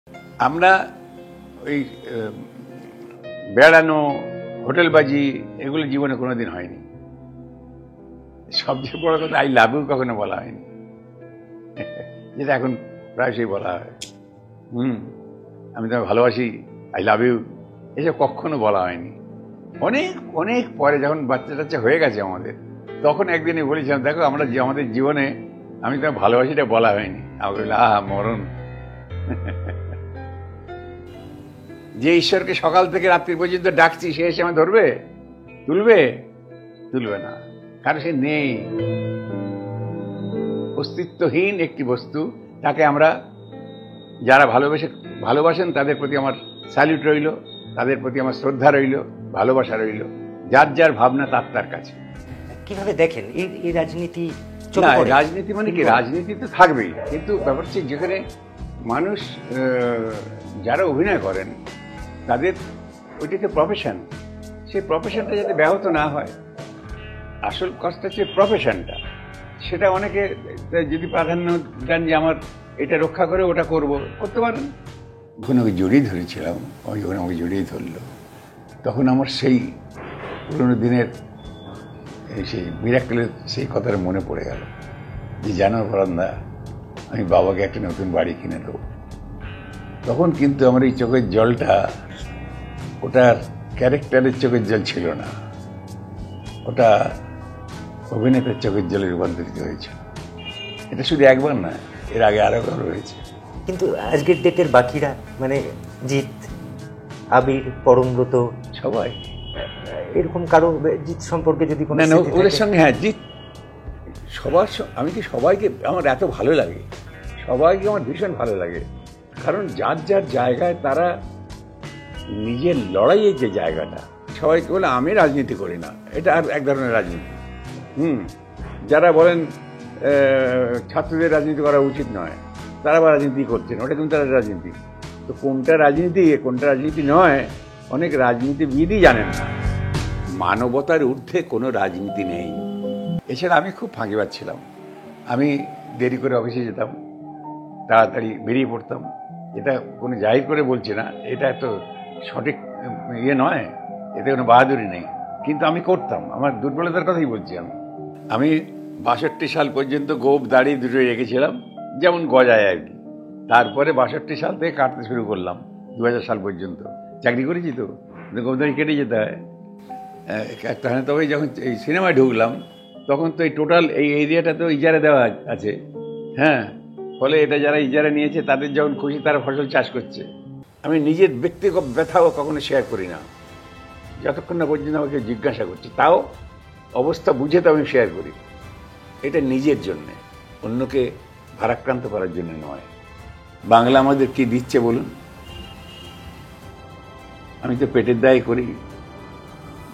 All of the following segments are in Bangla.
আমরা ওই বেড়ানো, হোটেলবাজি এগুলো জীবনে কোনোদিন হয়নি। সবচেয়ে বড় কথা, আই লাভ ইউ কখনো বলা হয়নি, যেটা এখন প্রায়শই বলা হয়। আমি তোমাকে ভালোবাসি, আই লাভ ইউ, এসব কখনো বলা হয়নি। অনেক অনেক পরে যখন বাচ্চা টাচ্চা হয়ে গেছে আমাদের, তখন একদিনই বলেছিলাম, দেখো আমরা আমাদের জীবনে আমি তোমাকে ভালোবাসিটা বলা হয়নি। আমাকে বললো, আহা মরণ। যে ঈশ্বরকে সকাল থেকে রাত্রি পর্যন্ত ডাকছি, সে এসে আমায় ধরবে, তুলবে না, কারণ সে নেই, অস্তিত্বহীন একটি বস্তু। তাকে আমরা যারা ভালোবাসেন তাদের প্রতি আমার স্যালিউট রইল, তাদের প্রতি আমার শ্রদ্ধা রইল, ভালোবাসা রইল। যার যার ভাবনা তার তার কাছে। কিভাবে দেখেন এই রাজনীতি? রাজনীতি মানে কি, রাজনীতি তো থাকবেই, কিন্তু ব্যাপার হচ্ছে যেখানে মানুষ যারা অভিনয় করেন তাদের ওইটাতে প্রফেশন, সেই প্রফেশনটা যাতে ব্যাহত না হয়। আসল কষ্টটা হচ্ছে প্রফেশনটা, সেটা অনেকে যদি প্রাধান্য দেন যে আমার এটা রক্ষা করে ওটা করতে পারেন। যখন ওকে জড়িয়ে ধরেছিলাম, ওই যখন আমাকে জড়িয়ে ধরলো, তখন আমার সেই পুরোনো দিনের সেই মিরাক্কেলের সেই কথাটা মনে পড়ে গেল যে, জানো পরান্দা, আমি বাবাকে একটা নতুন বাড়ি কিনে দেবো। তখন কিন্তু আমার এই চোখের জলটা ওটার ক্যারেক্টারের চোখের জল ছিল না, ওটা অভিনেতার চোখের জলে রূপান্তরিত হয়েছিল। এটা শুধু একবার না, এর আগে আরো হয়েছে। কিন্তু আজকের ডেটের বাকিরা, মানে জিৎ, আবির, পরমব্রত, সবাই এরকম কারো জিৎ সম্পর্কে যদি কোনো ওদের সঙ্গে, হ্যাঁ জিৎ সবার, আমি কি সবাইকে আমার এত ভালো লাগে, সবাইকে আমার ভীষণ ভালো লাগে, কারণ যার যার জায়গায় তারা নিজের লড়াইয়ের যে জায়গাটা। সবাইকে বলে আমি রাজনীতি করি না, এটা আর এক ধরনের রাজনীতি। যারা বলেন ছাত্রদের রাজনীতি করা উচিত নয়, তারা আবার রাজনীতি করছেন, ওটা কিন্তু তারা রাজনীতি। তো কোনটা রাজনীতি কোনটা রাজনীতি নয়, অনেক রাজনীতিবিদই জানেন না। মানবতার ঊর্ধ্বে কোনো রাজনীতি নেই। এছাড়া আমি খুব ফাঁকিবাজ ছিলাম। আমি দেরি করে অফিসে যেতাম, তাড়াতাড়ি বেরিয়ে পড়তাম। এটা কোনো জাহির করে বলছি না, এটা এত সঠিক নয়, এতে কোনো বাহাদুরি নেই, কিন্তু আমি করতাম। আমার দুর্বলতার কথাই বলছি। আমি ৬২ সাল পর্যন্ত গোপ দাড়ি দুটোই রেখেছিলাম, যেমন গজায় আর কি। তারপরে ৬২ সাল থেকে কাটতে শুরু করলাম, ২০০০ সাল পর্যন্ত চাকরি করেছি, তো গোপ দাড়ি কেটে যেতে হয়। তবে যখন এই সিনেমায় ঢুকলাম, তখন তো এই টোটাল এই এরিয়াটা তো ইজারা দেওয়া আছে, হ্যাঁ, ফলে এটা যারা ইজারা নিয়েছে তাদের যখন খুশি তারা ফসল চাষ করছে। আমি নিজের ব্যক্তিগত ব্যথাও কখনো শেয়ার করি না, যতক্ষণ না পর্যন্ত আমাকে জিজ্ঞাসা করছি, তাও অবস্থা বুঝে তো আমি শেয়ার করি। এটা নিজের জন্যে, অন্যকে ভারাক্রান্ত করার জন্য নয়। বাংলা আমাদের কি দিচ্ছে বলুন? আমি তো পেটের দায় করি,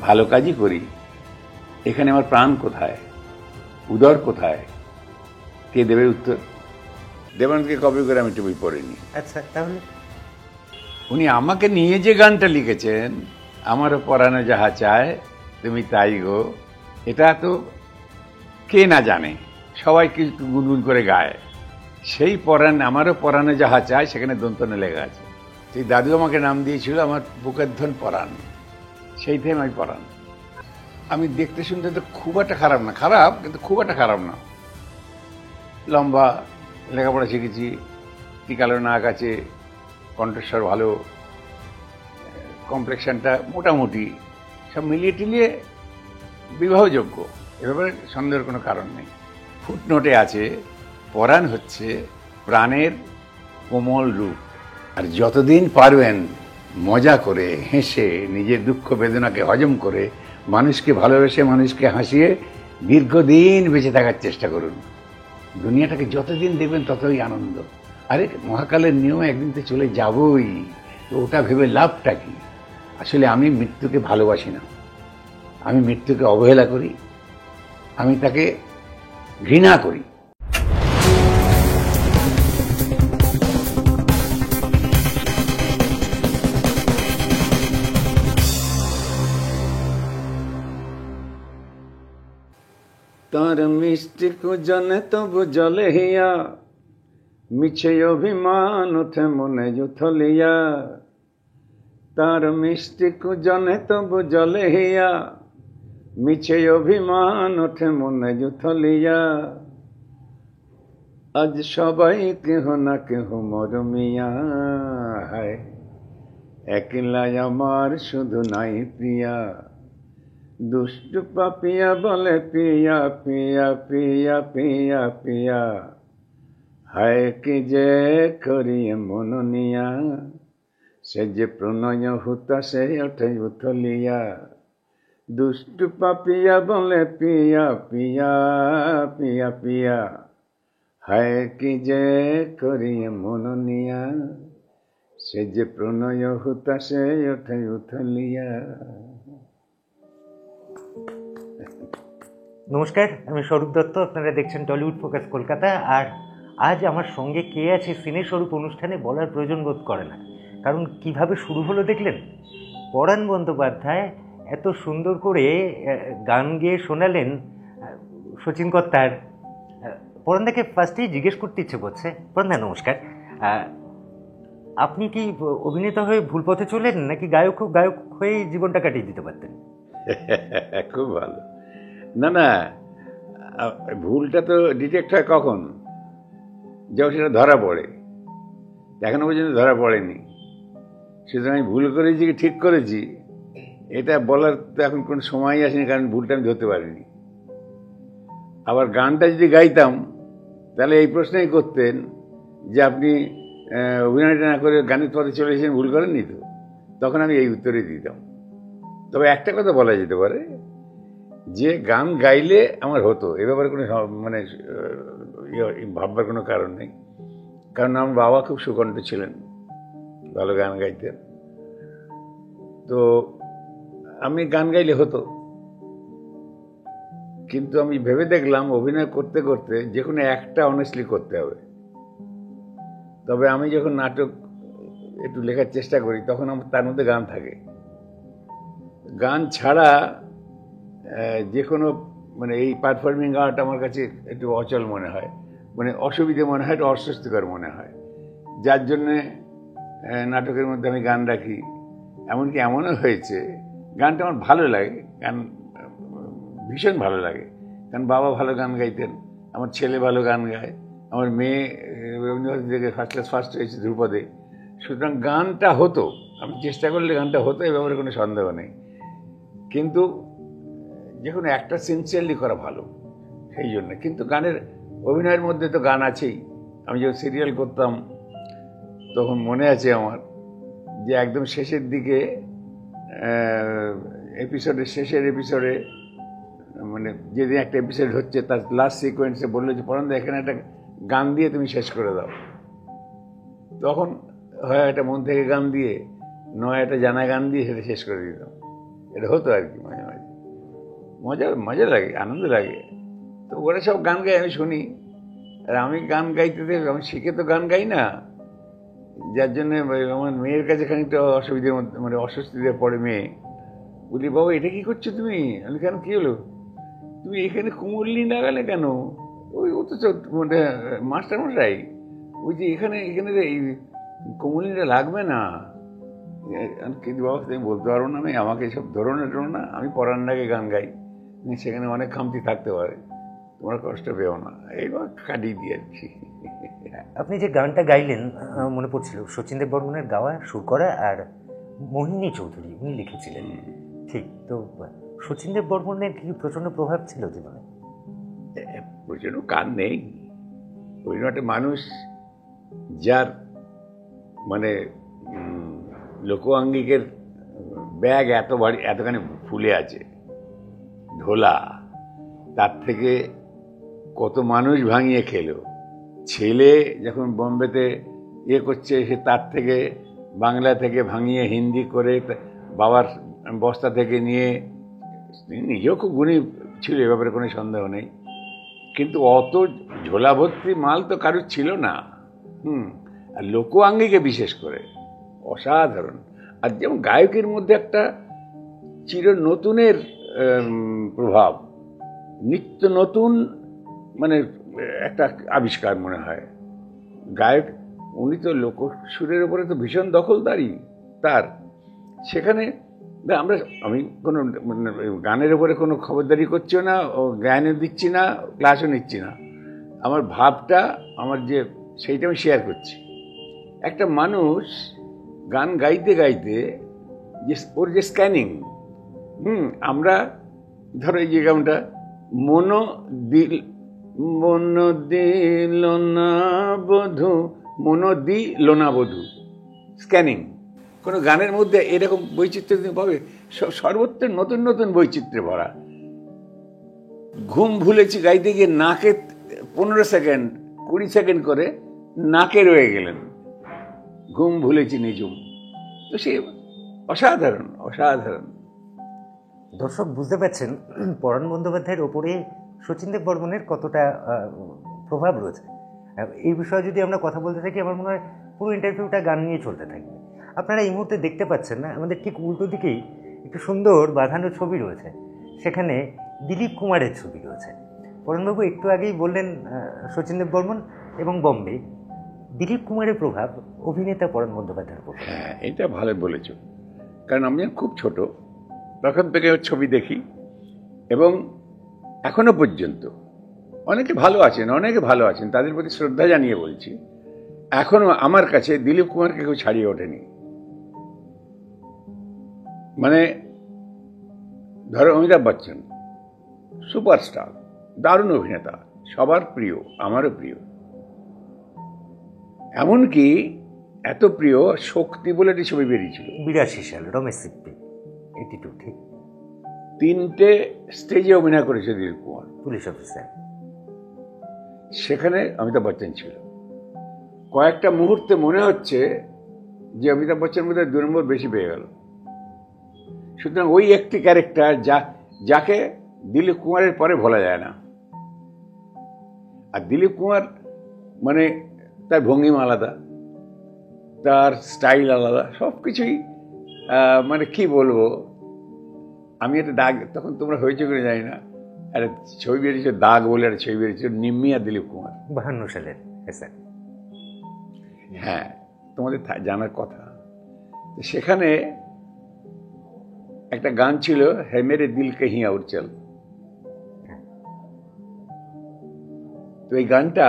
ভালো কাজই করি। এখানে আমার প্রাণ কোথায়, উদর কোথায়, কে দেবে উত্তর? দেবানন্দকে কপি করে আমি একটু বই পড়িনি। আচ্ছা, তাহলে উনি আমাকে নিয়ে যে গানটা লিখেছেন, আমারও পরানো যাহা চায় তুমি তাই গো, এটা তো কে না জানে, সবাই কিছু গুনগুন করে গায়। সেই আমারও পরানো যাহা চায়, সেখানে দন্তনে লেখা আছে। সেই দাদু আমাকে নাম দিয়েছিল আমার বুকের ধন পরাণ, সেই থেকে আমি পরাণ। আমি দেখতে শুনতে তো খুব একটা খারাপ না, খারাপ কিন্তু খুব একটা খারাপ না। লম্বা, লেখাপড়া শিখেছি, টিকালো নাক আছে, কণ্ঠস্বর ভালো, কমপ্লেকশনটা মোটামুটি, সব মিলিয়ে টিলিয়ে বিবাহযোগ্য, এ ব্যাপারে সন্দেহের কোনো কারণ নেই। ফুটনোটে আছে, পরাণ হচ্ছে প্রাণের কোমল রূপ। আর যতদিন পারবেন মজা করে, হেসে, নিজের দুঃখ বেদনাকে হজম করে, মানুষকে ভালোবেসে, মানুষকে হাসিয়ে দীর্ঘদিন বেঁচে থাকার চেষ্টা করুন। দুনিয়াটাকে যতদিন দেখবেন ততই আনন্দ। আরে মহাকালের নিয়ম, একদিন তো চলে যাবই, তো ওটা ভেবে লাভটা কি? আসলে আমি মৃত্যুকে ভালোবাসি না, আমি মৃত্যুকে অবহেলা করি, আমি তাকে ঘৃণা করি। তার মিষ্টি কুজনে তবু জলে হিয়া, মিছে অভিমান ওঠে মনে জুথলিয়া, তার মিষ্টি কুজনে তবু জলে হিয়া। মিছে অভিমান ওঠে মনে জুথলিয়া, আজ সবাই কেহ না কেহ মরমিয়া। হায় একলাই আমার শুধু নাই প্রিয়া, দুষ্ট পাপিয়া বলে পিয়া পিয়া পিয়া পিয়া পিয়া। হায় কি যে করি মন নিয়া, সে যে প্রণয় হুতাশে ওঠে উথলিয়া। দুষ্ট পাপিয়া বলে পিয়া পিয়া পিয়া পিয়া। হায় কি যে করি মন নিয়া, সে যে প্রণয় হুতাশে ওঠে উথলিয়া। নমস্কার, আমি স্বরূপ দত্ত। আপনারা দেখছেন টলিউড ফোকাস কলকাতা। আর আজ আমার সঙ্গে কে আছে সিনে স্বরূপ অনুষ্ঠানে বলার প্রয়োজন বোধ করে না, কারণ কিভাবে শুরু হলো দেখলেন। পরাণ বন্দ্যোপাধ্যায় এত সুন্দর করে গান গেয়ে শোনালেন শচীন কর্তার। পরাণদাকে ফার্স্টেই জিজ্ঞেস করতে ইচ্ছে করছে। পরাণদা নমস্কার, আপনি কি অভিনেতা হয়ে ভুল পথে চলেন, নাকি গায়ক হয়ে জীবনটা কাটিয়ে দিতে পারতেন? খুব ভালো। না না, ভুলটা তো ডিটেক্ট হয় কখন, যখন সেটা ধরা পড়ে। এখনো পর্যন্ত ধরা পড়েনি, সুতরাং আমি ভুল করেছি কি ঠিক করেছি এটা বলার তো এখন কোনো সময়ই আসেনি, কারণ ভুলটা আমি ধরতে পারিনি। আবার গানটা যদি গাইতাম তাহলে এই প্রশ্নই করতেন যে আপনি অভিনয়টা না করে গানের পথে চলে এসেছেন, ভুল করেননি তো? তখন আমি এই উত্তরে দিতাম। তবে একটা কথা বলা যেতে পারে যে গান গাইলে আমার হতো, এ ব্যাপারে কোনো মানে ভাববার কোনো কারণ নেই। কারণ আমার বাবা খুব সুকণ্ঠ ছিলেন, ভালো গান গাইতেন, তো আমি গান গাইলে হতো। কিন্তু আমি ভেবে দেখলাম অভিনয় করতে করতে যে কোনো একটা অনেস্টলি করতে হবে। তবে আমি যখন নাটক একটু লেখার চেষ্টা করি তখন আমার তার মধ্যে গান থাকে। গান ছাড়া যে কোনো মানে এই পারফর্মিং আর্ট আমার কাছে একটু অচল মনে হয়, মানে অসুবিধে মনে হয়, একটু অস্বস্তিকর মনে হয়, যার জন্যে নাটকের মধ্যে আমি গান রাখি। এমনকি এমনও হয়েছে গানটা আমার ভালো লাগে, গান ভীষণ ভালো লাগে, কারণ বাবা ভালো গান গাইতেন, আমার ছেলে ভালো গান গায়, আমার মেয়ে রবীন্দ্রভারতী থেকে ফার্স্ট হয়েছে ধ্রুপদে। সুতরাং গানটা হতো, আমি চেষ্টা করলে গানটা হতো, এ ব্যাপারে কোনো সন্দেহ নেই। কিন্তু যে কোনো একটা সিনসিয়ারলি করা ভালো, সেই জন্য। কিন্তু গানের অভিনয়ের মধ্যে তো গান আছেই। আমি যখন সিরিয়াল করতাম তখন মনে আছে আমার যে একদম শেষের দিকে শেষের এপিসোডে, মানে যেদিন একটা এপিসোড হচ্ছে তার লাস্ট সিকোয়েন্সে বললো যে পরাণদা এখানে একটা গান দিয়ে তুমি শেষ করে দাও। তখন হয় একটা মন থেকে গান দিয়ে, নয় একটা জানা গান দিয়ে সেটা শেষ করে দিতাম। এটা হতো আর কি, মাঝে মাঝে মজা লাগে, আনন্দ লাগে। তো ওরা সব গান গায়, আমি শুনি। আর আমি গান গাইতে আমি শিখে তো গান গাই না, যার জন্যে আমার মেয়ের কাছে খানিকটা অসুবিধার মধ্যে, মানে অস্বস্তিতে পড়ে মেয়ে। বলি বাবা এটা কি করছো তুমি? আমি কেন, কি হলো? তুমি এখানে কুমুরলি লাগালে কেন? ওই অথচ মানে মাস্টারমশাই ওই যে এখানে এই কুমুরলিটা লাগবে না। কিন্তু বাবা তুমি বলতে পারবো না, আমি আমাকে সব ধরো না, আমি পরাণদাকে গান গাই, সেখানে অনেক খামতি থাকতে পারে, তোমরা কষ্ট পেও না, এইবার কাটিয়ে দিয়ে আর কি। আপনি যে গানটা গাইলেন মনে পড়ছিল শচীন দেব বর্মনের গাওয়া, সুর করা, আর মোহিনী চৌধুরী উনি লিখেছিলেন, ঠিক তো? শচীন দেব বর্মনের কি প্রচন্ড প্রভাব ছিল জীবনে? প্রচন্ড গান নেই, ওই একটা মানুষ যার মানে লোকাঙ্গিকের ব্যাগ এত ভারী, এতখানি ফুলে আছে, ঢোলা, তার থেকে কত মানুষ ভাঙিয়ে খেলো। ছেলে যখন বোম্বেতে করছে, সে তার থেকে বাংলা থেকে ভাঙিয়ে হিন্দি করে বাবার বস্তা থেকে নিয়ে, নিজেও খুব গুণী ছিল, এ ব্যাপারে কোনো সন্দেহ নেই। কিন্তু অত ঝোলা ভর্তি মাল তো কারুর ছিল না। আর লোকাঙ্গিকে বিশেষ করে অসাধারণ। আর যেমন গায়কের মধ্যে একটা চির নতুনের প্রভাব, নিত্য নতুন, মানে একটা আবিষ্কার মনে হয়। গায়ক, উনি তো লোকসুরের উপরে তো ভীষণ দখলদারি তার। সেখানে আমি কোনো গানের উপরে কোনো খবরদারি করছিও না, ও জ্ঞানও দিচ্ছি না, ক্লাসও নিচ্ছি না। আমার ভাবটা, আমার যে সেইটা আমি শেয়ার করছি। একটা মানুষ গান গাইতে গাইতে যে ওর যে স্ক্যানিং, আমরা ধরো এই যে গানটা মনো দিল না বধু, স্ক্যানিং। কোনো গানের মধ্যে এরকম বৈচিত্র্য তুমি পাবে, সর্বত্র নতুন নতুন বৈচিত্র্যে ভরা। ঘুম ভুলেছি গাইতে গিয়ে নাকে 15 সেকেন্ড 20 সেকেন্ড করে নাকে রয়ে গেলেন, ঘুম ভুলেছি নিজুম। তো সে অসাধারণ অসাধারণ। দর্শক বুঝতে পারছেন পরাণ বন্দ্যোপাধ্যায়ের ওপরে শচীনদেব বর্মনের কতটা প্রভাব রয়েছে। এই বিষয়ে যদি আমরা কথা বলতে থাকি, আমার মনে হয় পুরো ইন্টারভিউটা গান নিয়ে চলতে থাকবে। আপনারা এই মুহূর্তে দেখতে পাচ্ছেন না, আমাদের ঠিক উল্টো দিকেই একটু সুন্দর বাঁধানো ছবি রয়েছে, সেখানে দিলীপ কুমারের ছবি রয়েছে। পরাণবাবু একটু আগেই বললেন শচীনদেব বর্মন এবং বম্বে, দিলীপ কুমারের প্রভাব অভিনেতা পরাণ বন্দ্যোপাধ্যায়ের প্রভাব। হ্যাঁ, এটা ভালো বলেছ। কারণ আমি খুব ছোট তখন থেকে ছবি দেখি, এবং এখনো পর্যন্ত অনেকে ভালো আছেন, তাদের প্রতি শ্রদ্ধা জানিয়ে বলছি, এখনো আমার কাছে দিলীপ কুমারকে কেউ ছাড়িয়ে ওঠেনি। মানে ধরো অমিতাভ বচ্চন, সুপারস্টার, দারুণ অভিনেতা, সবার প্রিয়, আমারও প্রিয়। এমনকি এত প্রিয়, শক্তি বলে একটি ছবি বেরিয়েছিল 82 সাল, রমেশ সিপ্পি, 82, ঠিক। 3টে স্টেজে অভিনয় করেছে দিলীপ কুমার, পুলিশ অফিসার। সেখানে অমিতাভ বচ্চন ছিল। কয়েকটা মুহূর্তে মনে হচ্ছে যে অমিতাভ বচ্চন বোধহয় 2 নম্বর বেশি পেয়ে গেল। সুতরাং ওই একটি ক্যারেক্টার যাকে দিলীপ কুমারের পরে ভোলা যায় না। আর দিলীপ কুমার মানে তার ভঙ্গিমা আলাদা, তার স্টাইল আলাদা, সব কিছুই মানে কি বলবো। আমি একটা দাগ, তখন তোমরা হয়েছে করে জানি না, একটা ছবি বেরিয়েছিল দাগ বলে, একটা ছবি বেরিয়েছিল নিম্মি আর দিলীপ কুমার, 52 সালের। হ্যাঁ, তোমাদের জানার কথা। সেখানে একটা গান ছিল, হে মেরে দিল কে হিয়া উড় চল। তো এই গানটা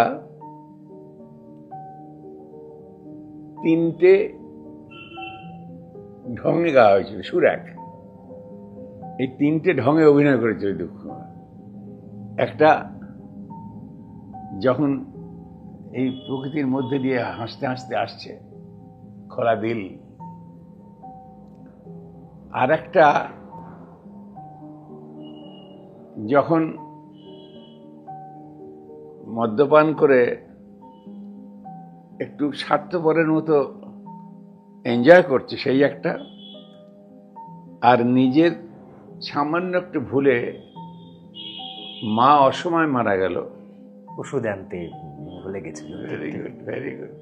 3টে ঢঙে গাওয়া হয়েছিল, সুর এক। এই 3টে ঢঙে অভিনয় করেছিল দিলীপ কুমার। একটা যখন এই প্রকৃতির মধ্যে দিয়ে হাসতে হাসতে আসছে, খোলা দিল। আর একটা যখন মদ্যপান করে একটু স্বার্থপরের মতো এনজয় করছে, সেই একটা। আর নিজের সামান্য একটু ভুলে মা অসময় মারা গেল, ওষুধ আনতে ভুলে গেছিল। Very good, very good.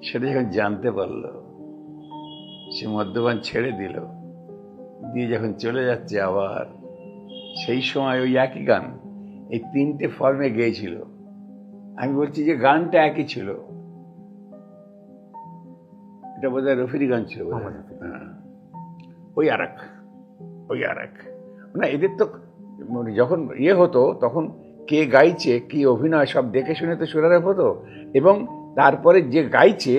সেটা যখন জানতে পারলো, সে মদ্যপান ছেড়ে দিল, দিয়ে যখন চলে যাচ্ছে আবার, সেই সময় ওই একই গান এই 3টে ফর্মে গেয়েছিল। আমি বলছি যে গানটা একই ছিল, এটা বোধহয় রফির গান ছিল, ওই আর এক না। এদের তো যখন হতো তখন কে গাইছে, কি অভিনয়, সব দেখে শুনে তো সুরারোপ হতো, এবং তারপরে যে গাইছে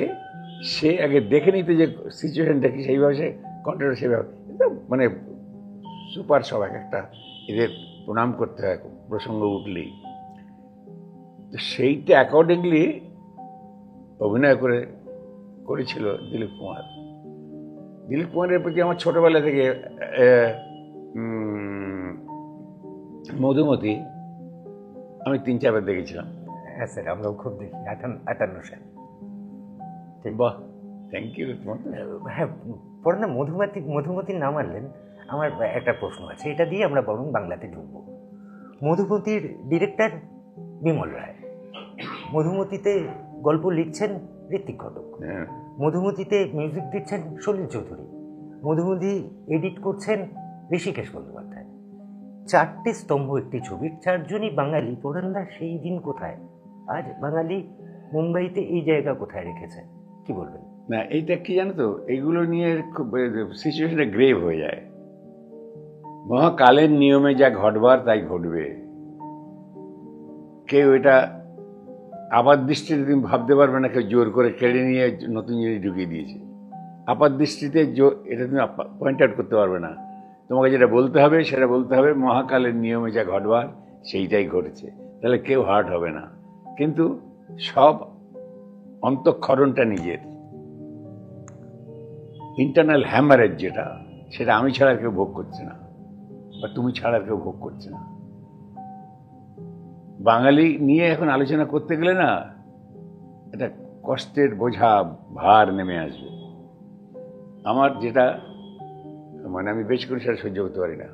সে আগে দেখে নিতে যে সিচুয়েশনটা কি, সেইভাবে সে কন্ট্রোল, সেভাবে মানে সুপার। সব একটা এদের প্রণাম করতে হয় প্রসঙ্গ উঠলেই। তো সেইটা অ্যাকর্ডিংলি অভিনয় করেছিল দিলীপ কুমার। দিলীপ কুমারের প্রতি আমার ছোটবেলা থেকে মধুমতি আমি 3-4 বার দেখেছিলাম। হ্যাঁ স্যার, আমরাও খুব দেখি। 58 সাল। বাহ, থ্যাংক ইউ। হ্যাঁ, পরে না মধুমতির নাম আনলেন, আমার একটা প্রশ্ন আছে, এটা দিয়ে আমরা বরং বাংলাতে ঢুকবো। মধুমতির ডিরেক্টর বিমল রায়, মধুমতিতে গল্প লিখছেন ঋত্বিক ঘটক, মধুমতিতে মিউজিক দিচ্ছেন সলিল চৌধুরী, মধুমতি এডিট করছেন ঋষিকেশ বন্দ্যোপাধ্যায়। 4টে স্তম্ভ একটি ছবির, 4জনই বাঙালি। পরাণদা সেই দিন কোথায়? আজ বাঙালি মুম্বাইতে এই জায়গা কোথায় রেখেছে, কি বলবেন? না, এইটা কি জানো তো, এইগুলো নিয়ে খুব সিচুয়েশনটা গ্রেভ হয়ে যায়। মহাকালের নিয়মে যা ঘটবার তাই ঘটবে। কেউ এটা আপাত দৃষ্টিতে তুমি ভাবতে পারবে না কেউ জোর করে কেড়ে নিয়ে নতুন জিনিস ঢুকিয়ে দিয়েছে। আপাত দৃষ্টিতে এটা তুমি পয়েন্ট আউট করতে পারবে না। তোমাকে যেটা বলতে হবে সেটা বলতে হবে মহাকালের নিয়মে যা ঘটবার সেইটাই ঘটেছে, তাহলে কেউ হার্ট হবে না। কিন্তু সব অন্তঃক্ষরণটা নিজের, ইন্টারনাল হ্যামারেজ যেটা, সেটা আমি ছাড়া কেউ ভোগ করছে না, বা তুমি ছাড়া কেউ ভোগ করছে না। বাঙালি নিয়ে এখন আলোচনা করতে গেলে না একটা কষ্টের বোঝা ভার নেমে আসবে। আমার যেটা মানে আমি বেশ করে সেটা সহ্য করতে পারি না।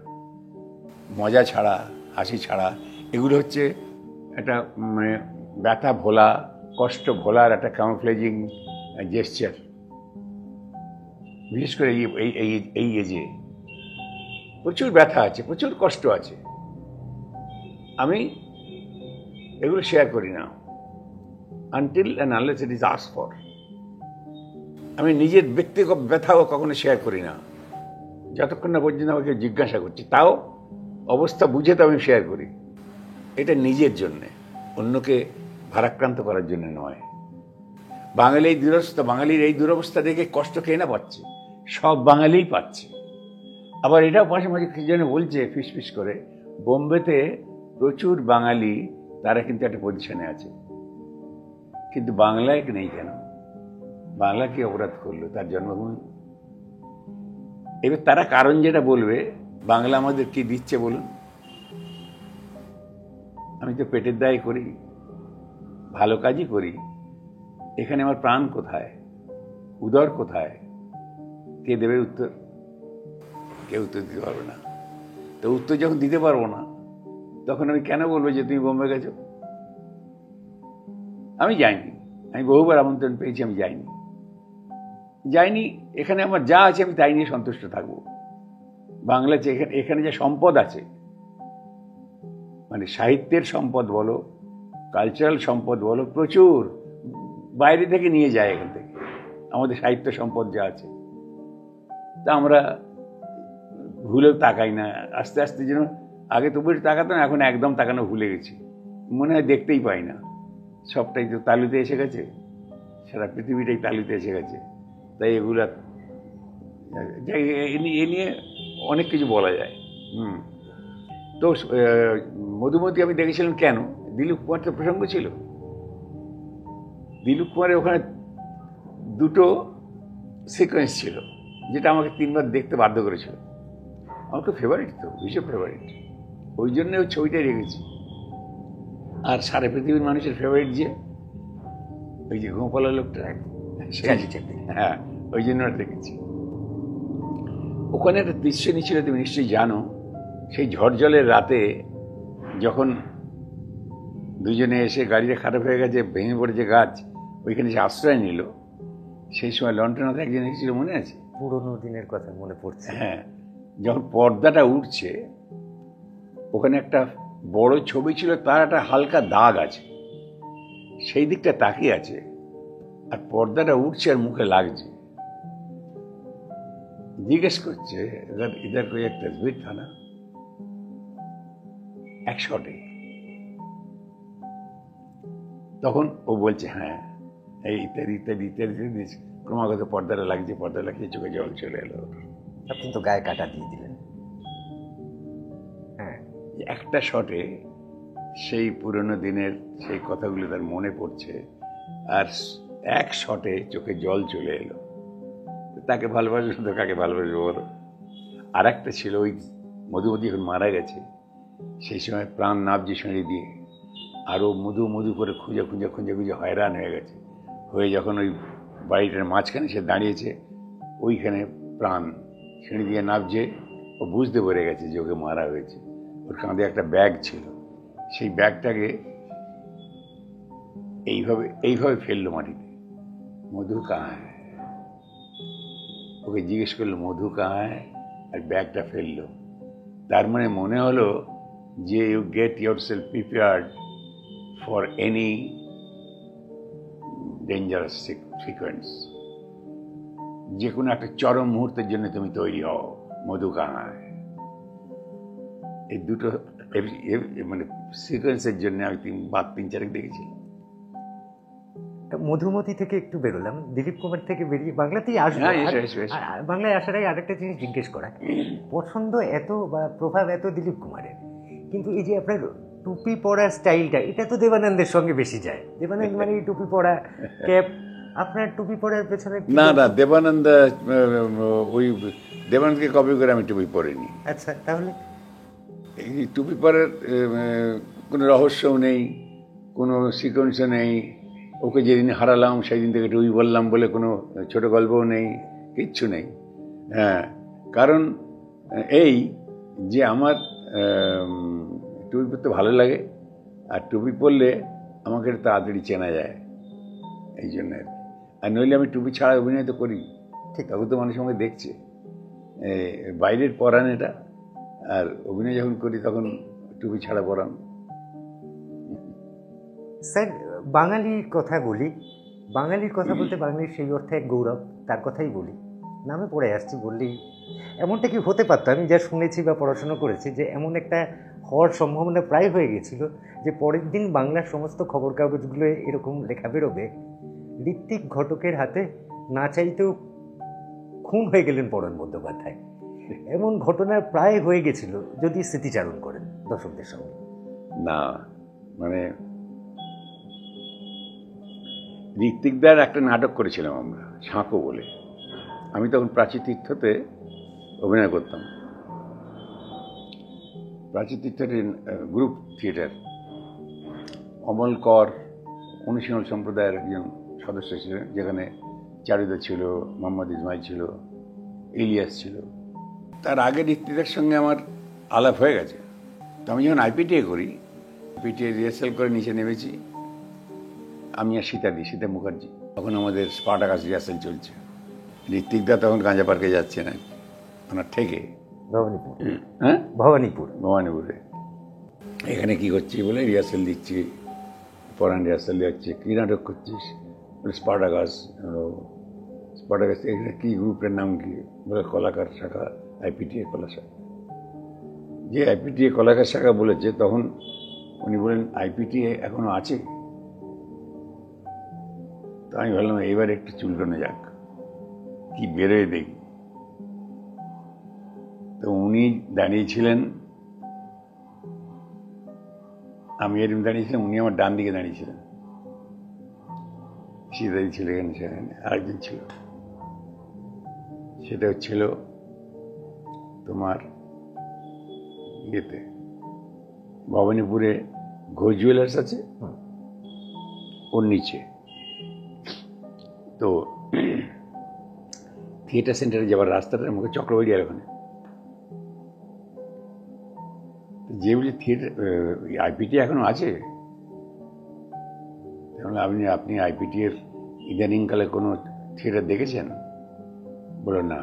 মজা ছাড়া, হাসি ছাড়া, এগুলো হচ্ছে একটা মানে ব্যথা ভোলা, কষ্ট ভোলার একটা ক্যামোফ্লেজিং জেস্চার। বিশেষ করে এই এজে প্রচুর ব্যথা আছে, প্রচুর কষ্ট আছে, আমি এগুলো শেয়ার করি না until and unless it is asked for. আমি নিজের ব্যক্তিগত ব্যথাও কখনো শেয়ার করি না যতক্ষণ না পর্যন্ত আমাকে জিজ্ঞাসা করছি, তাও অবস্থা বুঝে তো আমি শেয়ার করি। এটা নিজের জন্যে, অন্যকে ভারাক্রান্ত করার জন্য নয়। বাঙালির এই দুরবস্থা দেখে কষ্ট কে না পাচ্ছে, সব বাঙালিই পাচ্ছে। আবার এটাও মাঝে মাঝে কি যেন বলছে ফিস করে, বোম্বেতে প্রচুর বাঙালি, তারা কিন্তু একটা পজিশনে আছে, কিন্তু বাংলায় নেই কেন? বাংলা কি অপরাধ করলো? তার জন্মভূমি। এবার তারা কারণ যেটা বলবে, বাংলা আমাদের কি দিচ্ছে বলুন? আমি তো পেটের দায় করি, ভালো কাজই করি, এখানে আমার প্রাণ কোথায়, উদর কোথায়? কে দেবে উত্তর? কেউ উত্তর দিতে পারবে না। তো উত্তর যখন দিতে পারবো না, তখন আমি কেন বলবো যে তুমি বোম্বে গেছো? আমি যাইনি, আমি বহুবার আমন্ত্রণ পেয়েছি, আমি যাইনি। এখানে আমার যা আছে আমি তাই নিয়ে সন্তুষ্ট থাকবো। বাংলাতে এখানে যে সম্পদ আছে, মানে সাহিত্যের সম্পদ বলো, কালচারাল সম্পদ বলো, প্রচুর বাইরে থেকে নিয়ে যায় এখান থেকে আমাদের সাহিত্য সম্পদ যা আছে, তা আমরা ভুলেও তাকাই না। আস্তে আস্তে যেন আগে তো বেশ তাকাতাম, এখন একদম তাকানো ভুলে গেছি, মনে হয় দেখতেই পাই না। সবটাই তো তালুতে এসে গেছে, সারা পৃথিবীটাই তালুতে এসে গেছে। তাই এগুলা এ নিয়ে অনেক কিছু বলা যায়। তো মধুমতি আমি দেখেছিলাম কেন, দিলীপ কুমার তো প্রসঙ্গ ছিল। দিলীপ কুমারের ওখানে দুটো সিকোয়েন্স ছিল যেটা আমাকে 3 বার দেখতে বাধ্য করেছিল। আমার তো ফেভারিট, তো ভীষণ ফেভারিট, ওই জন্য ওই ছবিটাই রেখেছি। আর সারা পৃথিবীর মানুষের ফেভারিট যে ওই যে গোপালা লোকটা, হ্যাঁ, ওই জন্য রেখেছি। ওখানে একটা দৃশ্য নিয়েছিল, তুমি নিশ্চয়ই জানো, সেই ঝড় জলের রাতে যখন দুজনে এসে গাড়িটা খারাপ হয়ে গেছে, ভেঙে পড়েছে গাছ, ওইখানে সে আশ্রয় নিল, সেই সময় লন্ঠনাতে একজন এসেছিল, মনে আছে? পুরোনো দিনের কথা মনে পড়ছে। হ্যাঁ, যখন পর্দাটা উঠছে, ওখানে একটা বড় ছবি ছিল, তার একটা হালকা দাগ আছে, সেই দিকটা তাকিয়ে আছে, আর পর্দাটা উঠছে আর মুখে লাগছে। জিজ্ঞেস করছে, ইধার কোই এক তসবির থা না? এক শটে। তখন ও বলছে হ্যাঁ, এই ইত্যাদি ইত্যাদি ইত্যাদি, ক্রমাগত পর্দাটা লাগছে, চোখে জল চলে এলো। আপনি তো গায়ে কাটা দিয়ে দিলেন। হ্যাঁ, একটা শটে সেই পুরনো দিনের সেই কথাগুলো তার মনে পড়ছে, আর এক শটে চোখে জল চলে এলো। তাকে ভালোবাসবে তো কাকে ভালোবাসবে বলো? আর একটা ছিল, ওই মধুমতি এখন মারা গেছে, সেই সময় প্রাণ নাবজি সিঁড়ি দিয়ে, আরও মধু করে খুঁজে হয়রান হয়ে গেছে, হয়ে যখন ওই বাড়িটার মাঝখানে সে দাঁড়িয়েছে, ওইখানে প্রাণ সিঁড়ি দিয়ে নাবছে, ও বুঝতে পেরে গেছে যে ওকে মারা হয়েছে। ওর কাঁধে একটা ব্যাগ ছিল, সেই ব্যাগটাকে এইভাবে ফেললো মাটিতে। মধু কাহা হ্যায়? ওকে জিজ্ঞেস করলো মধু কাহা হ্যায়, আর ব্যাগটা ফেললো। তার মানে মনে হলো যে you get yourself prepared for any dangerous sequence. যে কোনো একটা চরম মুহূর্তের জন্য তুমি তৈরি হও মধুকাঙায়। এই দুটো মানে সিকোয়েন্সের জন্য আমি তিন চারেক দেখেছি। মধুমতি থেকে একটু বেরোলাম, দিলীপ কুমার থেকে বেরিয়ে বাংলাতেই আসবো। বাংলায় আসার আগে আরেকটা জিনিস জিজ্ঞেস করা, পছন্দ এত বা প্রভাব এত দিলীপ কুমারের, কিন্তু এই যে আপনার টুপি পরার স্টাইলটা, এটা তো দেবানন্দের সঙ্গে বেশি যায়। দেবানন্দ মানে টুপি পরা, ক্যাপ, আপনার টুপি পরার পেছনে না দেবানন্দ, ওই দেবানন্দকে কপি করে আমি টুপি পরিনি। আচ্ছা, তাহলে এই টুপি পরার কোনো রহস্যও নেই, কোনো সিকোয়েন্সও নেই। ওকে যেদিন হারালাম সেই দিন থেকে টুপি বললাম বলে কোনো ছোট গল্পও নেই, কিচ্ছু নেই। হ্যাঁ, কারণ এই যে আমার টুপি পরতে ভালো লাগে, আর টুপি পরলে আমাকে তাড়াতাড়ি চেনা যায়, এই জন্য আর কি। আর নইলে আমি টুপি ছাড়া অভিনয় তো করি, ঠিক তখন তো মানুষ আমাকে দেখছে। বাইরের পরান এটা, আর অভিনয় যখন করি তখন টুপি ছাড়া পরান। স্যার, বাঙালির কথা বলি, বাঙালির কথা বলতে বাঙালির সেই অর্থে এক গৌরব, তার কথাই বলি, নামে পড়ে আসছি বললেই। এমনটা কি হতে পারতো, আমি যা শুনেছি বা পড়াশোনা করেছি, যে এমন একটা হওয়ার সম্ভাবনা প্রায় হয়ে গেছিল যে পরের দিন বাংলার সমস্ত খবর কাগজগুলো এরকম লেখা বেরোবে, ঋত্বিক ঘটকের হাতে না চাইতেও খুন হয়ে গেলেন পরাণ বন্দ্যোপাধ্যায়। এমন ঘটনা প্রায় হয়ে গেছিল, যদি স্মৃতিচারণ করেন দর্শকদের সঙ্গে। না মানে ঋত্বিকদার একটা নাটক করেছিলাম আমরা, সাঁকো বলে। আমি তখন প্রাচী তীর্থতে অভিনয় করতাম। প্রাচী তীর্থের গ্রুপ থিয়েটার, অমল কর অনুশীলন সম্প্রদায়ের একজন সদস্য ছিলেন, যেখানে চারুদা ছিল, মোহাম্মদ ইসমাইল ছিল, ইলিয়াস ছিল। তার আগে ঋত্বিকদার সঙ্গে আমার আলাপ হয়ে গেছে। তো আমি যখন আইপিটিএ করি, আইপিটিএ রিহার্সাল করে নিচে নেমেছি আমি আর সীতা মুখার্জি। তখন আমাদের স্পার্টাকাস রিহার্সাল চলছে। ঋত্বিকদা তখন গাঁজা পার্কে যাচ্ছেন আর কি, ওনার থেকে ভবানীপুর। হ্যাঁ, ভবানীপুরে। এখানে কি করছি বলে রিহার্সাল দিচ্ছি, পরান রিহার্সাল দিচ্ছি। কী নাটক করছিস বলে স্পার্টাকাস। এখানে কী গ্রুপের নাম কি বলে কলাকার শাখা, আইপিটিএ কলা শাখা। যে আইপিটিএ কলাকার শাখা বলেছে, তখন উনি বলেন আইপিটিএ এখনো আছে। তো আমি ভাবলাম এবার একটু চুলকানো যাক, কি বেরোয় দেখি। তো উনি দাঁড়িয়েছিলেন, আমি এরকম দাঁড়িয়েছিলাম, উনি আমার ডান দিকে দাঁড়িয়েছিলেন। সীতাদি ছিল এখানে, সেখানে আরেকজন ছিল, সেটা হচ্ছিল তোমার ইয়েতে ভবানীপুরে ঘোষ জুয়েলার্স আছে, ওর নিচে। তো থিয়েটার সেন্টারে যাওয়ার রাস্তাটার মুখে চক্রবাড়িয়ার ওখানে যে বলি থিয়েটার আইপিটি এখনো আছে। তাহলে আপনি আইপিটি এর ইদানিংকালে কোনো থিয়েটার দেখেছেন? বলো না।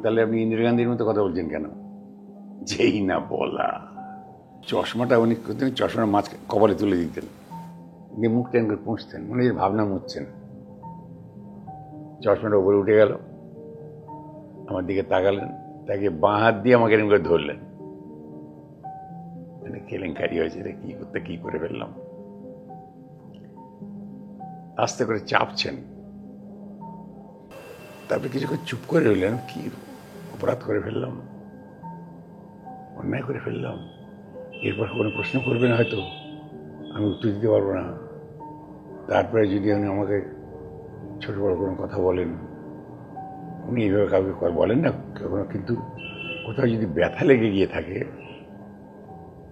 তাহলে আপনি ইন্দিরা গান্ধীর মতো কথা বলছেন কেন? যেই না বলা, চশমাটা উনি চশমার মাছ কপালে তুলে দিতেন, দিয়ে মুখ টেন করে পুঁছতেন, মনে হয় ভাবনা মুছছেন। চশমাটা উপরে উঠে গেল, আমার দিকে তাকালেন, তাকে বাঁ হাত দিয়ে আমাকে এরকম করে ধরলেন। মানে কেলেঙ্কারি হয়েছে, কি করে ফেললাম। আস্তে করে চাপছেন, তারপরে কিছুক্ষণ চুপ করে রইলেন। কি অপরাধ করে ফেললাম, অন্যায় করে ফেললাম, এরপর কোনো প্রশ্ন করবেন হয়তো, আমি উত্তর দিতে পারবো না। তারপরে যদি উনি আমাকে ছোট বড় কোনো কথা বলেন, উনি এইভাবে কাউকে বলেন না কখনো, কিন্তু কোথাও যদি ব্যথা লেগে গিয়ে থাকে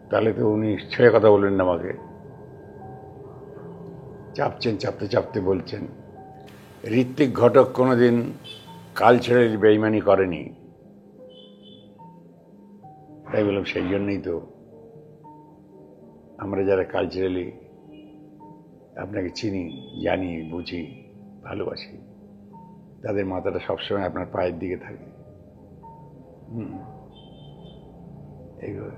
তাহলে তো উনি ছেড়ে কথা বলবেন না আমাকে। চাপছেন, চাপতে চাপতে বলছেন, ঋত্বিক ঘটক কোনোদিন কালচারাল বেইমানি করেনি। তাই বললাম, সেই জন্যই তো আমরা যারা কালচারালি আপনাকে চিনি, জানি, বুঝি, ভালোবাসি, তাদের মাথাটা সবসময় আপনার পায়ের দিকে থাকে। এইভাবে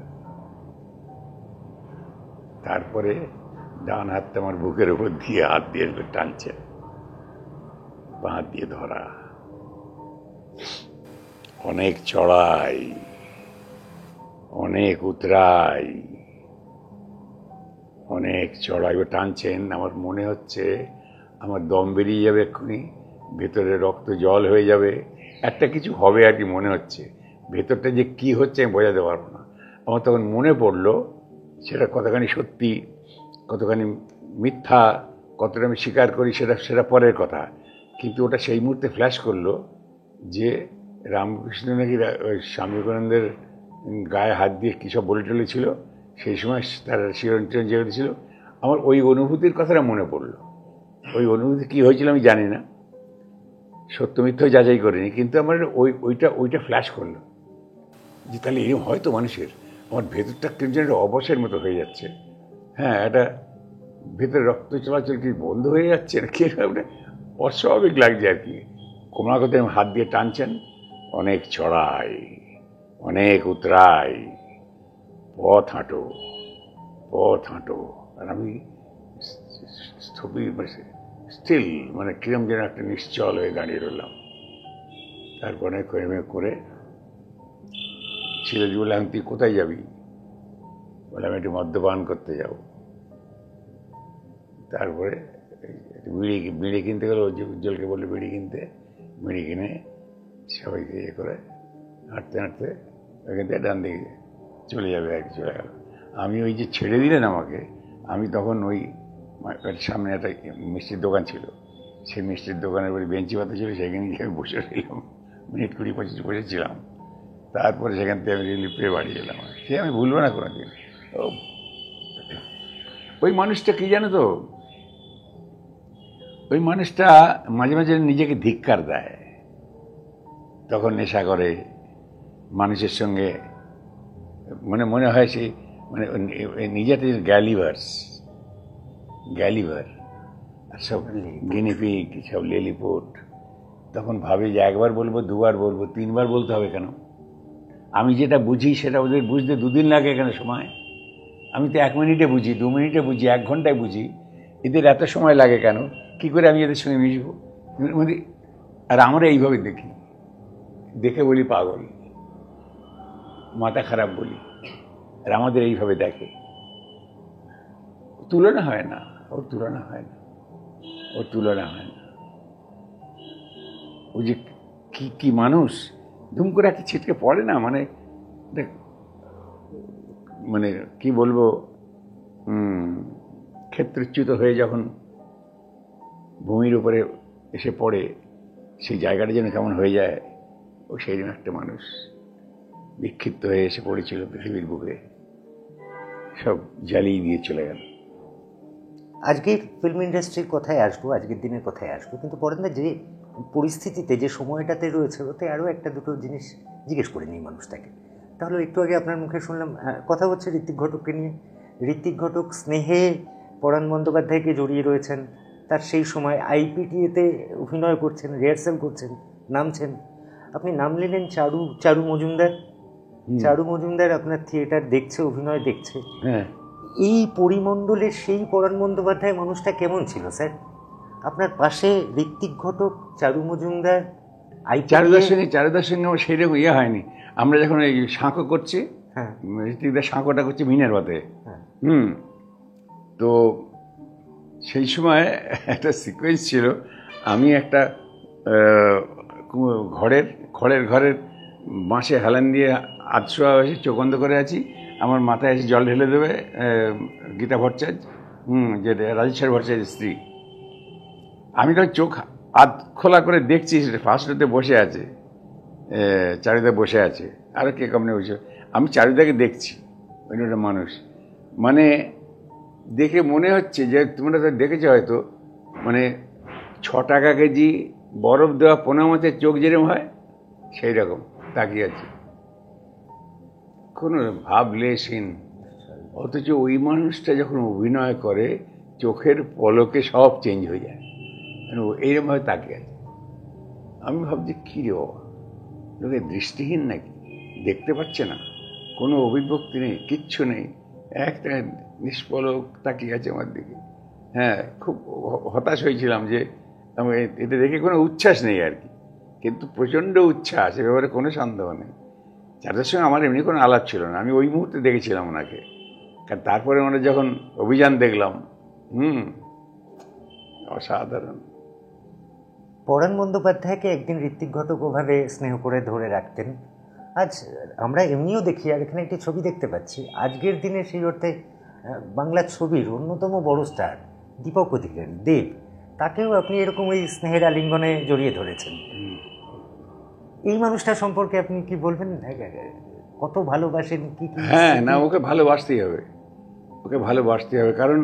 তারপরে ডান হাতটা আমার বুকের উপর দিয়ে হাত দিয়ে টানছে, বাঁ হাত দিয়ে ধরা। অনেক চড়াই, অনেক উতরাই, অনেক চড়াই টানছেন। আমার মনে হচ্ছে আমার দম বেরিয়ে যাবে এক্ষুনি, ভেতরে রক্ত জল হয়ে যাবে, একটা কিছু হবে আর কি মনে হচ্ছে। ভেতরটা যে কি হচ্ছে আমি বোঝাতে পারবো না। আমার তখন মনে পড়লো সেটা কতখানি সত্যি, কতখানি মিথ্যা, কতটা আমি স্বীকার করি সেটা পরের কথা। কিন্তু ওটা সেই মুহূর্তে ফ্ল্যাশ করলো যে রামকৃষ্ণ নাকি স্বামী বিবেকানন্দের গায়ে হাত দিয়ে কী সব বলে টলেছিল, সেই সময় তারা শিরণ টিরণ জেগেছিল। আমার ওই অনুভূতির কথাটা মনে পড়লো। ওই অনুভূতি কী হয়েছিল আমি জানি না, সত্য মিথ্যা যাচাই করিনি, কিন্তু আমার ওইটা ফ্ল্যাশ করলো যে তাহলে এরকম হয়তো মানুষের। আমার ভেতরটা কেউ যেন একটা অবসের মতো হয়ে যাচ্ছে। হ্যাঁ, একটা ভেতরে রক্ত চলাচল কি বন্ধ হয়ে যাচ্ছে না, কি একটা অস্বাভাবিক লাগছে আর কি। ক্রমাগত হাত দিয়ে টানছেন, অনেক চড়াই, অনেক উতরাই, পথ হাঁটো, পথ হাঁটো। আর আমি স্টিল মানে কিরম যেন একটা নিশ্চল হয়ে দাঁড়িয়ে রইলাম। তারপরে করে ছেলেটি বললাম, তুই কোথায় যাবি? বলে আমি একটু মদ্যপান করতে যাব। তারপরে বিড়ি কিনতে গেল, উজ্জ্বলকে বললো বিড়ি কিনতে। বিড়ি কিনে সবাইকে ইয়ে করে হাঁটতে হাঁটতে ওইখান থেকে ডান দিকে চলে যাবে আর কি, চলে গেল। আমি ওই যে ছেড়ে দিলেন আমাকে, আমি তখন ওই সামনে একটা মিষ্টির দোকান ছিল, সেই মিষ্টির দোকানের ওই বেঞ্চি পাতা ছিল, সেখানে গিয়ে আমি বসে রইলাম। মিনিট 20-25 বসেছিলাম। তারপরে সেখান থেকে আমি রিলিফ পেয়ে বাড়ি এলাম। সে আমি ভুলবো না কোনো দিন। ওই মানুষটা কি জানো তো, ওই মানুষটা মাঝে মাঝে নিজেকে ধিক্কার দেয়, তখন নেশা করে, মানুষের সঙ্গে মনে হয় সে মানে নিজেটা গ্যালিভার আর সব গিনিপিগ, সব লেলিপোট। তখন ভাবে যে একবার বলবো, দুবার বলবো, 3বার বলতে হবে কেন? আমি যেটা বুঝি সেটা ওদের বুঝতে 2 দিন লাগে কেন সময়? আমি তো 1 মিনিটে বুঝি, 2 মিনিটে বুঝি, 1 ঘন্টায় বুঝি, এদের এত সময় লাগে কেন? কি করে আমি এদের সঙ্গে মিশবো? আর আমরা এইভাবে দেখে বলি পাগল, মাথা খারাপ বলি, আর আমাদের এইভাবে দেখে। তুলনা হয় না, ওর তুলনা হয় না, ওর তুলনা হয় না। ও যে কি মানুষ, ধুম করে একটা ছিটকে পড়ে না, মানে কি বলবো, ক্ষেত্রচ্যুত হয়ে যখন ভূমির উপরে এসে পড়ে, সেই জায়গাটা যেন কেমন হয়ে যায়। ও সেই জন্য একটা মানুষ বিক্ষিপ্ত হয়ে এসে পড়েছিল পৃথিবীর বুকে, সব জ্বালিয়ে দিয়ে চলে গেল। আজকের ফিল্ম ইন্ডাস্ট্রির কথায় আসবো, আজকের দিনের কথায় আসবো, কিন্তু পরের না যে পরিস্থিতিতে, যে সময়টাতে রয়েছে, ওতে আরও একটা দুটো জিনিস জিজ্ঞেস করে নিই মানুষটাকে। তাহলে একটু আগে আপনার মুখে শুনলাম কথা হচ্ছে ঋত্বিক ঘটককে নিয়ে। ঋত্বিক ঘটক স্নেহে পরাণ বন্দ্যোপাধ্যায়কে জড়িয়ে রয়েছেন, তার সেই সময় আইপিটিএতে অভিনয় করছেন, রিহার্সাল করছেন, নামছেন। আপনি নাম নিলেন চারু মজুমদার। চারু মজুমদার আপনার থিয়েটার দেখছে, অভিনয় দেখছে। হ্যাঁ, এই পরিমণ্ডলে সেই পরাণ বন্দ্যোপাধ্যায় মানুষটা কেমন ছিল স্যার? আপনার পাশে ঋত্বিক ঘটক, চারু মজুমদার, চারুদার সঙ্গে আমার সেইরকম ইয়ে হয়নি। আমরা যখন এই সাঁকো করছি, হ্যাঁ, ঋত্বিকদার সাঁকোটা করছি মিনের বাতে। হ্যাঁ, তো সেই সময় একটা সিকোয়েন্স ছিল, আমি একটা খড়ের বাঁশে হেলান দিয়ে আধশোয়া এসে চোখ বন্ধ করে আছি, আমার মাথায় এসে জল ঢেলে দেবে গীতা ভট্টাচার্য, যেটা রাজেশ্বর ভট্টাচার্যের স্ত্রী। আমি তখন চোখ আধ খোলা করে দেখছি, ফার্স্ট রোতে বসে আছে, চারুদা বসে আছে, আরও কে কমনে বসে, আমি চারুদাকে দেখছি। ওইটা মানুষ মানে দেখে মনে হচ্ছে যে, তোমরা তো দেখেছো হয়তো, মানে 6 টাকা কেজি বরফ দেওয়া পোনা মাছের চোখ যেরকম হয়, সেই রকম তাকিয়ে আছে, কোনো ভাবলেশহীন। অথচ ওই মানুষটা যখন অভিনয় করে, চোখের পলকে সব চেঞ্জ হয়ে যায়, মানে এইরকমভাবে তাকিয়ে আছে। আমি ভাবছি কী রে বাবা, লোকে দৃষ্টিহীন নাকি, দেখতে পাচ্ছে না, কোনো অভিব্যক্তি নেই, কিচ্ছু নেই, একটা নিষ্পলক তাকিয়ে আছে আমার দিকে। হ্যাঁ, খুব হতাশ হয়েছিলাম যে এটা দেখে কোনো উচ্ছ্বাস নেই আর কি, কিন্তু প্রচণ্ড উচ্ছ্বাস, এ ব্যাপারে কোনো সন্দেহ নেই। যাদের সঙ্গে আমার এমনি কোনো আলাপ ছিল না, আমি ওই মুহূর্তে দেখেছিলাম ওনাকে। কারণ তারপরে আমরা যখন অভিযান দেখলাম, অসাধারণ। পরাণ বন্দ্যোপাধ্যায়কে একদিন ঋত্বিকগতভাবে স্নেহ করে ধরে রাখতেন। আজ আমরা এমনিও দেখি, আর এখানে একটি ছবি দেখতে পাচ্ছি, আজকের দিনে সেই অর্থে বাংলা ছবির অন্যতম বড় স্টার দীপক অধিকারী, দেব, তাকেও আপনি এরকম ওই স্নেহের আলিঙ্গনে জড়িয়ে ধরেছেন। এই মানুষটা সম্পর্কে আপনি কি বলবেন? কত ভালোবাসেন? কি? হ্যাঁ, না, ওকে ভালোবাসতেই হবে, ওকে ভালোবাসতে হবে। কারণ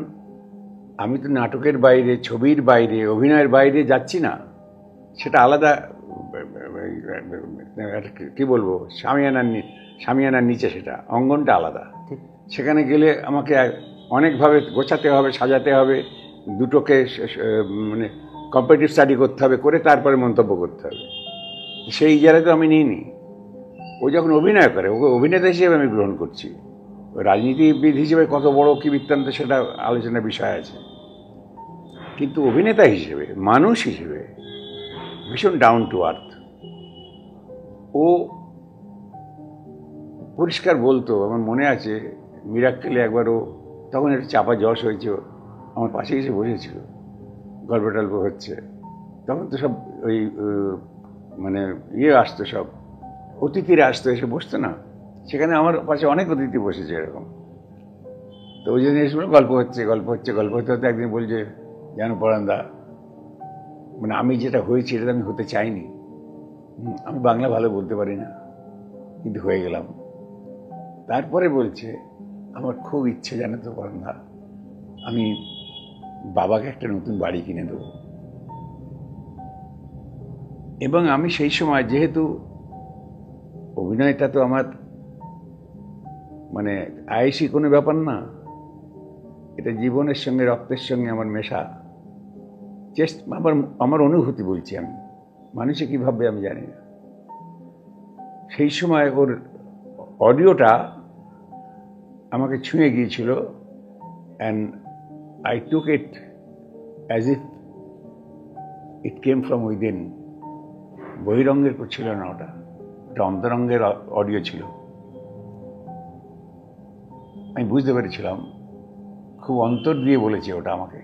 আমি তো নাটকের বাইরে, ছবির বাইরে, অভিনয়ের বাইরে যাচ্ছি না, সেটা আলাদা। কি বলবো, সামিয়ানার নিচে সেটা অঙ্গনটা আলাদা। সেখানে গেলে আমাকে অনেকভাবে গোছাতে হবে, সাজাতে হবে, দুটোকে মানে কম্পারেটিভ স্টাডি করতে হবে, করে তারপরে মন্তব্য করতে হবে। সেই জায়গায় তো আমি নিইনি। ও যখন অভিনয় করে, ওকে অভিনেতা হিসেবে আমি গ্রহণ করছি। রাজনীতিবিদ হিসেবে কত বড় কি বৃত্তান্ত সেটা আলোচনার বিষয় আছে, কিন্তু অভিনেতা হিসেবে, মানুষ হিসেবে ভীষণ ডাউন টু আর্থ। ও পরিষ্কার বলতো, আমার মনে আছে মিরাক্কেলে একবার ও তখন একটা চাপা যশ হয়েছে, আমার পাশে এসে বসেছিল, গল্প টল্প হচ্ছে, তখন তো সব ওই মানে আসতো, সব অতিথিরা আসতো, এসে বসতো না, সেখানে আমার পাশে অনেক অতিথি বসেছে এরকম। তো ওই জন্য এসে গল্প হচ্ছে হতে একদিন বলছে, জানো পরাণদা, মানে আমি যেটা হয়েছি এটা আমি হতে চাইনি, আমি বাংলা ভালো বলতে পারি না, কিন্তু হয়ে গেলাম। তারপরে বলছে, আমার খুব ইচ্ছে, জানো তো পরাণদা, আমি বাবাকে একটা নতুন বাড়ি কিনে দেবো। এবং আমি সেই সময়, যেহেতু অভিনয়টা তো আমার মানে আয়েসি কোনো ব্যাপার না, এটা জীবনের সঙ্গে, রক্তের সঙ্গে আমার মেশা, আমার অনুভূতি বলছি আমি, মানুষে কী ভাববে আমি জানি না। সেই সময় ওর অডিওটা আমাকে ছুঁয়ে গিয়েছিল, and I took it as if it came from within. বহিরঙ্গের ছিল না, ওটা অন্তরঙ্গের অডিও ছিল। আমি বুঝতে পেরেছিলাম খুব অন্তর দিয়ে বলেছে ওটা আমাকে।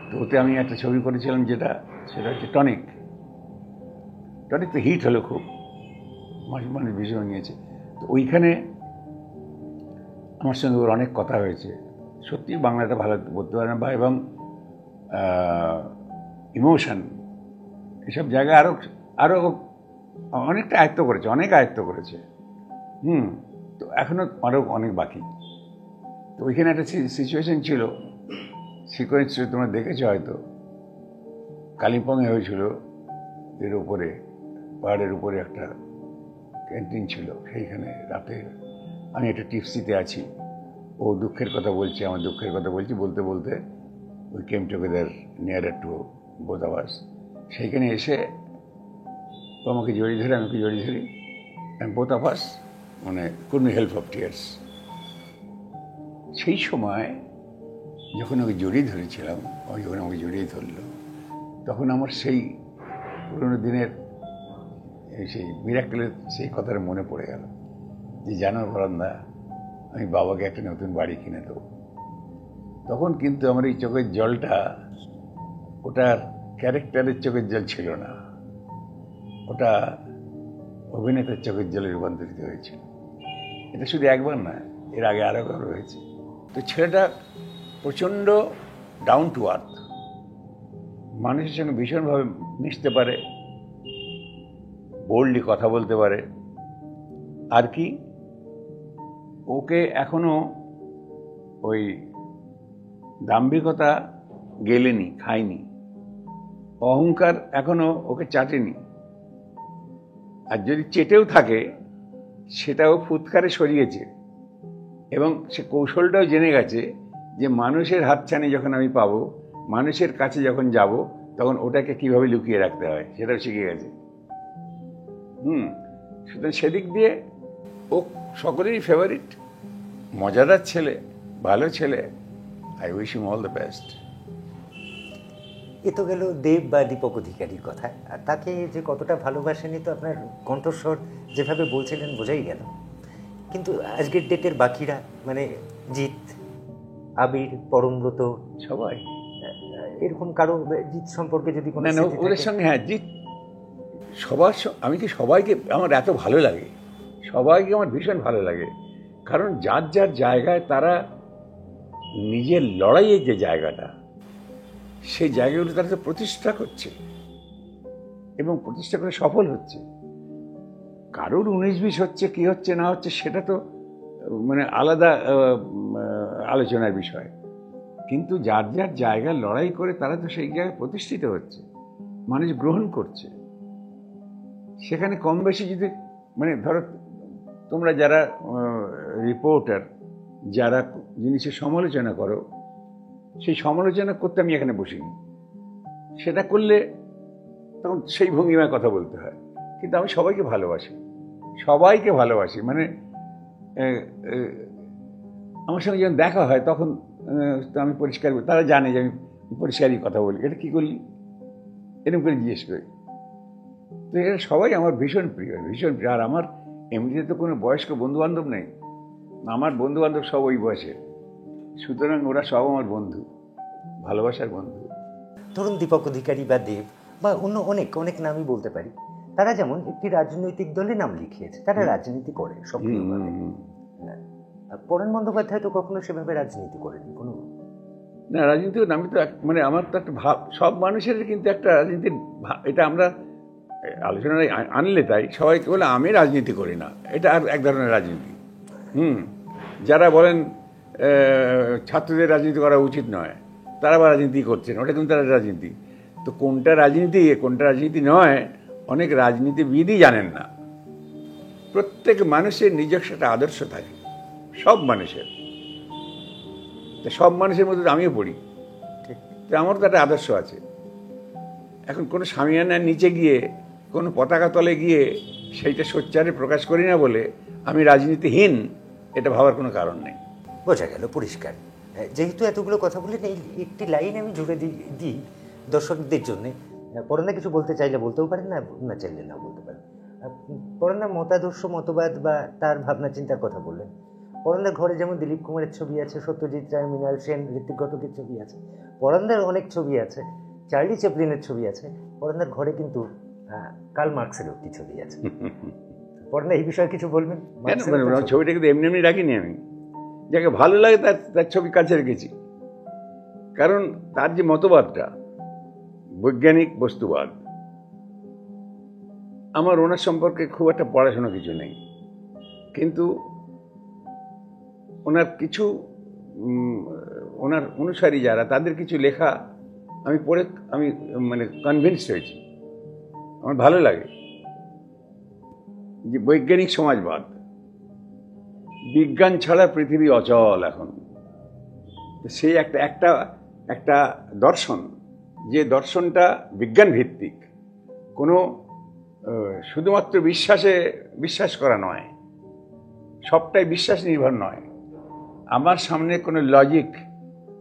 তো ওতে আমি একটা ছবি করেছিলাম, সেটা হচ্ছে টনিক তো হিট হলো খুব, মানুষ ভীষণ নিয়েছে। তো ওইখানে আমার সঙ্গে ওর অনেক কথা হয়েছে, সত্যি বাংলাটা ভালো বলতে পারে না, বা এবং ইমোশন, এসব জায়গায় আরও অনেকটা অনেক আয়ত্ত করেছে। তো এখনও আরও অনেক বাকি। তো ওইখানে একটা সিচুয়েশন ছিল, সিকোয়েন্স তোমরা দেখেছো হয়তো, কালিম্পংয়ে হয়েছিল, এর উপরে পাহাড়ের উপরে একটা ক্যান্টিন ছিল, সেইখানে রাতে আমি একটা টিপসিতে আছি, ও দুঃখের কথা বলছে, আমার দুঃখের কথা বলছি, বলতে বলতে we came together nearer to both our. সেইখানে এসে ও আমাকে জড়িয়ে ধরে, আমাকে জড়িয়ে ধরি, অ্যান্ড বোথ অফ আস মানে could me help of tears. সেই সময় যখন ওকে জড়িয়ে ধরেছিলাম, ও যখন আমাকে জড়িয়ে ধরলো, তখন আমার সেই পুরোনো দিনের সেই মিরাক্কেলের সেই কথাটা মনে পড়ে গেল, যে জানো পরাণদা, আমি বাবাকে একটা নতুন বাড়ি কিনে দেবো। তখন কিন্তু আমার এই চোখের জলটা ওটার ক্যারেক্টারের চোখের জল ছিল না, ওটা অভিনেতার চোখের জলে রূপান্তরিত হয়েছিল। এটা শুধু একবার না, এর আগে আরও কারো হয়েছে। তো ছেলেটা প্রচণ্ড ডাউন টু আর্থ, মানুষের সঙ্গে ভীষণভাবে মিশতে পারে, বোল্ডলি কথা বলতে পারে। আর কি, ওকে এখনো ওই দাম্ভিকতা গেলেনি, খায়নি, অহংকার এখনো ওকে চাটেনি। আর যদি চেটেও থাকে, সেটাও ফুৎকারে সরিয়েছে, এবং সে কৌশলটাও জেনে গেছে যে মানুষের হাতছানি যখন আমি পাবো, মানুষের কাছে যখন যাব, তখন ওটাকে কিভাবে লুকিয়ে রাখতে হয় সেটাও শিখে গেছে। সুতরাং সেদিক দিয়ে ও সকলেরই ফেভারিট, মজাদার ছেলে, ভালো ছেলে, I wish him all the best. এ তো গেল দেব বা দীপক অধিকারীর কথা, আর তাকে যে কতটা ভালোবাসেনি তো আপনার কণ্ঠস্বর যেভাবে বলছিলেন বোঝাই গেল। কিন্তু আজকের ডেটের বাকিরা, মানে জিৎ, আবির, পরমব্রত, সবাই এরকম কারো জিৎ সম্পর্কে যদি কোনো না না, ওদের সঙ্গে হ্যাঁ জিৎ আমি কি সবাইকে আমার এত ভালো লাগে, সবাইকে আমার ভীষণ ভালো লাগে। কারণ যার যার জায়গায় তারা নিজের লড়াইয়ের যে জায়গাটা, সেই জায়গাগুলো তারা তো প্রতিষ্ঠা করছে এবং প্রতিষ্ঠা করে সফল হচ্ছে। কারোর 19-20 হচ্ছে, কি হচ্ছে না হচ্ছে সেটা তো মানে আলাদা আলোচনার বিষয়, কিন্তু যার যার জায়গায় লড়াই করে তারা তো সেই জায়গায় প্রতিষ্ঠিত হচ্ছে, মানুষ গ্রহণ করছে। সেখানে কম বেশি যদি মানে ধরো তোমরা যারা রিপোর্টার, যারা জিনিসের সমালোচনা করো, সেই সমালোচনা করতে আমি এখানে বসিনি। সেটা করলে তখন সেই ভঙ্গিমায় কথা বলতে হয়। কিন্তু আমি সবাইকে ভালোবাসি, সবাইকে ভালোবাসি। মানে আমার সঙ্গে যখন দেখা হয় তখন তো আমি পরিষ্কার, তারা জানে যে আমি পরিষ্কারই কথা বলি। এটা কী করলি, এরকম করে জিজ্ঞেস করি। তো এরা সবাই আমার ভীষণ প্রিয়, ভীষণ প্রিয়। আর আমার এমনিতে তো কোনো বয়স্ক বন্ধুবান্ধব নেই, আমার বন্ধুবান্ধব সব ওই বয়সে, সুতরাং ওরা সব আমার বন্ধু, ভালোবাসার বন্ধু। ধরুন দীপক অধিকারী বা দেব বা অন্য অনেক অনেক নামই বলতে পারি, তারা যেমন একটি রাজনৈতিক দলে নাম লিখিয়েছে, তারা রাজনীতি করে সক্রিয়ভাবে। পরেন বন্দ্যোপাধ্যায় তো কখনো সেভাবে রাজনীতি করেনি কোনো। না, রাজনীতি আমি তো মানে আমার তো একটা ভাব, সব মানুষের কিন্তু একটা রাজনীতির, এটা আমরা আলোচনায় আনলে তাই সবাইকে বলে আমি রাজনীতি করি না, এটা আর এক ধরনের রাজনীতি। যারা বলেন ছাত্রদের রাজনীতি করা উচিত নয়, তারা বা রাজনীতি করছেন, ওটা কিন্তু তারা রাজনীতি। তো কোনটা রাজনীতি কোনটা রাজনীতি নয়, অনেক রাজনীতিবিদই জানেন না। প্রত্যেক মানুষের নিজস্ব একটা আদর্শ থাকে, সব মানুষের। সব মানুষের মধ্যে আমিও পড়ি, তো আমার তো একটা আদর্শ আছে। এখন কোনো সামিয়ানার নিচে গিয়ে, কোনো পতাকা তলে গিয়ে সেইটা সোচ্চারে প্রকাশ করি না বলে আমি রাজনীতিহীন, এটা ভাবার কোনো কারণ নেই। বোঝা গেল পরিষ্কার। যেহেতু এতগুলো কথা বললেন, এই একটি লাইন আমি জুড়ে দিই দর্শকদের জন্যে। পরেনদা কিছু বলতে চাইলে বলতেও পারেন, না চাইলে না বলতে পারেন। পরেনদা মতাদর্শ, মতবাদ বা তার ভাবনা চিন্তার কথা বললেন। পরেনদার ঘরে যেমন দিলীপ কুমারের ছবি আছে, সত্যজিৎ রায়, মৃণাল সেন, ঋত্বিক ঘটকের ছবি আছে, পরেনদার অনেক ছবি আছে, চার্লি চ্যাপলিনের ছবি আছে। পরেনদার ঘরে কিন্তু কার্ল মার্কসেরও একটি ছবি আছে। পরেনদা এই বিষয়ে কিছু বলবেন? ছবিটা কিন্তু এমনি এমনি রাখিনি আমি, যাকে ভালো লাগে তার ছবি কাছে রেখেছি। কারণ তার যে মতবাদটা, বৈজ্ঞানিক বস্তুবাদ, আমার ওনার সম্পর্কে খুব একটা পড়াশোনা কিছু নেই, কিন্তু ওনার কিছু ওনার অনুসারী যারা, তাদের কিছু লেখা আমি পড়ে আমি মানে কনভিন্সড হয়েছি, আমার ভালো লাগে। যে বৈজ্ঞানিক সমাজবাদ, বিজ্ঞান ছাড়া পৃথিবী অচল এখন। সেই একটা দর্শন, যে দর্শনটা বিজ্ঞান ভিত্তিক, কোনো শুধুমাত্র বিশ্বাস করা নয়, সবটাই বিশ্বাস নির্ভর নয়। আমার সামনে কোনো লজিক,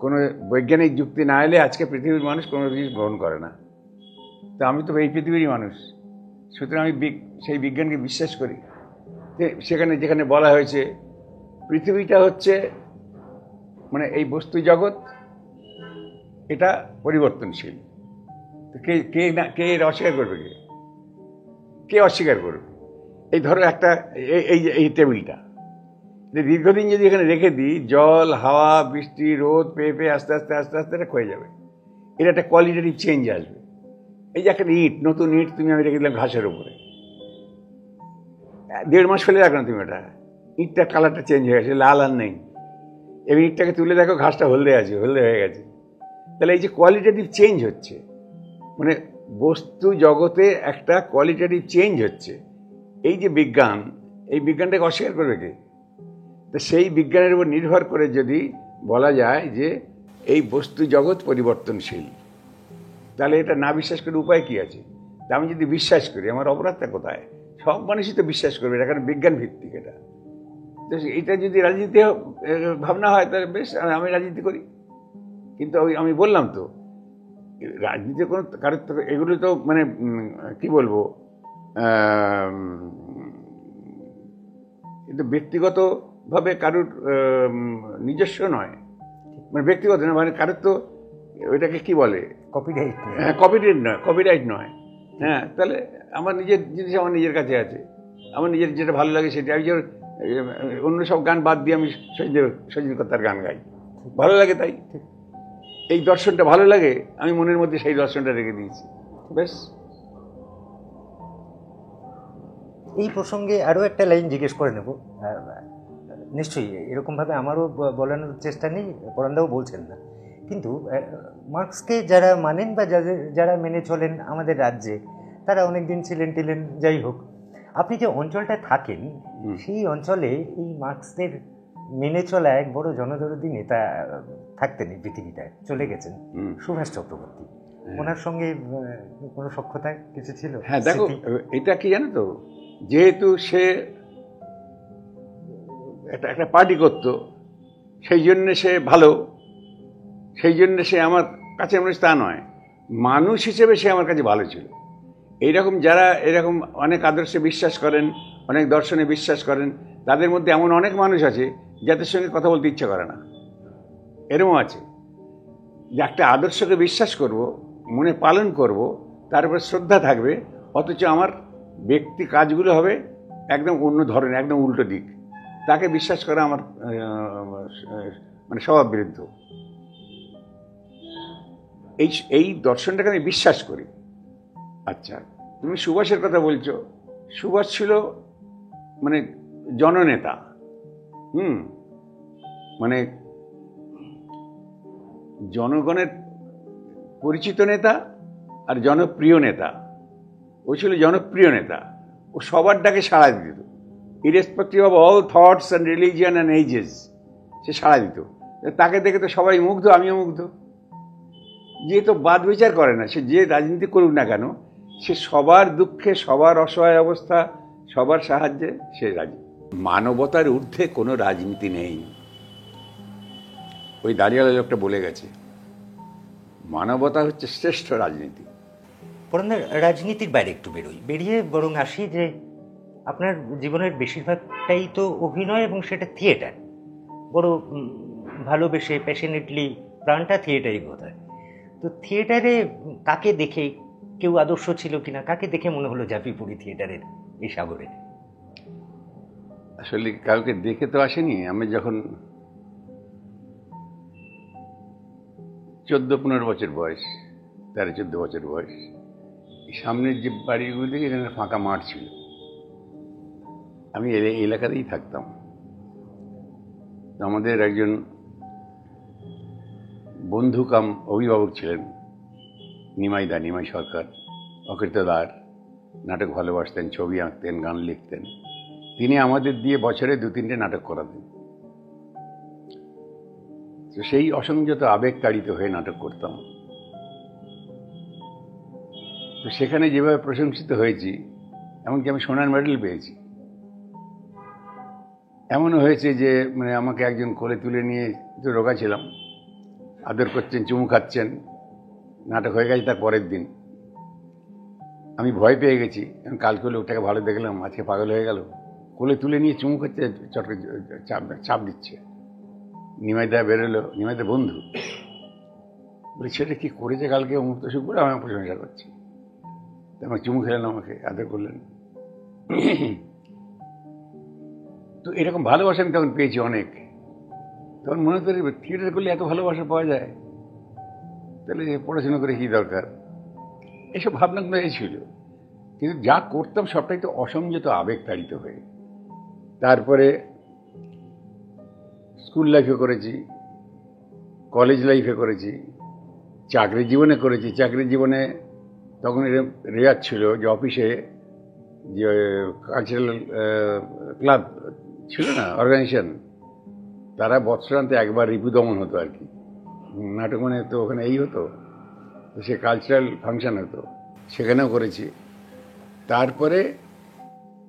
কোনো বৈজ্ঞানিক যুক্তি না এলে আজকে পৃথিবীর মানুষ কোনো জিনিস গ্রহণ করে না। তো আমি তো এই পৃথিবীরই মানুষ, সুতরাং আমি সেই বিজ্ঞানকে বিশ্বাস করি। সেখানে যেখানে বলা হয়েছে পৃথিবীটা হচ্ছে মানে এই বস্তু জগৎ, এটা পরিবর্তনশীল, তো কে এর অস্বীকার করবে? কে অস্বীকার করবে? এই ধরো একটা এই টেবিলটা দীর্ঘদিন যদি এখানে রেখে দিই, জল, হাওয়া, বৃষ্টি, রোদ পেয়ে আস্তে আস্তে আস্তে আস্তে এটা ক্ষয়ে যাবে। এর একটা কোয়ালিটেটিভ চেঞ্জ আসবে। এই যে একটা ইট, নতুন ইট তুমি আমি রেখে দিলাম ঘাসের উপরে, 1.5 মাস ফেলে রাখলাম তুমি, ওটা ইটটার কালারটা চেঞ্জ হয়ে গেছে, লাল আর নেই। এবং ইটটাকে তুলে দেখো ঘাসটা হলদে হয়ে গেছে। তাহলে এই যে কোয়ালিটেটিভ চেঞ্জ হচ্ছে, মানে বস্তু জগতে একটা কোয়ালিটেটিভ চেঞ্জ হচ্ছে, এই যে বিজ্ঞান, এই বিজ্ঞানটাকে অস্বীকার করবে কে? তো সেই বিজ্ঞানের উপর নির্ভর করে যদি বলা যায় যে এই বস্তু জগৎ পরিবর্তনশীল, তাহলে এটা না বিশ্বাস করে উপায় কি আছে? তা আমি যদি বিশ্বাস করি, আমার অপরাধটা কোথায়? সব মানুষই তো বিশ্বাস করবে, এটা কারণ বিজ্ঞান ভিত্তিক। এটা তো এটা যদি রাজনীতি ভাবনা হয় তাহলে বেশ, আমি রাজনীতি করি। কিন্তু আমি বললাম তো, রাজনীতি কোনো কারোর তো এগুলো তো মানে কি বলবো, কিন্তু ব্যক্তিগতভাবে কারোর নিজস্ব নয়, মানে ব্যক্তিগত নয়, মানে কারোর তো ওইটাকে কি বলে, কপিরাইট। হ্যাঁ, কপিরাইট নয়। হ্যাঁ, তাহলে আমার নিজের জিনিস আমার নিজের কাছে আছে, আমার নিজের যেটা ভালো লাগে সেটা। আমি অন্য সব গান বাদ দিয়ে আমি সজীবতার গান গাই, ভালো লাগে তাই। এই দর্শনটা ভালো লাগে, আমি মনের মধ্যে সেই দর্শনটা রেখে দিয়েছি, বেশ। এই প্রসঙ্গে আরও একটা লাইন জিজ্ঞেস করে নেব, নিশ্চয়ই এরকমভাবে আমারও বলানোর চেষ্টা নেই, পরানদাও বলছেন না, কিন্তু মার্কসকে যারা মানেন বা যারা মেনে চলেন আমাদের রাজ্যে, তারা অনেক দিন ছিলেন টিলেন, যাই হোক, আপনি যে অঞ্চলটায় থাকেন সেই অঞ্চলে এই মার্কসদের মেনে চলা এক বড় জনদরদী নেতা থাকতেন এই পৃথিবীটায়, চলে গেছেন, সুভাষ চক্রবর্তী। ওনার সঙ্গে কোনো সখ্যতা কিছু ছিল? হ্যাঁ, দেখো, এটা কি জানো তো, যেহেতু সে একটা পার্টি করত, সেই জন্য সে ভালো, সেই জন্য সে আমার কাছে মানুষ তা নয়, মানুষ হিসেবে সে আমার কাছে ভালো ছিল। এইরকম যারা এরকম অনেক আদর্শে বিশ্বাস করেন, অনেক দর্শনে বিশ্বাস করেন, তাদের মধ্যে এমন অনেক মানুষ আছে যাদের সঙ্গে কথা বলতে ইচ্ছা করে না। এরকম আছে যে একটা আদর্শকে বিশ্বাস করব, মনে পালন করব, তার উপরে শ্রদ্ধা থাকবে, অথচ আমার ব্যক্তি কাজগুলো হবে একদম অন্য ধরনের, একদম উল্টো দিক। তাকে বিশ্বাস করা আমার মানে স্বভাব বিরুদ্ধ। এই দর্শনটাকে আমি বিশ্বাস করি। আচ্ছা, তুমি সুভাষের কথা বলছো, সুভাষ ছিল মানে জননেতা, মানে জনগণের পরিচিত নেতা আর জনপ্রিয় নেতা। ও ছিল জনপ্রিয় নেতা, ও সবার ডাকে সাড়া দিত, irrespective of all thoughts and religion and ages, সে সাড়া দিত। তাকে দেখে তো সবাই মুগ্ধ, আমিও মুগ্ধ। যে তো বাদ বিচার করে না, সে যে রাজনীতি করুক না কেন, সে সবার দুঃখে, সবার অসহায় অবস্থা, সবার সাহায্যে সে রাজি। মানবতার ঊর্ধ্বে কোনো রাজনীতি নেই, ওই দাঁড়িয়ালা লোকটা বলে গেছে, মানবতা হচ্ছে শ্রেষ্ঠ রাজনীতি। রাজনীতির বাইরে একটু বেরিয়ে বরং আসি যে আপনার জীবনের বেশিরভাগটাই তো অভিনয়, এবং সেটা থিয়েটার, বড় ভালোবেসে প্যাশনেটলি প্রাণটা থিয়েটারই বোধ হয়। তো থিয়েটারে কাকে দেখে, কেউ আদর্শ ছিল কিনা, কাকে দেখে মনে হলো ঝাঁপিয়ে পড়ি থিয়েটারের এই সাগরে? আসলে কাউকে দেখে তো আসেনি। আমি যখন 14-15 বছর বয়স, 13-14 বছর বয়স, সামনের যে বাড়িগুলো থেকে এখানে ফাঁকা মাঠ ছিল, আমি এই এলাকাতেই থাকতাম। আমাদের একজন বন্ধু কাম অভিভাবক ছিলেন নিমাই সরকার, অকৃতদার, নাটক ভালোবাসতেন, ছবি আঁকতেন, গান লিখতেন। তিনি আমাদের দিয়ে বছরে 2-3টে নাটক করাতেন। তো সেই অসংযত আবেগ তাড়িত হয়ে নাটক করতাম। তো সেখানে যেভাবে প্রশংসিত হয়েছি, এমনকি আমি সোনার মেডেল পেয়েছি। এমনও হয়েছে যে মানে আমাকে একজন কোলে তুলে নিয়ে, তো রোগা ছিলাম, আদর করছেন, চুমু খাচ্ছেন। নাটক হয়ে গেছে তার পরের দিন। আমি ভয় পেয়ে গেছি, কালকে লোকটাকে ভালো দেখলাম, আজকে পাগল হয়ে গেল, কোলে তুলে নিয়ে চুমু খাচ্ছে, চটকে চাপ দিচ্ছে। নিমাইদা বেরোলো, নিমাইদা বন্ধু, বলে সেটা কি করেছে কালকে অমুক্ত সুখ করে আমাকে প্রশংসা করছে। আমাকে চুমু খেলেন, আমাকে আদর করলেন। তো এরকম ভালোবাসা আমি তখন পেয়েছি অনেক। তখন মনে করি থিয়েটার করলে এত ভালোবাসা পাওয়া যায়, তাহলে পড়াশোনা করে কী দরকার, এসব ভাবনাগুলো ছিল। কিন্তু যা করতাম সবটাই তো অসংযত আবেগ তাড়িত হয়ে। তারপরে স্কুল লাইফে করেছি, কলেজ লাইফে করেছি, চাকরি জীবনে করেছি। চাকরি জীবনে তখন রেওয়াজ ছিল যে অফিসে যে কালচারাল ক্লাব ছিল না, অর্গানাইজেশন, তারা বৎসরান্তে একবার রিপু দমন হতো আর কি। নাটক মানে তো ওখানে এই হতো, তো সে কালচারাল ফাংশন হতো, সেখানেও করেছি। তারপরে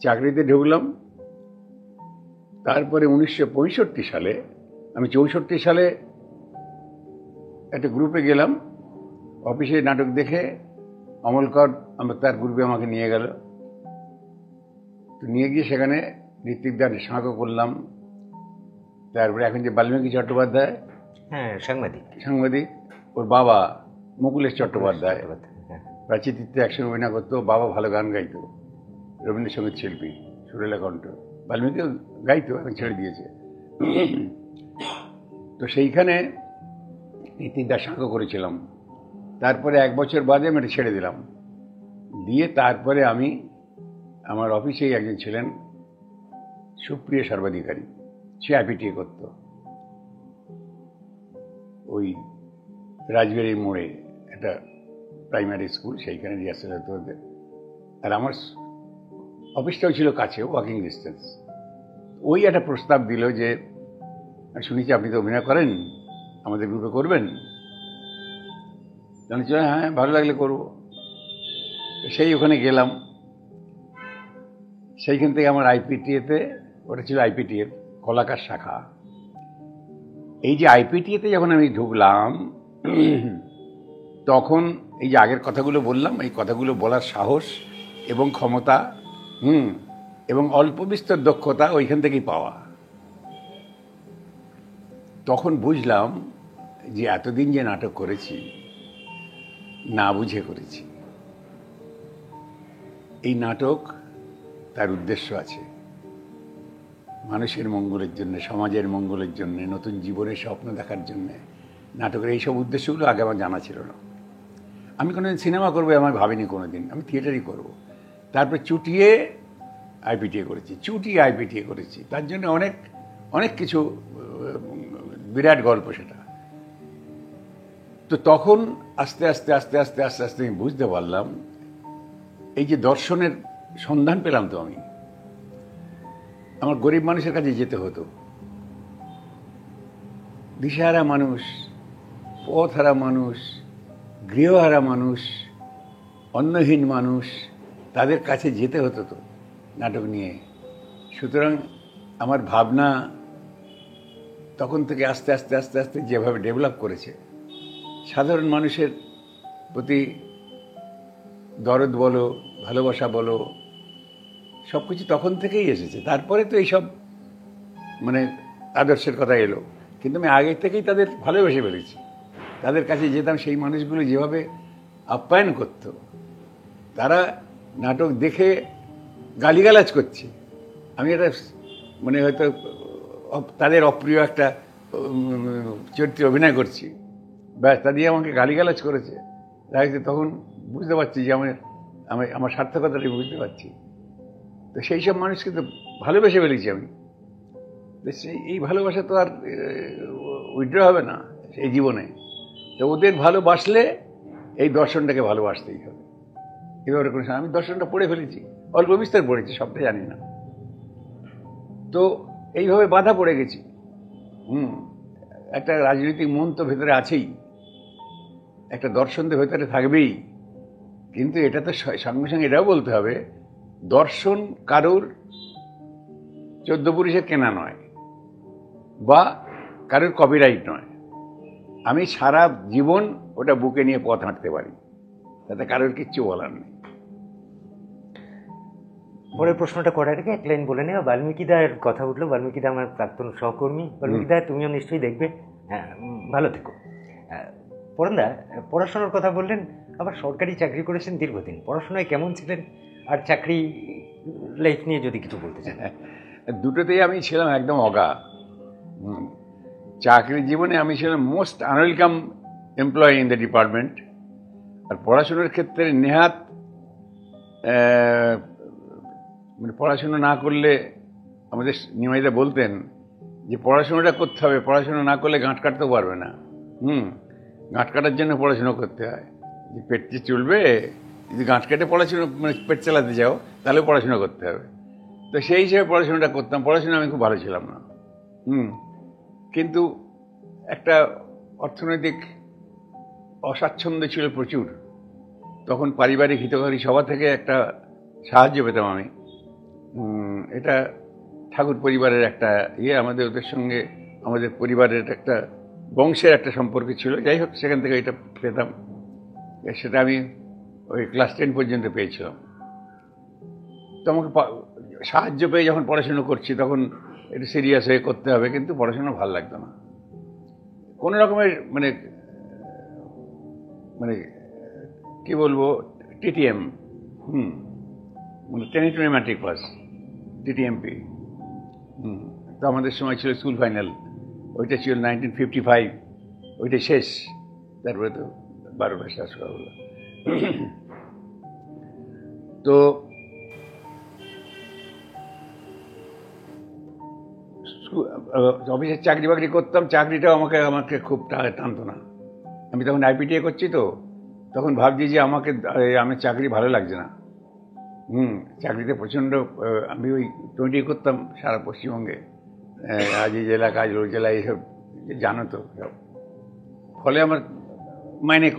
চাকরিতে ঢুকলাম, তারপরে 1965 সালে, আমি 64 সালে একটা গ্রুপে গেলাম, অফিসে নাটক দেখে অমলকর তার গ্রুপে আমাকে নিয়ে গেল। তো নিয়ে গিয়ে সেখানে ঋত্বিকদার সঙ্গে করলাম। তারপরে এখন যে বাল্মীকি চট্টোপাধ্যায়, হ্যাঁ, সাংবাদিক, ওর বাবা মুকুলেশ চট্টোপাধ্যায় হ্যাঁ। প্রাচীতিত্বে একসঙ্গে অভিনয় করতো। বাবা ভালো গান গাইতো, রবীন্দ্রসঙ্গীত শিল্পী, সুরেলা কণ্ঠ। বাল্মীকিও গাইতো, এখন ছেড়ে দিয়েছে। তো সেইখানে ঋত্বিকদার সঙ্গে করেছিলাম। তারপরে 1 বছর বাদে আমি এটা ছেড়ে দিলাম। দিয়ে তারপরে আমি আমার অফিসেই একজন ছিলেন সুপ্রিয় সর্বাধিকারী, সে আইপিটিএ করতো ওই রাজবাড়ির মোড়ে একটা প্রাইমারি স্কুল, সেইখানে রিহার্সাল হতে হতে। আর আমার অফিসটাও ছিল কাছে, ওয়াকিং ডিস্টেন্স। ওই একটা প্রস্তাব দিল যে শুনেছি আপনি তো অভিনয় করেন, আমাদের গ্রুপে করবেন। জানিস, হ্যাঁ ভালো লাগলে করবো। সেই ওখানে গেলাম। সেইখান থেকে আমার আইপিটিএতে, ওটা ছিল আইপিটিএর কলাকার শাখা। এই যে আইপিটিএতে যখন আমি ঢুকলাম, তখন এই যে আগের কথাগুলো বললাম, এই কথাগুলো বলার সাহস এবং ক্ষমতা, এবং অল্প বিস্তর দক্ষতা ওইখান থেকেই পাওয়া। তখন বুঝলাম যে এতদিন যে নাটক করেছি, না বুঝে করেছি। এই নাটক তার উদ্দেশ্য আছে, মানুষের মঙ্গলের জন্য, সমাজের মঙ্গলের জন্য, নতুন জীবনের স্বপ্ন দেখার জন্য। নাটকের এইসব উদ্দেশ্যগুলো আগে আমার জানা ছিল না। আমি কোনোদিন সিনেমা করবো আমার ভাবিনি কোনোদিন, আমি থিয়েটারই করব। তারপরে চুটিয়ে আইপিটিএ করেছি, চুটিয়ে আইপিটিএ করেছি। তার জন্য অনেক অনেক কিছু, বিরাট গল্প সেটা। তো তখন আস্তে আস্তে আস্তে আস্তে আস্তে আস্তে আমি বুঝতে পারলাম, এই যে দর্শনের সন্ধান পেলাম। তো আমি আমার গরিব মানুষের কাছে যেতে হতো, দিশেহারা মানুষ, পথহারা মানুষ, গৃহহারা মানুষ, অন্নহীন মানুষ, তাদের কাছে যেতে হতো তো নাটক নিয়ে। সুতরাং আমার ভাবনা তখন থেকে আস্তে আস্তে আস্তে আস্তে যেভাবে ডেভেলপ করেছে, সাধারণ মানুষের প্রতি দরদ বলো, ভালোবাসা বলো, সব কিছু তখন থেকেই এসেছে। তারপরে তো এইসব মানে আদর্শের কথা এলো, কিন্তু আমি আগে থেকেই তাদের ভালোবেসে ফেলেছি। তাদের কাছে যেতাম, সেই মানুষগুলো যেভাবে আপ্যায়ন করত, তারা নাটক দেখে গালিগালাজ করছে, আমি এটা মানে হয়তো তাদের অপ্রিয় একটা চরিত্রে অভিনয় করছি, ব্যাস তা দিয়ে আমাকে গালিগালাজ করেছে। তখন বুঝতে পারছি যে আমার সার্থকতাটি বুঝতে পারছি। তো সেই সব মানুষকে তো ভালোবেসে ফেলেছি আমি। এই ভালোবাসা তো আর উইথড্র হবে না এই জীবনে। তো ওদের ভালোবাসলে এই দর্শনটাকে ভালোবাসতেই হবে। এভাবে কোনো আমি দর্শনটা পড়ে ফেলেছি, অল্প বিস্তার পড়েছি, সবটা জানি না। তো এইভাবে বাধা পড়ে গেছি। একটা রাজনৈতিক মন তো ভেতরে আছেই, একটা দর্শন তো ভেতরে থাকবেই। কিন্তু এটা তো সঙ্গে সঙ্গে এটাও বলতে হবে, দর্শন কারোর 14 পুরুষের কেনা নয়, বা কারোর কপিরাইট নয়। আমি সারা জীবন ওটা বুকে নিয়ে পথ হাঁটতে পারি, তাতে কারোর কিচ্ছু বলার নেই। পরের প্রশ্নটা করার আগে এক লাইন বলে নেওয়া, বাল্মীকিদার কথা উঠলো। বাল্মীকিদা আমার প্রাক্তন সহকর্মী। বাল্মীকিদা, তুমিও নিশ্চয়ই দেখবে, ভালো থেকো। পরানদা, পড়াশোনার কথা বললেন, আবার সরকারি চাকরি করেছেন দীর্ঘদিন। পড়াশোনায় কেমন ছিলেন, আর চাকরি লাইফ নিয়ে যদি কিছু বলতে চান? দুটোতেই আমি ছিলাম একদম অগা। চাকরি জীবনে আমি ছিলাম most unwelcome employee in the department. আর পড়াশোনার ক্ষেত্রে নেহাত মানে পড়াশোনা না করলে, আমাদের নিমাইদা বলতেন যে পড়াশোনাটা করতে হবে, পড়াশোনা না করলে গাঁট কাটতেও পারবে না। গাঁট কাটার জন্য পড়াশোনা করতে হয়। যে পেট যে চলবে, যদি গাঁট কেটে পড়াশোনা মানে পেট চালাতে যাও, তাহলে পড়াশোনা করতে হবে। তো সেই হিসেবে পড়াশোনাটা করতাম। পড়াশোনা আমি খুব ভালো ছিলাম না, কিন্তু একটা অর্থনৈতিক অস্বাচ্ছন্দ্য ছিল প্রচুর। তখন পারিবারিক হিতকারী সভা থেকে একটা সাহায্য পেতাম আমি। এটা ঠাকুর পরিবারের একটা আমাদের ওদের সঙ্গে আমাদের পরিবারের একটা বংশের একটা সম্পর্ক ছিল। যাই হোক, সেখান থেকে এটা পেতাম। সেটা আমি ওই ক্লাস 10 পর্যন্ত পেয়েছিলাম। তো আমাকে সাহায্য পেয়ে যখন পড়াশুনো করছি তখন একটু সিরিয়াস হয়ে করতে হবে, কিন্তু পড়াশোনা ভালো লাগতো না। কোনো রকমের মানে মানে কি বলবো, টিটিএম, মানে 10 ম্যাট্রিক পাস, টিটিএমপি। তো আমাদের সময় ছিল স্কুল ফাইনাল, ওইটা ছিল 1955, ওইটা শেষ। তারপরে তো 12টা শেষ করা হলো। তো অফিসের চাকরি বাকরি করতাম, চাকরিটাও আমাকে খুব টানতো না। আমি তখন আইপিটিএ করছি, তো তখন ভাবছি যে আমি চাকরি ভালো লাগছে না। চাকরিতে প্রচণ্ড আমি ওই 20 করতাম সারা পশ্চিমবঙ্গে, আজ এই জেলা কাজ ওই জেলা, এইসব জানো তো সব। ফলে আমার মাইনে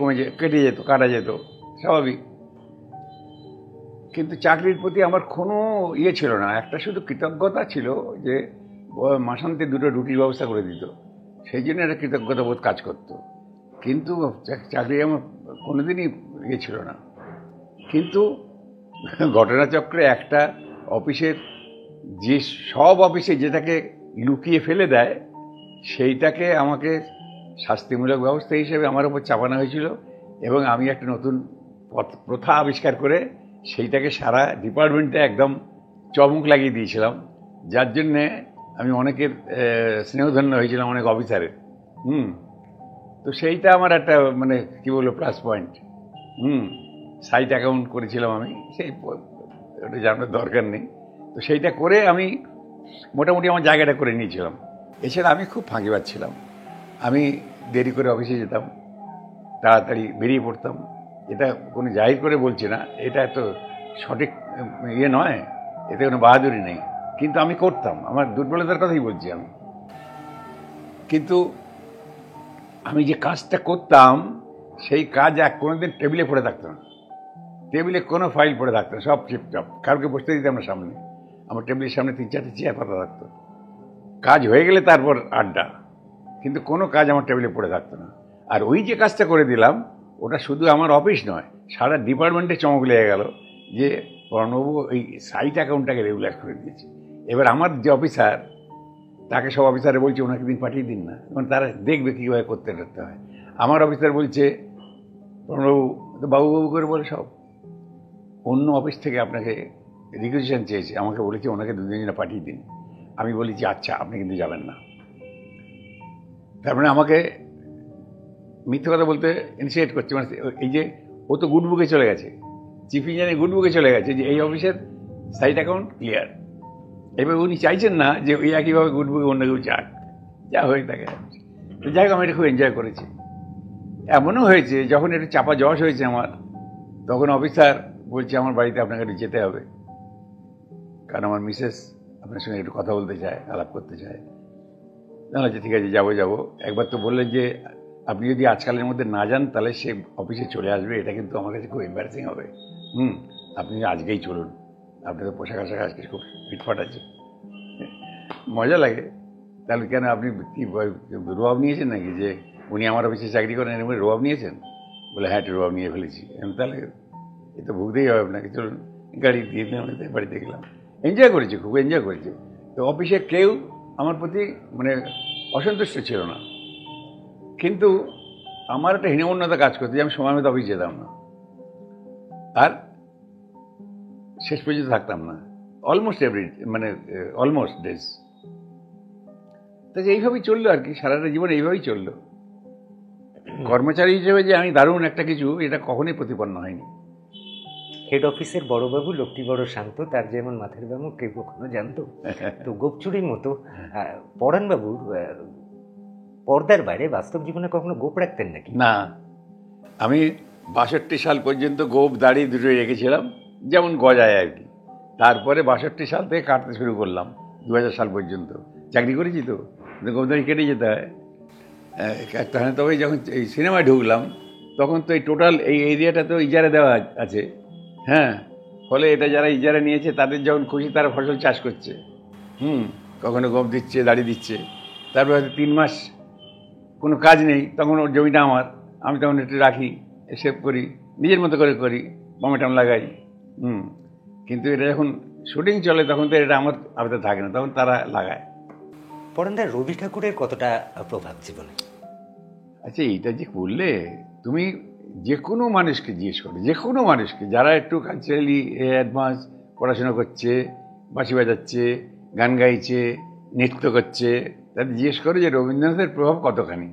কাটা যেত, স্বাভাবিক। কিন্তু চাকরির প্রতি আমার কোনো ছিল না, একটা শুধু কৃতজ্ঞতা ছিল যে মাসান্তে 2টো রুটির ব্যবস্থা করে দিত, সেই জন্য একটা কৃতজ্ঞতা বোধ কাজ করতো। কিন্তু চাকরি আমার কোনোদিনই ছিল না। কিন্তু ঘটনাচক্রে একটা অফিসের যে সব অফিসে যেটাকে লুকিয়ে ফেলে দেয়, সেইটাকে আমাকে শাস্তিমূলক ব্যবস্থা হিসেবে আমার উপর চাপানো হয়েছিল, এবং আমি একটা নতুন প্রথা আবিষ্কার করে সেইটাকে সারা ডিপার্টমেন্টে একদম চমক লাগিয়ে দিয়েছিলাম, যার জন্যে আমি অনেকের স্নেহধন্য হয়েছিলাম, অনেক অফিসারের। তো সেইটা আমার একটা মানে কি বলবো প্লাস পয়েন্ট। সাইট অ্যাকাউন্ট করেছিলাম আমি, সেই ওটা জানার দরকার নেই। তো সেইটা করে আমি মোটামুটি আমার জায়গাটা করে নিয়েছিলাম। এছাড়া আমি খুব ফাঁকিবাজ ছিলাম। আমি দেরি করে অফিসে যেতাম, তাড়াতাড়ি বেরিয়ে পড়তাম। এটা কোনো জাহির করে বলছি না, এটা তো সঠিক নয়, এতে কোনো বাহাদুরি নেই, কিন্তু আমি করতাম। আমার দুর্বলতার কথাই বলছি আমি। কিন্তু আমি যে কাজটা করতাম, সেই কাজ কোনোদিন টেবিলে পড়ে থাকতো না। টেবিলে কোনো ফাইল পড়ে থাকতো না, সব চিপচাপ। কাউকে বসতে দিতাম না সামনে। আমার টেবিলের সামনে 3-4টে চেয়ার পাতা থাকতো। কাজ হয়ে গেলে তারপর আড্ডা, কিন্তু কোনো কাজ আমার টেবিলে পড়ে থাকতো না। আর ওই যে কাজটা করে দিলাম, ওটা শুধু আমার অফিস নয়, সারা ডিপার্টমেন্টে চমক লেগে গেল যে প্রণববাবু ওই সাইট অ্যাকাউন্টটাকে রেগুলার করে দিয়েছে। এবার আমার যে অফিসার, তাকে সব অফিসারে বলছে ওনাকে দিন পাঠিয়ে দিন না, কারণ তারা দেখবে কীভাবে করতে হয়। আমার অফিসার বলছে প্রণববাবু, তো বাবু করে বলে সব। অন্য অফিস থেকে আপনাকে রিকুইজিশন চেয়েছে, আমাকে বলেছে ওনাকে 2 দিন পাঠিয়ে দিন। আমি বলি যে আচ্ছা, আপনি কিন্তু যাবেন না। তার মানে আমাকে মিথ্যে কথা বলতে ইনিশিয়েট করছে। মানে এই যে ও তো গুড বুকে চলে গেছে, চিফ ইঞ্জিনিয়ার গুড বুকে চলে গেছে যে এই অফিসের সাইট অ্যাকাউন্ট ক্লিয়ার। এবার উনি চাইছেন না যে ওই একইভাবে গুড বুকে অন্য কেউ যাক, যা হয়ে থাকে। তো যাই হোক, আমি এটা খুব এনজয় করেছি। এমনও হয়েছে যখন একটু চাপা জ্বর হয়েছে আমার, তখন অফিসার বলছে আমার বাড়িতে আপনাকে একটু যেতে হবে, কারণ আমার মিসেস আপনার সঙ্গে একটু কথা বলতে চায়, আলাপ করতে চায়। জানা যে ঠিক আছে, যাবো। একবার তো বললেন যে আপনি যদি আজকালের মধ্যে না যান তাহলে সে অফিসে চলে আসবে, এটা কিন্তু আমার কাছে খুব এম্বারেসিং হবে। আপনি আজকেই চলুন, আপনি তো পোশাক আশাক আজকে খুব ফিটফাট আছে। মজা লাগে। তাহলে কেন আপনি কি রোয়াব নিয়েছেন নাকি যে উনি আমার অফিসে চাকরি করেন, এর মধ্যে রোয়াব নিয়েছেন? বলে হ্যাঁ, একটু রোয়াব নিয়ে ফেলেছি। তাহলে এ তো ভুগতেই হবে আপনাকে, চলুন। গাড়ি দিয়ে আমি বাড়িতে গেলাম, এনজয় করেছি, খুব এনজয় করেছি। তো অফিসে কেউ আমার প্রতি মানে অসন্তুষ্ট ছিল না, কিন্তু আমার একটা হীনমন্যতা কাজ করতে যে আমি সময় মতো অফিস যেতাম না, আর শেষ পর্যন্ত থাকতাম না, অলমোস্ট ডেজ। তাই এইভাবেই চললো আর কি, সারাটা জীবন এইভাবেই চললো। কর্মচারী হিসেবে যে আমি দারুণ একটা কিছু, এটা কখনোই প্রতিপন্ন হয়নি। হেড অফিসের বড়বাবু লোকটি বড় শান্ত, তার যেমন মাথার ব্যামো কেউ কখনো জানতো। তো গোপচুরির মতো পরাণবাবুর পর্দার বাইরে বাস্তব জীবনে কখনো গোপ রাখতেন নাকি? না, আমি 62 সাল পর্যন্ত গোপ দাড়ি দুটোই রেখেছিলাম, যেমন গজায় আর কি। তারপরে 62 সাল থেকে কাটতে শুরু করলাম, 2000 সাল পর্যন্ত চাকরি করেছি, তো গোপ দাড়ি কেটে যেতে হয়। তবে যখন এই সিনেমায় ঢুকলাম, তখন তো এই টোটাল এই এরিয়াটা তো ইজারা দেওয়া আছে। হ্যাঁ, ফলে এটা যারা ইজারা নিয়েছে তাদের যখন খুশি তারা ফসল চাষ করছে। কখনো গম দিচ্ছে, দাড়ি দিচ্ছে। তারপর হয়তো 3 মাস কোনো কাজ নেই, তখন ওর জমিটা আমার, আমি তখন একটু রাখি, সেভ করি, নিজের মতো করে করি, টমেটাম লাগাই। কিন্তু এটা যখন শুটিং চলে তখন তো এটা আমার আলাদা থাকে না, তখন তারা লাগায়। পরানদা, রবি ঠাকুরের কতটা প্রভাব জীবনে? আচ্ছা, এইটা যে করলে তুমি যে কোনো মানুষকে জিজ্ঞেস করো, যে কোনো মানুষকে যারা একটু কালচারালি অ্যাডভান্স, পড়াশোনা করছে, বাঁশি বাজাচ্ছে, গান গাইছে, নৃত্য করছে, তাদের জিজ্ঞেস করো যে রবীন্দ্রনাথের প্রভাব কতখানি।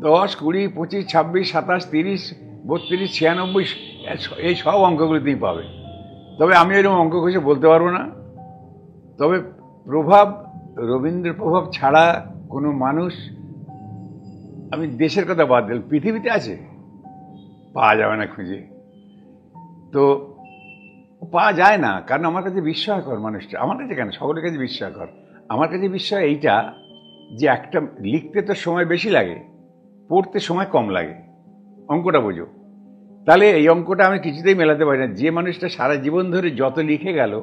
10, 20, 25, 26, 27, 30, 32, 96, এই সব অঙ্কগুলো তুমি পাবে। তবে আমি এরকম অঙ্ক কষে বলতে পারবো না। তবে প্রভাব, রবীন্দ্রের প্রভাব ছাড়া কোনো মানুষ, আমি দেশের কথা বাদ দিলাম, পৃথিবীতে আছে, পাওয়া যাবে না খুঁজে। তো পাওয়া যায় না, কারণ আমার কাছে বিস্ময়কর মানুষটা। আমার কাছে কেন, সকলের কাছে বিস্ময়কর। আমার কাছে বিস্ময় এইটা যে একটা লিখতে তো সময় বেশি লাগে, পড়তে সময় কম লাগে। অঙ্কটা বোঝো। তাহলে এই অঙ্কটা আমি কিছুতেই মেলাতে পারি না। যে মানুষটা সারা জীবন ধরে যত লিখে গেল,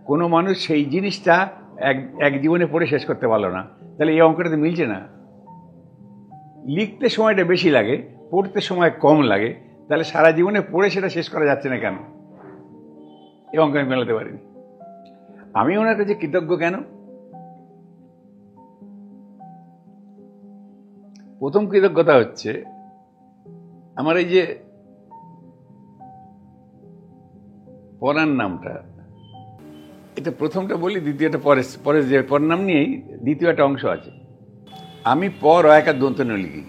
কোনো মানুষ সেই জিনিসটা এক জীবনে পড়ে শেষ করতে পারলো না, তাহলে এই অঙ্কটা তো মিলছে না। লিখতে সময়টা বেশি লাগে, পড়তে সময় কম লাগে, তাহলে সারা জীবনে পড়ে সেটা শেষ করা যাচ্ছে না কেন? এই অঙ্ক আমি মেলাতে পারিনি। আমি ওনার কাছে কৃতজ্ঞ কেন? প্রথম কৃতজ্ঞতা হচ্ছে আমার এই যে পরাণ নামটা, এটা প্রথমটা বলি, দ্বিতীয়টা পরে যে পর নাম নিয়েই দ্বিতীয় একটা অংশ আছে। আমি রয়কার দন্ত ন লিখি,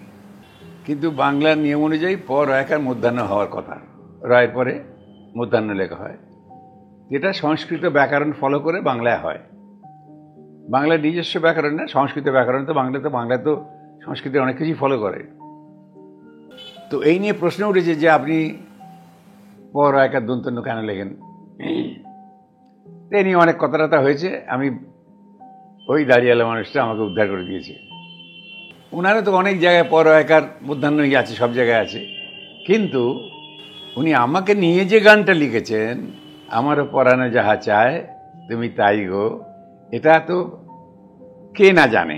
কিন্তু বাংলার নিয়ম অনুযায়ী রয়কার মধ্যাহ্ন হওয়ার কথা, রয়ের পরে মধ্যাহ্ন লেখা হয়, যেটা সংস্কৃত ব্যাকরণ ফলো করে বাংলায় হয়। বাংলার নিজস্ব ব্যাকরণ না, সংস্কৃত ব্যাকরণ। তো বাংলায় তো সংস্কৃতের অনেক কিছুই ফলো করে। তো এই নিয়ে প্রশ্ন উঠেছে যে আপনি রয়কার দন্ত ন কেন লেখেন। এই নিয়ে অনেক কথাবার্তা হয়েছে। আমি ওই দাঁড়িয়ালা মানুষটা আমাকে উদ্ধার করে দিয়েছে। ওনারা তো অনেক জায়গায় রয়কার মধ্যাহ্নই আছে, সব জায়গায় আছে, কিন্তু উনি আমাকে নিয়ে যে গানটা লিখেছেন, আমারও পরাণে যাহা চায় তুমি তাই গো, এটা তো কে না জানে,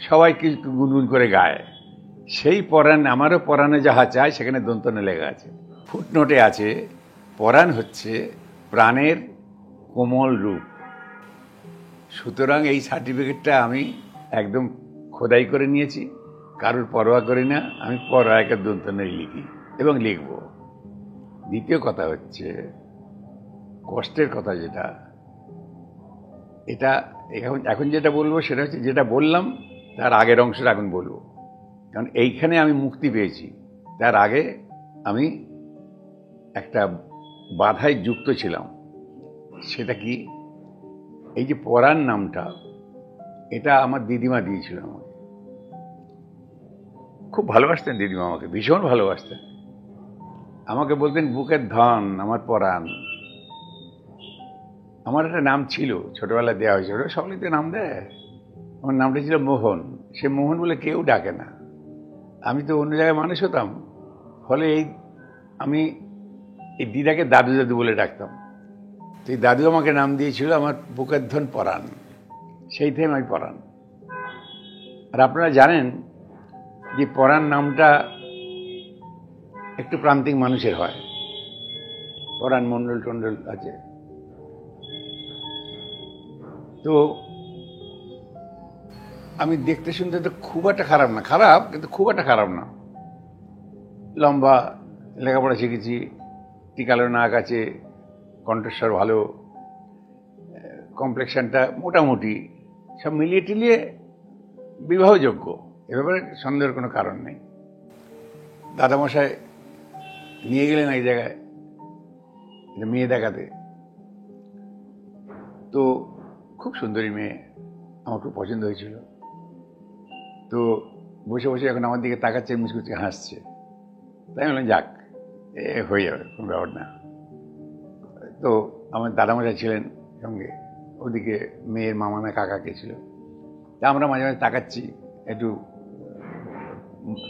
সবাই কিছু গুনগুন করে গায়। সেই আমারও পরাণে যাহা চায়, সেখানে দন্ত ন লেখা আছে। ফুটনোটে আছে, পরাণ হচ্ছে প্রাণের কোমল রূপ। সুতরাং এই সার্টিফিকেটটা আমি একদম খোদাই করে নিয়েছি, কারোর পরোয়া করি না। আমি রয়কার দন্ত নই লিখি এবং লিখব। দ্বিতীয় কথা হচ্ছে কষ্টের কথা, যেটা এটা এখন যেটা বলবো সেটা হচ্ছে, যেটা বললাম তার আগের অংশটা এখন বলবো, কারণ এইখানে আমি মুক্তি পেয়েছি। তার আগে আমি একটা বাধায় যুক্ত ছিলাম। সেটা কি, এই যে পরাণ নামটা, এটা আমার দিদিমা দিয়েছিল আমাকে। খুব ভালোবাসতেন দিদিমা, আমাকে ভীষণ ভালোবাসতেন। আমাকে বলতেন বুকের ধন আমার পরাণ। আমার একটা নাম ছিল, ছোটবেলায় দেওয়া হয়েছিল, সকলেই তো নাম দেয়। আমার নামটা ছিল মোহন। সে মোহন বলে কেউ ডাকে না, আমি তো অন্য জায়গায় মানুষ হতাম। ফলে আমি এই দিদাকে দাদু দাদু বলে ডাকতাম। তো এই দাদু আমাকে নাম দিয়েছিল আমার বুকের ধন পরাণ, সেই থেকে আমি পরাণ। আর আপনারা জানেন যে পরাণ নামটা একটু প্রান্তিক মানুষের হয়, পরাণ মণ্ডল টন্ডল আছে। তো আমি দেখতে শুনতে তো খুব একটা খারাপ না, খারাপ কিন্তু খুব একটা খারাপ না। লম্বা, লেখাপড়া শিখেছি, টিকালো নাক আছে, কণ্ঠস্বর ভালো, কমপ্লেক্সনটা মোটামুটি, সব মিলিয়ে টিলিয়ে বিবাহযোগ্য। এ ব্যাপারে সন্দেহের কোনো কারণ নেই। দাদামশাই নিয়ে গেলেন এই জায়গায় মেয়ে দেখাতে। তো খুব সুন্দরী মেয়ে, আমার খুব পছন্দ হয়েছিল। তো বসে বসে এখন আমার দিকে তাকাচ্ছে, মুচকুচকে হাসছে। তাই বললাম যাক, হয়ে যাবে, কোনো ব্যাপার না। তো আমার দাদামশাই ছিলেন সঙ্গে, ওদিকে মেয়ের মামা না কাকা কে ছিল। তা আমরা মাঝে মাঝে তাকাচ্ছি, একটু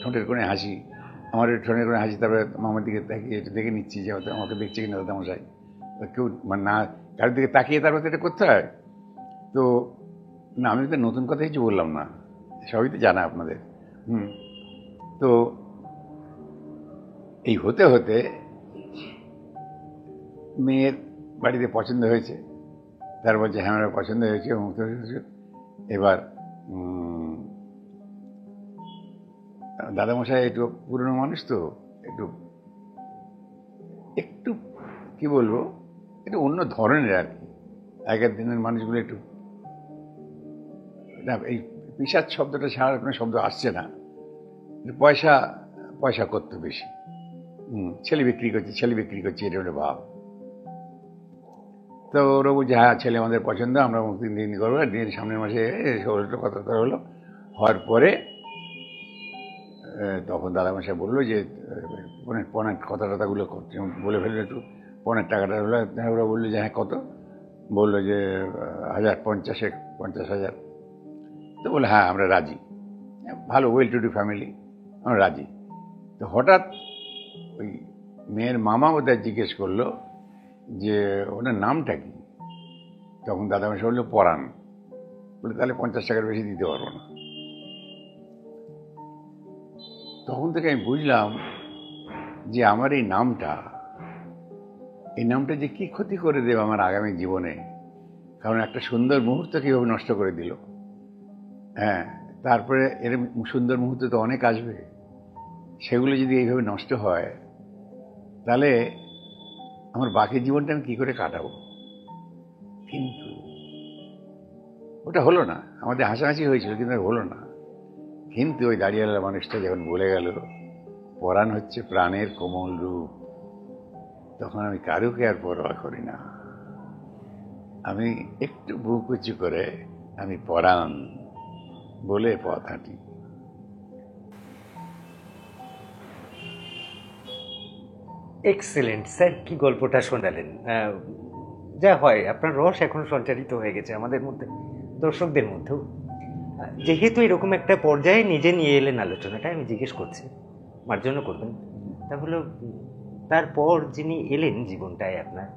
ঠোঁটের কোণে হাসি, আমার ঠোঁটের কোণে হাসি। তারপরে মামার দিকে তাকিয়ে একটু দেখে নিচ্ছি যে হয়তো আমাকে দেখছে কিনা দাদামশাই। কেউ মানে না কারোর দিকে তাকিয়ে তারপর এটা করতে হয়। তো না, আমি তো নতুন কথা কিছু বললাম না, সবই তো জানা আপনাদের। তো এই হতে হতে মেয়ের বাড়িতে পছন্দ হয়েছে, তারপর যে হ্যাঁ আমার পছন্দ হয়েছে। এবার দাদামশাই একটু পুরনো মানুষ, তো একটু একটু কি বলবো, একটু অন্য ধরনের আর কি। আগের দিনের মানুষগুলো একটু, না এই পিসাচ শব্দটা ছাড়া কোনো শব্দ আসছে না, পয়সা পয়সা করতো বেশি। ছেলে বিক্রি করছি এটা ওটা ভাব। তো ওরা বলছে হ্যাঁ ছেলে আমাদের পছন্দ, আমরা 3 দিন করবো, দিন সামনের মাসে কথা হলো। হওয়ার পরে তখন দাদামশাই বললো যে পণের কথাগুলো বলে ফেললো, একটু পণের টাকাটা হলো। ওরা বললো যে হ্যাঁ কত, বললো যে 50,000। তো বলে হ্যাঁ আমরা রাজি, ভালো ওয়েল টু ডু ফ্যামিলি, আমরা রাজি। তো হঠাৎ ওই মেয়ের মামা ওদের জিজ্ঞেস করলো যে ওনার নামটা কি। তখন দাদামশাই বললো পরাণ। বলে তাহলে 50 টাকার বেশি দিতে পারবো না। তখন থেকে আমি বুঝলাম যে আমার এই নামটা যে কি ক্ষতি করে দেবে আমার আগামী জীবনে। কারণ একটা সুন্দর মুহূর্ত কীভাবে নষ্ট করে দিল। হ্যাঁ, তারপরে এর সুন্দর মুহূর্ত তো অনেক আসবে, সেগুলো যদি এইভাবে নষ্ট হয় তাহলে আমার বাকি জীবনটা আমি কী করে কাটাবো। কিন্তু ওটা হলো না, আমাদের হাসাহাসি হয়েছিল কিন্তু হলো না। কিন্তু ওই দাঁড়িয়েওয়ালা মানুষটা যখন বলে গেল পরাণ হচ্ছে প্রাণের কোমল রূপ, তখন আমি কারুকে আর পরোয়া করি না। আমি একটু বুক উঁচু করে আমি পরাণ বলে পথ হাঁটি। এক্সেলেন্ট স্যার, কি গল্পটা শোনালেন। যা হয়, আপনার রস এখন সঞ্চারিত হয়ে গেছে আমাদের মধ্যে, দর্শকদের মধ্যেও। যেহেতু এরকম একটা পর্যায়ে নিজে নিয়ে এলেন আলোচনাটা, আমি জিজ্ঞেস করছি, মার্জনা করবেন, তা হলো তারপর যিনি এলেন জীবনটায় আপনার,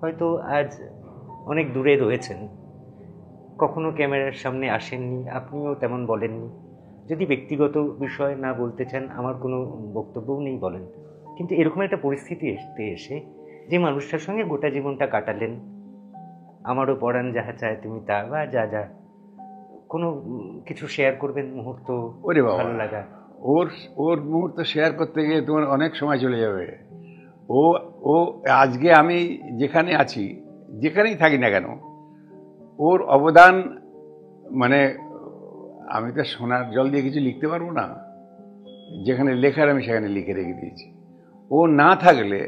হয়তো আজ অনেক দূরে রয়েছেন, কখনো ক্যামেরার সামনে আসেননি, আপনিও তেমন বলেননি। যদি ব্যক্তিগত বিষয় না বলতে চান, আমার কোনো বক্তব্যও নেই, বলেন। কিন্তু এরকম একটা পরিস্থিতি এসে যে মানুষটার সঙ্গে গোটা জীবনটা কাটালেন, আমারও পরাণ যাহা চায় তুমি তা, বা যা যা কোনো কিছু শেয়ার করবেন মুহূর্ত, ওরে বাবা, ভালো লাগা। ওর মুহূর্ত শেয়ার করতে গিয়ে তোমার অনেক সময় চলে যাবে। ও আজকে আমি যেখানে আছি, যেখানেই থাকি না কেন, ওর অবদান মানে আমি তো সোনার জল দিয়ে কিছু লিখতে পারবো না, যেখানে লেখার আমি সেখানে লিখে রেখে দিয়েছি। ও না থাকলে,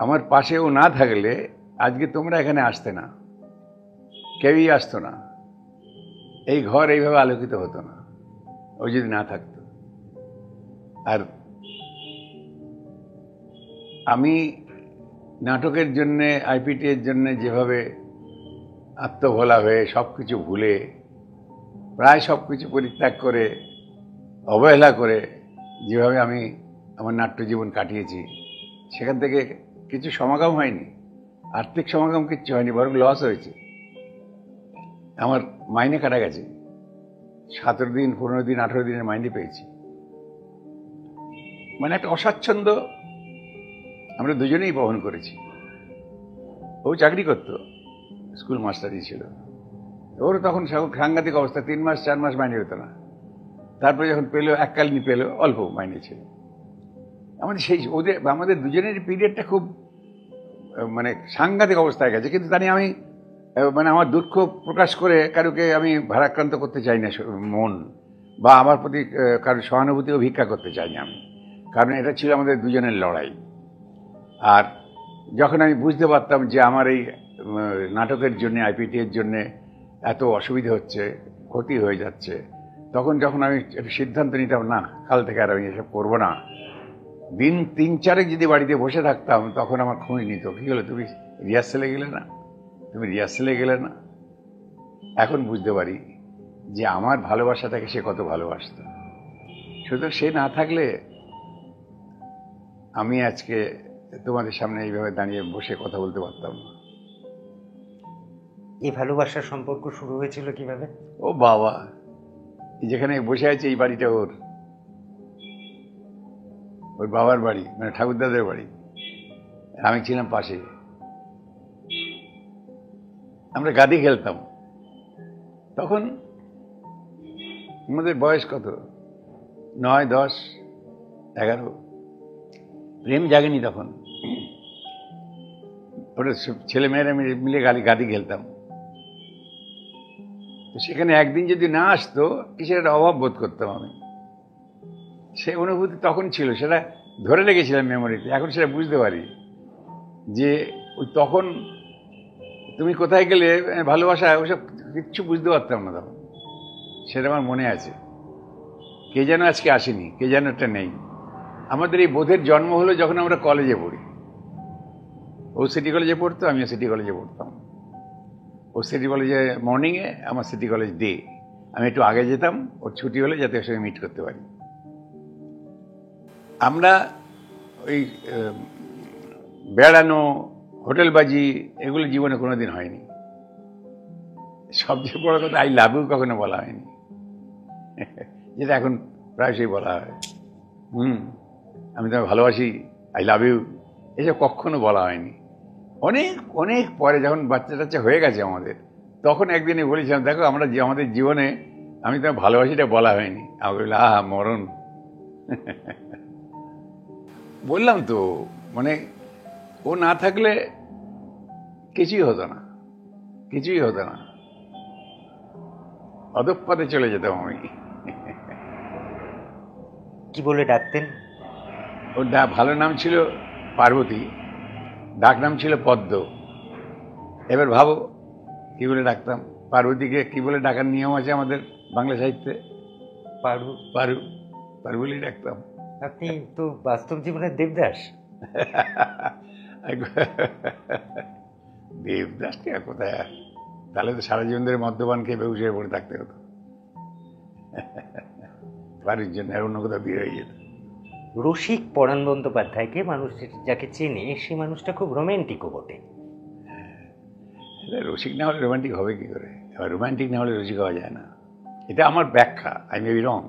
আমার পাশে ও না থাকলে আজকে তোমরা এখানে আসতে না, কেউই আসতো না, এই ঘর এইভাবে আলোকিত হতো না, ও যদি না থাকতো। আর আমি নাটকের জন্যে, আইপিটি এর জন্যে যেভাবে আত্মভোলা হয়ে সব কিছু ভুলে, প্রায় সব কিছু পরিত্যাগ করে, অবহেলা করে যেভাবে আমি আমার নাট্য জীবন কাটিয়েছি, সেখান থেকে কিছু সমাগম হয়নি, আর্থিক সমাগম কিচ্ছু হয়নি, বরং লস হয়েছে। আমার মাইনে কাটা গেছে, 17 দিন, 15 দিন, 18 দিনের মাইনে পেয়েছি। মানে একটা অস্বাচ্ছন্দ্য আমরা দুজনেই বহন করেছি। ও চাকরি করতো, স্কুল মাস্টারই ছিল, ওর তখন সাংঘাতিক অবস্থা, 3 মাস 4 মাস মাইনে হতো না। তারপরে যখন পেলো, এককালীন পেলো, অল্প মাইনে ছিল। আমাদের দুজনের পিরিয়ডটা খুব মানে সাংঘাতিক অবস্থায় গেছে। কিন্তু জানি আমি মানে আমার দুঃখ প্রকাশ করে কারুকে আমি ভারাক্রান্ত করতে চাই না মন, বা আমার প্রতি কারোর সহানুভূতিও ভিক্ষা করতে চাই না আমি, কারণ এটা ছিল আমাদের দুজনের লড়াই। আর যখন আমি বুঝতে পারতাম যে আমার এই নাটকের জন্য, আইপিটি এর জন্যে এত অসুবিধা হচ্ছে, ক্ষতি হয়ে যাচ্ছে, তখন যখন আমি একটা সিদ্ধান্ত নিতাম, না কাল থেকে আর আমি এসব করবো না, দিন 3-4 যদি বাড়িতে বসে থাকতাম, তখন আমার খোঁজ নিত, কী হলো তুমি রিহার্সেলে গেলে না। এখন বুঝতে পারি যে আমার ভালোবাসাটাকে সে কত ভালোবাসত। সুতরাং সে না থাকলে আমি আজকে তোমাদের সামনে এইভাবে দাঁড়িয়ে বসে কথা বলতে পারতাম না। এই ভালোবাসার সম্পর্ক শুরু হয়েছিল কিভাবে? ও বাবা, যেখানে বসে আছে এই বাড়িটা ওর বাবার বাড়ি, মানে ঠাকুরদাদের বাড়ি। আমি ছিলাম পাশে। আমরা গাদি খেলতাম। তখন আমাদের বয়স কত, 9, 10, 11। প্রেম জাগেনি তখন। ওটা ছেলেমেয়েরা মিলে গাদি খেলতাম। তো সেখানে একদিন যদি না আসতো, কিসের একটা অভাব বোধ করতাম আমি। সে অনুভূতি তখন ছিল, সেটা ধরে রেখেছিলাম মেমোরিতে। এখন সেটা বুঝতে পারি যে ওই তখন তুমি কোথায় গেলে ভালোবাসা, ওসব কিচ্ছু বুঝতে পারতাম না তখন। সেটা আমার মনে আছে। কে যেন আজকে আসেনি, কে যেন একটা নেই। আমাদের এই বোধের জন্ম হলো যখন আমরা কলেজে পড়ি। ও সিটি কলেজে পড়তো, আমিও সিটি কলেজে পড়তাম। ও সিটি কলেজে মর্নিংয়ে, আমার সিটি কলেজ ডে। আমি একটু আগে যেতাম ওর ছুটি হলে, যাতে ওর সঙ্গে মিট করতে পারি। আমরা ওই বেড়ানো, হোটেলবাজি, এগুলো জীবনে কোনোদিন হয়নি। সবচেয়ে বড় কথা, আই লাভ ইউ কখনো বলা হয়নি, যেটা এখন প্রায়শই বলা হয়। আমি তোমায় ভালোবাসি, আই লাভ ইউ, এসব কখনো বলা হয়নি। অনেক অনেক পরে যখন বাচ্চা টাচ্চা হয়ে গেছে আমাদের, তখন একদিনে বলেছিলাম, দেখো আমরা আমাদের জীবনে আমি তোমায় ভালোবাসিটা বলা হয়নি। আমাকে বললো, আহা মরণ। বললাম তো, মানে ও না থাকলে কিছুই হতো না, কিছুই হতো না। অধঃপথে চলে যেতাম আমি। কি বলে ডাকতেন? ওর ভালো নাম ছিল পার্বতী, ডাক নাম ছিল পদ্ম। এবার ভাবো কি বলে ডাকতাম। পার্বতীকে কি বলে ডাকার নিয়ম আছে আমাদের বাংলা সাহিত্যে? পারু। পারু, পারু বলেই ডাকতাম। আপনি তো বাস্তব জীবনের দেবদাস। দেবদাসকে কোথায়, তাহলে তো সারা জীবন ধরে মদ্যপান খেয়ে বেহুশ পড়ে থাকতে হতো। পারুর জন্য আর অন্য কোথাও বিয়ে হয়ে যেত। রসিক পরাণ বন্দ্যোপাধ্যায়কে মানুষ যাকে চেনে, সে মানুষটা খুব রোম্যান্টিকও বটে। রসিক না হলে রোমান্টিক হবে কি করে? এবার রোমান্টিক না হলে রসিক হওয়া যায় না। এটা আমার ব্যাখ্যা, আই মে বি রং।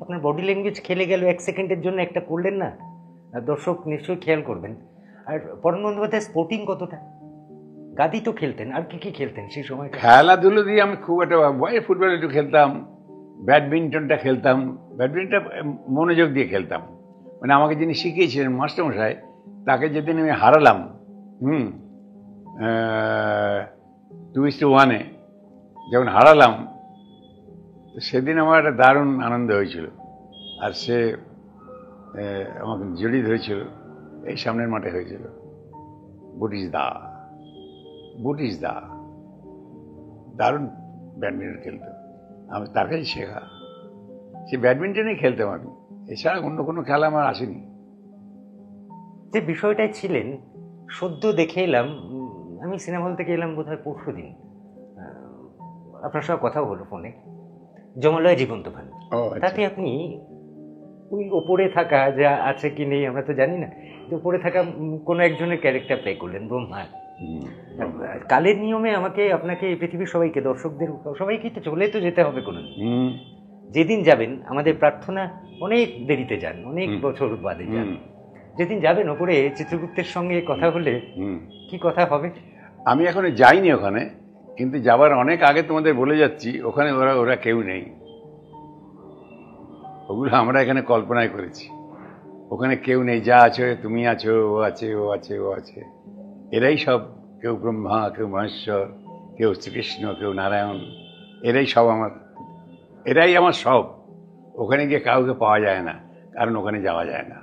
আপনার বডি ল্যাঙ্গুয়েজ খেলে গেল 1 সেকেন্ডের জন্য, একটা করলেন না, দর্শক নিশ্চয়ই খেয়াল করবেন। আর পরাণ বন্দ্যোপাধ্যায় স্পোর্টিং কতটা? গাদি তো খেলতেন, আর কি কি খেলতেন সেই সময়? খেলাধুলো দিয়ে আমি খুব একটা, ফুটবল একটু খেলতাম, ব্যাডমিন্টনটা খেলতাম। ব্যাডমিন্টনটা মনোযোগ দিয়ে খেলতাম। মানে আমাকে যিনি শিখিয়েছিলেন মাস্টারমশাই, তাকে যেদিন আমি হারালাম 2:1 যখন হারালাম, সেদিন আমার একটা দারুণ আনন্দ হয়েছিল। আর সে আমাকে জড়িয়ে ধরেছিল, এই সামনের মাঠে হয়েছিল। বুটিশ দা দারুণ ব্যাডমিন্টন খেলতো। আমি তার কাছে শেখা, সে ব্যাডমিন্টনই খেলতাম আমি, এছাড়া অন্য কোনো খেলা আমার আসেনি। যে বিষয়টাই ছিলেন, সদ্য দেখে এলাম, আমি সিনেমা হল থেকে এলাম বোধহয় পরশু দিন, আপনার সঙ্গে কথাও হলো ফোনে, জমালয় জীবন্ত ভান। তাতে আপনি ওই ওপরে থাকা যা আছে কি নেই আমরা তো জানি না, ওপরে থাকা কোনো একজনের ক্যারেক্টার প্লে করলেন, ব্রহ্মা। কালের নিয়মে আমাকে, আপনাকে, এই পৃথিবীর সবাইকে, দর্শকদের সবাইকে তো চলে তো যেতে হবে কোনো দিন। যেদিন যাবেন, আমাদের প্রার্থনা অনেক দেরিতে যান, অনেক বছর বাদে যান, যেদিন যাবেন ওপরে চিত্রগুপ্তের সঙ্গে কথা হলে কি কথা হবে? আমি এখনো যাইনি ওখানে, কিন্তু যাবার অনেক আগে তোমাদের বলে যাচ্ছি, ওখানে ওরা কেউ নেই। ওগুলো আমরা এখানে কল্পনায় করেছি। ওখানে কেউ নেই, যা আছো তুমি আছো, ও আছে, ও আছে, ও আছে, এরাই সব। কেউ ব্রহ্মা, কেউ মহেশ্বর, কেউ শ্রীকৃষ্ণ, কেউ নারায়ণ, এরাই সব আমার, এরাই আমার সব। ওখানে গিয়ে কাউকে পাওয়া যায় না, কারণ ওখানে যাওয়া যায় না।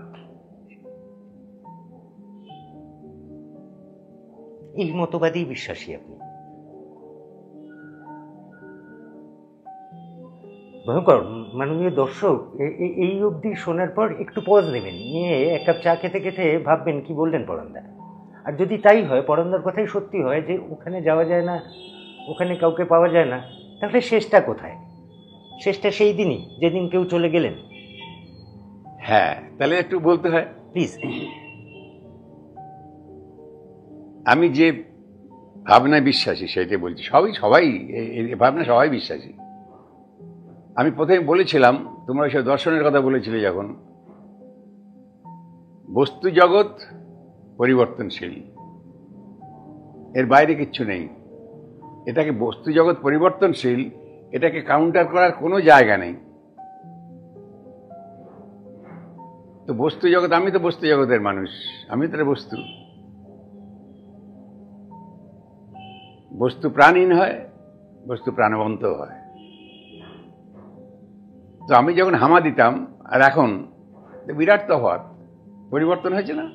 এই মতবাদী বিশ্বাসী আপনি? ভয়ঙ্কর। মাননীয় দর্শক, এই অবধি শোনার পর একটু পজ নেবেন, নিয়ে এক কাপ চা খেতে খেতে ভাববেন কি বললেন পরাণদা। আর যদি তাই হয়, পরাণদার কথাই সত্যি হয় যে ওখানে যাওয়া যায় না, ওখানে কাউকে পাওয়া যায় না, তাহলে শেষটা কোথায়? শেষটা সেই দিনই যেদিন কেউ চলে গেলেন। হ্যাঁ, তাহলে একটু বলতে হয় প্লিজ। আমি যে ভাবনায় বিশ্বাসী সেটাই বলছি। সবাই এই ভাবনা সবাই বিশ্বাসী। আমি প্রথমে বলেছিলাম, তোমরা সব দর্শনের কথা বলেছিলে যখন, বস্তু জগৎ পরিবর্তনশীল, এর বাইরে কিচ্ছু নেই। এটাকে বস্তু জগৎ পরিবর্তনশীল, এটাকে কাউন্টার করার কোনো জায়গা নেই। তো বস্তু জগৎ, আমি তো বস্তু জগতের মানুষ, আমি তো বস্তু। বস্তু প্রাণহীন হয়, বস্তু প্রাণবন্ত হয়। তো আমি যখন হামা দিতাম আর এখন বিরাট তফাৎ, পরিবর্তন হয়েছে না?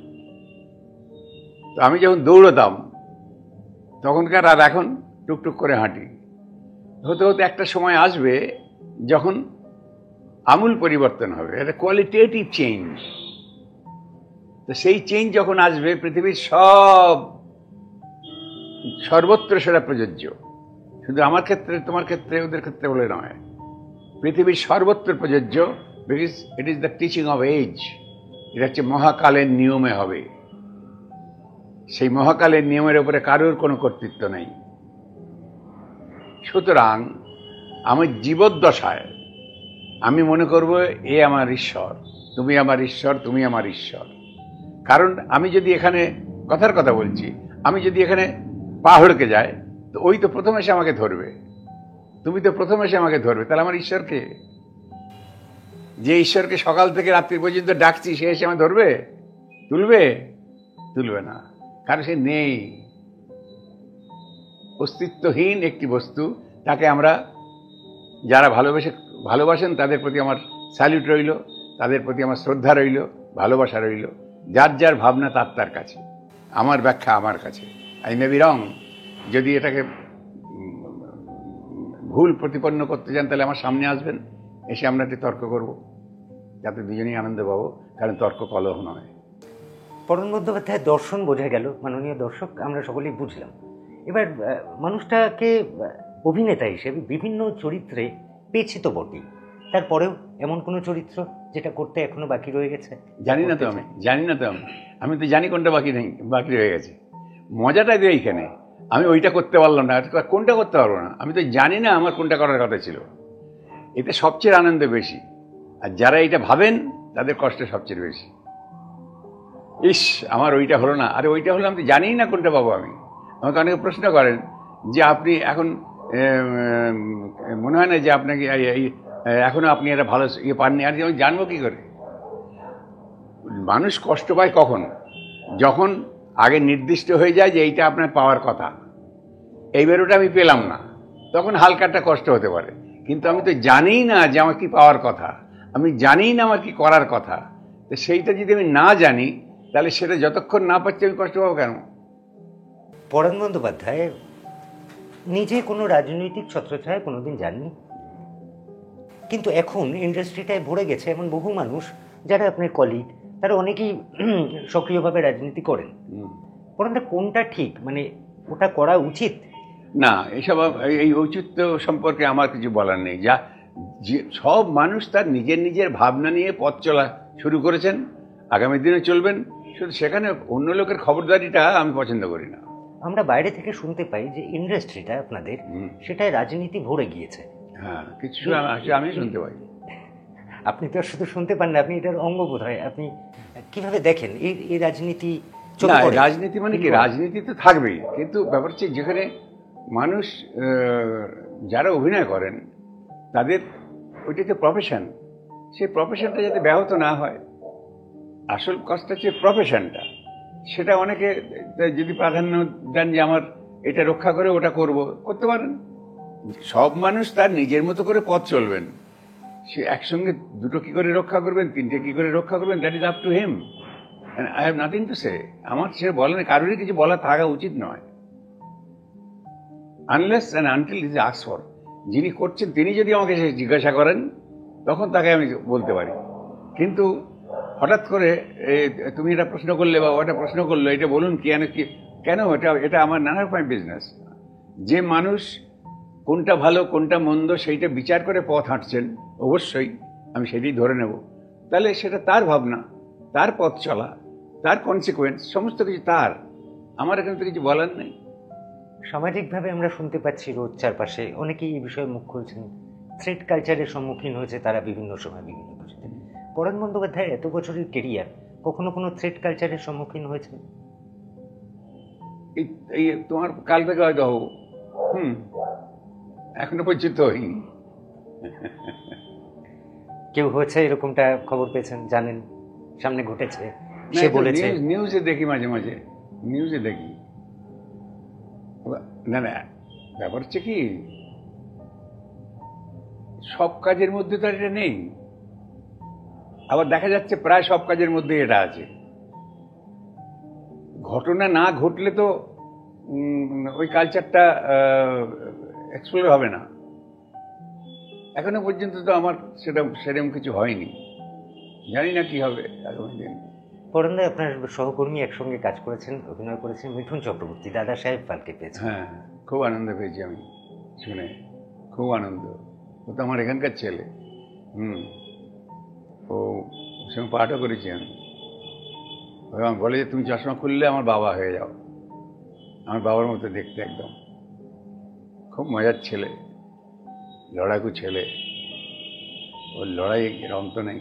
তো আমি যখন দৌড়তাম তখনকার আর এখন টুকটুক করে হাঁটি। হতে হতে একটা সময় আসবে যখন আমূল পরিবর্তন হবে, এটা কোয়ালিটেটিভ চেঞ্জ। তো সেই চেঞ্জ যখন আসবে, পৃথিবীর সর্বত্র সেটা প্রযোজ্য, শুধু আমার ক্ষেত্রে, তোমার ক্ষেত্রে, ওদের ক্ষেত্রে বলে নয়, পৃথিবীর সর্বত্র প্রযোজ্য। Because it is the teaching of age. এটা হচ্ছে মহাকালের নিয়মে হবে। সেই মহাকালের নিয়মের উপরে কারোর কোনো কর্তৃত্ব নেই। সুতরাং আমার জীবদ্দশায় আমি মনে করব এ আমার ঈশ্বর, তুমি আমার ঈশ্বর, তুমি আমার ঈশ্বর। কারণ আমি যদি এখানে কথার কথা বলছি, আমি যদি এখানে পা হড়কে যায়, তো ওই তো প্রথম এসে আমাকে ধরবে, তুমি তো প্রথম এসে আমাকে ধরবে। তাহলে আমার ঈশ্বরকে, যে ঈশ্বরকে সকাল থেকে রাত্রি পর্যন্ত ডাকছি, সে এসে আমাকে ধরবে? তুলবে না, কারণ সে নেই। অস্তিত্বহীন একটি বস্তু, তাকে আমরা যারা ভালোবাসেন তাদের প্রতি আমার স্যালিউট রইল, তাদের প্রতি আমার শ্রদ্ধা রইল, ভালোবাসা রইল। যার যার ভাবনা তার তার কাছে, আমার ব্যাখ্যা আমার কাছে। I may be wrong. যদি এটাকে ভুল প্রতিপন্ন করতে চান তাহলে আমার সামনে আসবেন, এসে আমরা একটি তর্ক করব, যাতে দুজনেই আনন্দ পাবো, কারণ তর্ক কলহ নয়। পরম বন্দ্যোপাধ্যায়ের দর্শন বোঝা গেল, মাননীয় দর্শক, আমরা সকলেই বুঝলাম। এবার মানুষটাকে অভিনেতা হিসেবে বিভিন্ন চরিত্রে পেয়েছি তো বটেই, তারপরেও এমন কোনো চরিত্র যেটা করতে এখনো বাকি রয়ে গেছে? জানি না তো আমি তো জানি কোনটা বাকি রয়ে গেছে। মজাটাই তো এইখানে, আমি ওইটা করতে পারলাম না, কোনটা করতে পারবো না, আমি তো জানি না আমার কোনটা করার কথা ছিল। এটা সবচেয়ে আনন্দ বেশি, আর যারা এটা ভাবেন তাদের কষ্ট সবচেয়ে বেশি। ইস, আমার ওইটা হলো না, আরে ওইটা হলো, আমি তো জানিই না কোনটা পাবো। আমাকে অনেকে প্রশ্ন করেন যে আপনি এখন মনে হয় না যে আপনাকে এখনো আপনি একটা ভালো ইয়ে পাননি? আর আমি জানবো কি করে? মানুষ কষ্ট পায় কখন? যখন আগে নির্দিষ্ট হয়ে যায় যে এইটা আপনার পাওয়ার কথা, এইবার ওটা আমি পেলাম না, তখন হালকা একটা কষ্ট হতে পারে। কিন্তু আমি তো জানিই না যে আমার কি পাওয়ার কথা, আমি জানিই না আমার কি করার কথা। তো সেইটা যদি আমি না জানি, তাহলে সেটা যতক্ষণ না পাচ্ছি আমি কষ্ট পাবো কেন? পরাণ বন্দ্যোপাধ্যায় নিজে কোনো রাজনৈতিক ছত্রছায়ায় কোনোদিন যাননি, কিন্তু এখন ইন্ডাস্ট্রিটায় ভরে গেছে এমন বহু মানুষ যারা আপনার কলিগ, তারা অনেকেই সক্রিয়ভাবে রাজনীতি করেন। পরাণদা, কোনটা ঠিক, মানে ওটা করা উচিত? না, এসব এই ঔচিত্য সম্পর্কে আমার কিছু বলার নেই। সব মানুষ তার নিজের নিজের ভাবনা নিয়ে পথ চলা শুরু করেছেন, আগামী দিনে চলবেন। শুধু সেখানে অন্য লোকের খবরদারিটা আমি পছন্দ করি না। আমরা বাইরে থেকে শুনতে পাই যে ইন্ডাস্ট্রিটা আপনাদের, সেটাই রাজনীতি ভরে গিয়েছে। হ্যাঁ, কিছু আমি শুনতে পাই। আপনি তো শুধু শুনতে পান না, আপনি এটার অঙ্গ বোধ হয়। আপনি কিভাবে দেখেন এই রাজনীতি? রাজনীতি মানে কি? রাজনীতি তো থাকবেই, কিন্তু ব্যাপার হচ্ছে যেখানে মানুষ যারা অভিনয় করেন তাদের ওইটা যে প্রফেশন, সেই প্রফেশনটা যাতে ব্যাহত না হয়। আসল কাজটা হচ্ছে প্রফেশনটা, সেটা অনেকে যদি প্রাধান্য দেন যে আমার এটা রক্ষা করে ওটা করতে পারেন। সব মানুষ তার নিজের মতো করে পথ চলবেন। সে একসঙ্গে দুটো কি করে রক্ষা করবেন, তিনটে কি করে রক্ষা করবেন, that is up to him. I have nothing to say. আমার সে বলেন, কারোরই কিছু বলা থাকা উচিত নয়, unless and until is asked for. যিনি করছেন তিনি যদি আমাকে জিজ্ঞাসা করেন, তখন তাকে আমি বলতে পারি। কিন্তু হঠাৎ করে তুমি এটা প্রশ্ন করলে বা ওটা প্রশ্ন করলো, এটা বলুন কেন এটা আমার নানা রকম বিজনেস। যে মানুষ কোনটা ভালো কোনটা মন্দ সেইটা বিচার করে পথ হাঁটছেন, অবশ্যই আমি সেটাই ধরে নেব। তাহলে সেটা তার ভাবনা, তার পথ চলা, তার কনসিকুয়েন্স, সমস্ত কিছু তার। আমার এখানে তো কিছু বলার নেই। সামাজিকভাবে আমরা শুনতে পাচ্ছি রোজ চারপাশে অনেকেই এই বিষয়ে মুখ খুলছেন, থ্রেড কালচারের সম্মুখীন হয়েছে তারা বিভিন্ন সময় বিভিন্ন কিছুতে। পরাণ বন্দ্যোপাধ্যায় এত বছরের কেরিয়ার, কখনো কোনো থ্রেড কালচারের সম্মুখীন হয়েছে? এই তোমার কাল থেকে হয়তো হবো, এখনো পর্যন্ত হয়নি। কেউ হয়েছে এরকমটা খবর পেয়েছেন, জানেন, সামনে ঘটেছে, সে বলেছে? নিউজে দেখি, মাঝে মাঝে নিউজে দেখি। না না, ব্যাপার হচ্ছে কি, সব কাজের মধ্যে তো এটা নেই, আবার দেখা যাচ্ছে প্রায় সব কাজের মধ্যে এটা আছে। ঘটনা না ঘটলে তো ওই কালচারটা এক্সপ্লোর হবে না। এখনো পর্যন্ত তো আমার সেরকম কিছু হয়নি, জানি না কি হবে আগামী দিন। পরাণদা, আপনার সহকর্মী একসঙ্গে কাজ করেছেন, অভিনয় করেছেন মিঠুন চক্রবর্তী, দাদা সাহেব ফালকে পেয়েছেন। হ্যাঁ, খুব আনন্দ পেয়েছি আমি শুনে, খুব আনন্দ। ও তো আমার এখানকার ছেলে। ও সঙ্গে পাঠও করেছি আমি। বলে যে তুমি চশমা খুললে আমার বাবা হয়ে যাও, আমার বাবার মতো দেখতে একদম। খুব মজার ছেলে, লড়াকু ছেলে, ওর লড়াই এর অন্ত নেই।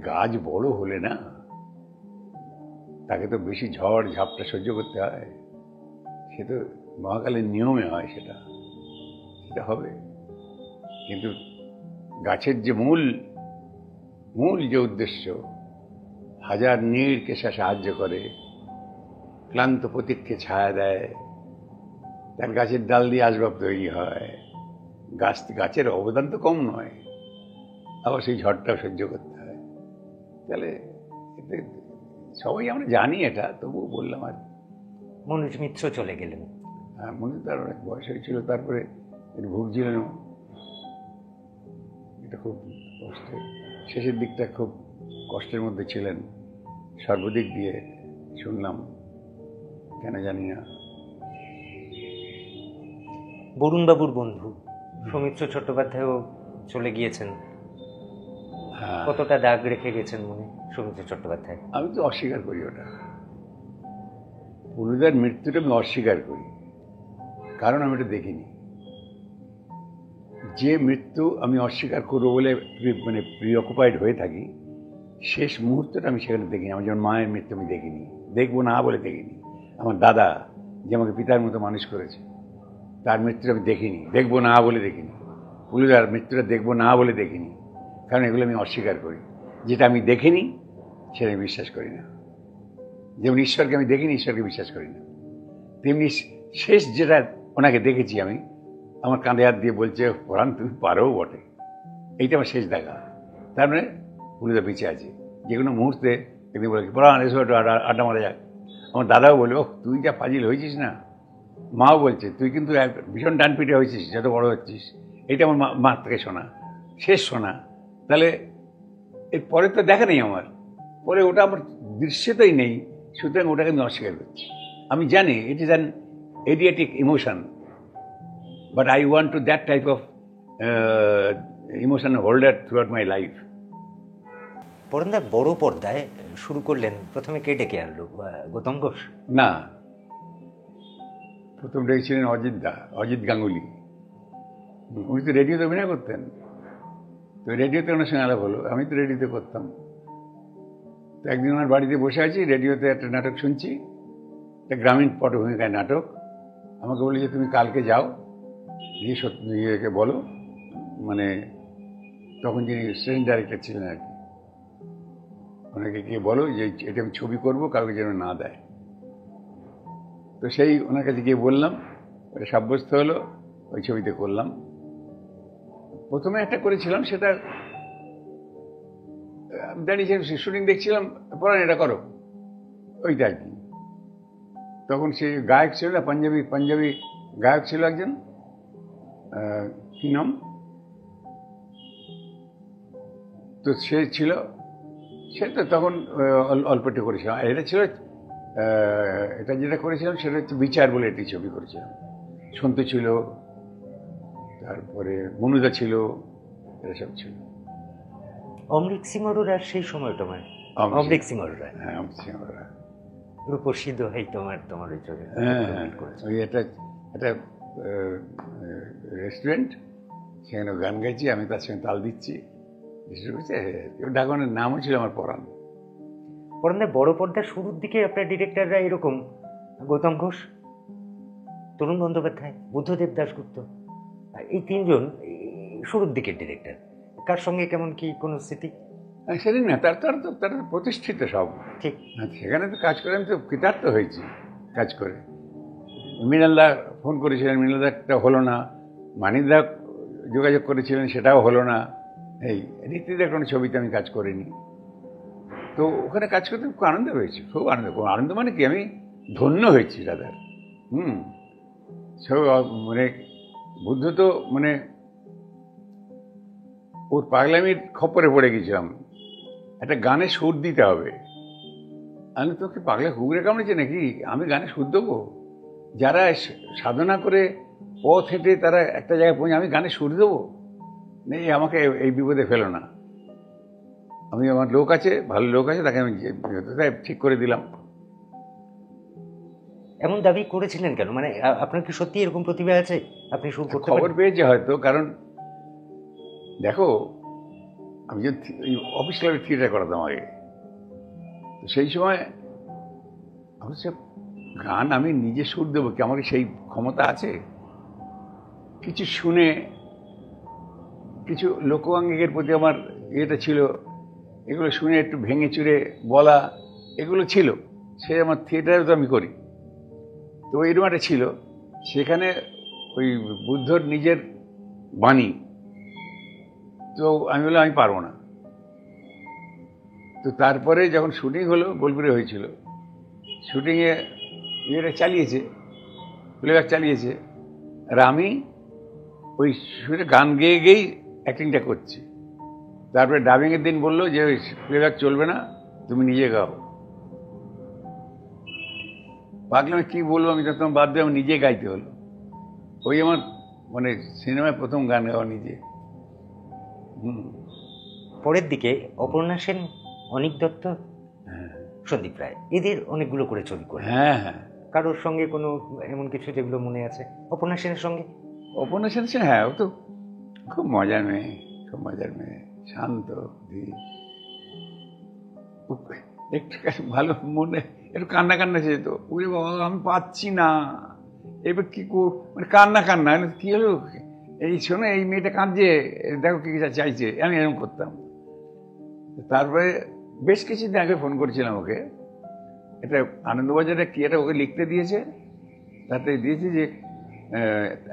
গাছ বড় হলে না, তাকে তো বেশি ঝড় ঝাপটা সহ্য করতে হয়, সে তো মহাকালের নিয়মে হয়, সেটা হবে। কিন্তু গাছের যে মূল যে উদ্দেশ্য, হাজার নীড়কে সে সাহায্য করে, ক্লান্ত প্রতীককে ছায়া দেয়, তার গাছের ডাল দিয়ে আসবাব তৈরি হয়, গাছের অবদান তো কম নয়, আবার সেই ঝড়টাও সহ্য করতে হয়। তাহলে সবাই আমরা জানি এটা, তবুও বললাম আর। মনোজ মিত্র চলে গেলেন। হ্যাঁ, মনে তার অনেক বয়স হয়েছিল, তারপরে ভুগছিলেন, এটা খুব কষ্টের, শেষের দিকটা খুব কষ্টের মধ্যে ছিলেন সর্বদিক দিয়ে, শুনলাম, কেন জানি না। বরুণবাবুর বন্ধু সৌমিত্র চট্টোপাধ্যায়ও চলে গিয়েছেন, কতটা দাগ রেখে গেছেন মনে সৌমিত্র চট্টোপাধ্যায়? আমি তো অস্বীকার করি ওটা, পুলুদার মৃত্যুটা আমি অস্বীকার করি, কারণ আমি এটা দেখিনি। যে মৃত্যু আমি অস্বীকার করবো বলে মানে প্রিঅকুপাইড হয়ে থাকি, শেষ মুহূর্তটা আমি সেখানে দেখিনি। আমার যেমন মায়ের মৃত্যু আমি দেখিনি, দেখবো না বলে দেখিনি। আমার দাদা যে আমাকে পিতার মতো মানুষ করেছে, তার মৃত্যুটা আমি দেখিনি, দেখবো না বলে দেখিনি। পুলুদার মৃত্যুটা দেখবো না বলে দেখিনি, কারণ এগুলো আমি অস্বীকার করি। যেটা আমি দেখিনি সেটা আমি বিশ্বাস করি না। যেমন ঈশ্বরকে আমি দেখিনি, ঈশ্বরকে বিশ্বাস করি না, তেমনি শেষ যেটা ওনাকে দেখেছি আমি, আমার কাঁধে হাত দিয়ে বলছে, পরাণ তুমি পারো বটে, এইটা আমার শেষ দেখা। তার মানে পুলুদা বেঁচে আছে। যে কোনো মুহূর্তে একদিন বলে, পরাণ এসো একটু আড্ডা মারা যাক। আমার দাদাও বলে, ও তুই যা ফাজিল হয়েছিস না। মাও বলছে, তুই কিন্তু ভীষণ ডানপিটে হয়েছিস যত বড় হচ্ছিস। এইটা আমার মা থেকে শোনা, শেষ শোনা। তাহলে এর পরে তো দেখা নেই আমার, পরে ওটা আমার দৃশ্যতেই নেই, সুতরাং ওটাকে আমি অস্বীকার করছি। আমি জানি it is an idiotic emotion, but I want to that type of emotion holder throughout my life. পরাণদা, বড় পর্দায় শুরু করলেন, প্রথমে কে ডেকে আনলো? গৌতম ঘোষ? না, প্রথম ডেকেছিলেন অজিত গাঙ্গুলি। উনি তো রেডিওতে অভিনয় করতেন, তো রেডিওতে ওনার সঙ্গে আলাপ হলো। আমি তো রেডিওতে করতাম। তো একদিন ওনার বাড়িতে বসে আছি, রেডিওতে একটা নাটক শুনছি, একটা গ্রামীণ পটভূমিকায় নাটক। আমাকে বলি যে তুমি কালকে যাও, গিয়ে ইয়েকে বলো, মানে তখন যিনি স্টেশন ডাইরেক্টর ছিলেন আর কি, ওনাকে গিয়ে বলো যে এটা আমি ছবি করবো, কাউকে যেন না দেয়। তো সেই ওনার কাছে গিয়ে বললাম, ওটা সাব্যস্ত হলো, ওই ছবিতে করলাম। প্রথমে একটা করেছিলাম, সেটা দাঁড়িয়ে শুটিং দেখছিলাম, পরাণ এটা করো, ওইটা আর কি। তখন সে গায়ক ছিল না, পাঞ্জাবি গায়ক ছিল একজন, কি নাম, তো সে ছিল, সে তো তখন অল্প একটু করেছিলাম। আর এটা ছিল, এটা যেটা করেছিলাম সেটা হচ্ছে বিচার বলে একটি ছবি করেছিলাম। সন্তু ছিল, তারপরে মনুদা ছিল, এরা সব ছিল। অমৃত সিং অরোরার সেই সময়টা অমৃত সিংহ রায়। হ্যাঁ, অমৃত সিংহ রায়। রূপসী দোহাই তোমার ওই ছবি। হ্যাঁ, ওই একটা রেস্টুরেন্ট, সেখানে গান গাইছি, আমি তার সঙ্গে তাল দিচ্ছি। ঢাকনের নামও ছিল আমার পরাণ। পরাণদা, বড় পর্দার শুরুর দিকে আপনার ডিরেক্টররা এরকম: গৌতম ঘোষ, তরুণ বন্দ্যোপাধ্যায়, বুদ্ধদেব দাশগুপ্ত, এই তিনজন শুরুর দিকের ডিরেক্টর। কার সঙ্গে কেমন কি কোনো স্মৃতি? সেদিন না, তার প্রতিষ্ঠিত সব, ঠিক। সেখানে তো কাজ করে আমি তো কৃতার্থ হয়েছি কাজ করে। মৃণালদা ফোন করেছিলেন, মৃণালদাটা হলো না। মানিকদা যোগাযোগ করেছিলেন, সেটাও হলো না। এই ঋত্বিকের কোনো ছবিতে আমি কাজ করিনি। তো ওখানে কাজ করতে খুব আনন্দ হয়েছে, খুব আনন্দ মানে কি, আমি ধন্য হয়েছি দাদার। সব মানে বুদ্ধ তো মানে ওর পাগলামির খপ্পরে পড়ে গেছিলাম। একটা গানে সুর দিতে হবে। আমি তোকে পাগলা কুকুরে কামড়েছে নাকি, আমি গানে সুর দেবো? যারা সাধনা করে পথ হেঁটে তারা একটা জায়গায় পৌঁছে, আমি গানে সুর দেবো? নেই, আমাকে এই বিপদে ফেলো না। আমি, আমার লোক আছে, ভালো লোক আছে, তাকে আমি ঠিক করে দিলাম। এমন দাবি করেছিলেন কেন? মানে আপনার কি সত্যি এরকম প্রতিভা আছে, আপনি সুর করতে খবর পারেন? পেয়েছে হয়তো, কারণ দেখো, আমি যে অফিস ক্লাবে থিয়েটার করাতাম আগে, তো সেই সময় অবশ্য গান আমি নিজে সুর দেবো কি, আমার সেই ক্ষমতা আছে? কিছু শুনে, কিছু লোকাঙ্গিকের প্রতি আমার ইয়েটা ছিল, এগুলো শুনে একটু ভেঙে চুরে বলা, এগুলো ছিল। সে আমার থিয়েটারে তো আমি করি, তো এরকম একটা ছিল। সেখানে ওই বুদ্ধর নিজের বাণী, তো আমি বললাম আমি পারবো না। তো তারপরে যখন শুটিং হলো, বোলপুরে হয়েছিল, শুটিংয়ে ইয়েটা চালিয়েছে, প্লেব্যাক চালিয়েছে, আর আমি ওই শুনে গান গেয়ে গেয়েই অ্যাক্টিংটা করছি। তারপরে ডাবিংয়ের দিন বললো যে ওই প্লেব্যাক চলবে না, তুমি নিজে গাও। ভাবলাম কি বলবো, আমি তখন বাদ দিয়ে আমি নিজে গাইতে হলো। ওই আমার মানে সিনেমায় প্রথম গান গাওয়া নিজে। পরের দিকে অপর্ণা সেন, অনিক দত্ত, সন্দীপ রায়, এদের অনেকগুলো করে ছবি করে। হ্যাঁ হ্যাঁ। কারোর সঙ্গে কোনো এমন কিছু যেগুলো মনে আছে অপর্ণা সেনের সঙ্গে? অপর্ণা সেন, হ্যাঁ, ও তো খুব মজার মেয়ে, খুব মজার মেয়ে, শান্ত, একটু ভালো মনে, একটু কান্না কান্না যেত। ওরে বাবা, আমি পাচ্ছি না, এবার কি মানে কান্না কি হলো, এই শোনো এই মেয়েটা কাঁদছে, দেখো কি চাইছে, আমি এরকম করতাম। তারপরে বেশ কিছুদিন আগে ফোন করেছিলাম ওকে, এটা আনন্দবাজারে কি এটা ওকে লিখতে দিয়েছে, তাতে দিয়েছে যে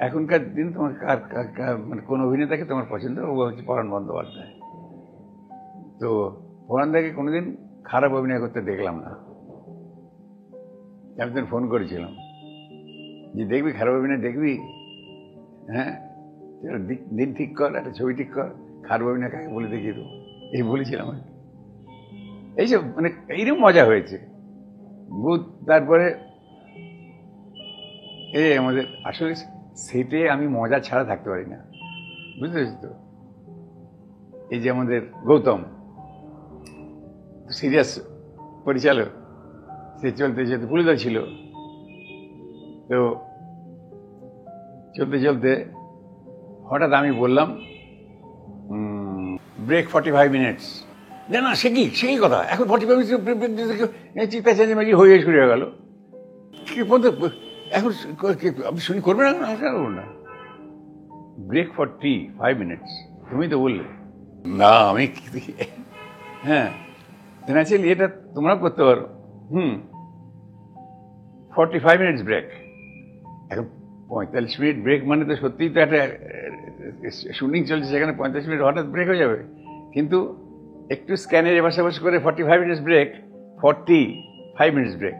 এখনকার দিন তোমার মানে কোন অভিনেতাকে তোমার পছন্দ? ও হচ্ছে পরাণ বন্দ্যোপাধ্যায়। তো পরাণদাকে কোনোদিন খারাপ অভিনয় করতে দেখলাম না। আমি তখন ফোন করেছিলাম যে দেখবি খারাপ অভিনয় দেখবি, হ্যাঁ দিন ঠিক কর, একটা ছবি ঠিক কর, খারাপ অভিনয় কাকে বলে দেখিয়ে দেবো, এই বলেছিলাম। এইসব মানে এইরকম মজা হয়েছে। তারপরে আমাদের আসলে সেটে আমি মজা ছাড়া থাকতে পারি না, বুঝতে পেরেছি তো। এই যে আমাদের গৌতম সিরিয়াস পরিচালক, সে চলতে চলতে পুলিদা ছিল, তো চলতে চলতে হঠাৎ আমি বললাম ব্রেক 45 মিনিটস। না সে কি কথা, এখন 45 মিনিট চিন্তা চেঁচামেচি হয়ে শুরু হয়ে গেল। এখন আপনি শুনি করবে না, ব্রেক 45 মিনিটস, তুমি তো বললে। না আমি হ্যাঁ ন্যাচারালি এটা তোমরা করতে পারো। 45 মিনিটস ব্রেক। এখন 45 মিনিট ব্রেক মানে তো সত্যিই তো একটা শুটিং চলছে, সেখানে 45 মিনিট হঠাৎ ব্রেক হয়ে যাবে। কিন্তু একটু স্ক্যানের পাশাপাশি করে 45 মিনিটস ব্রেক, 45 মিনিটস ব্রেক,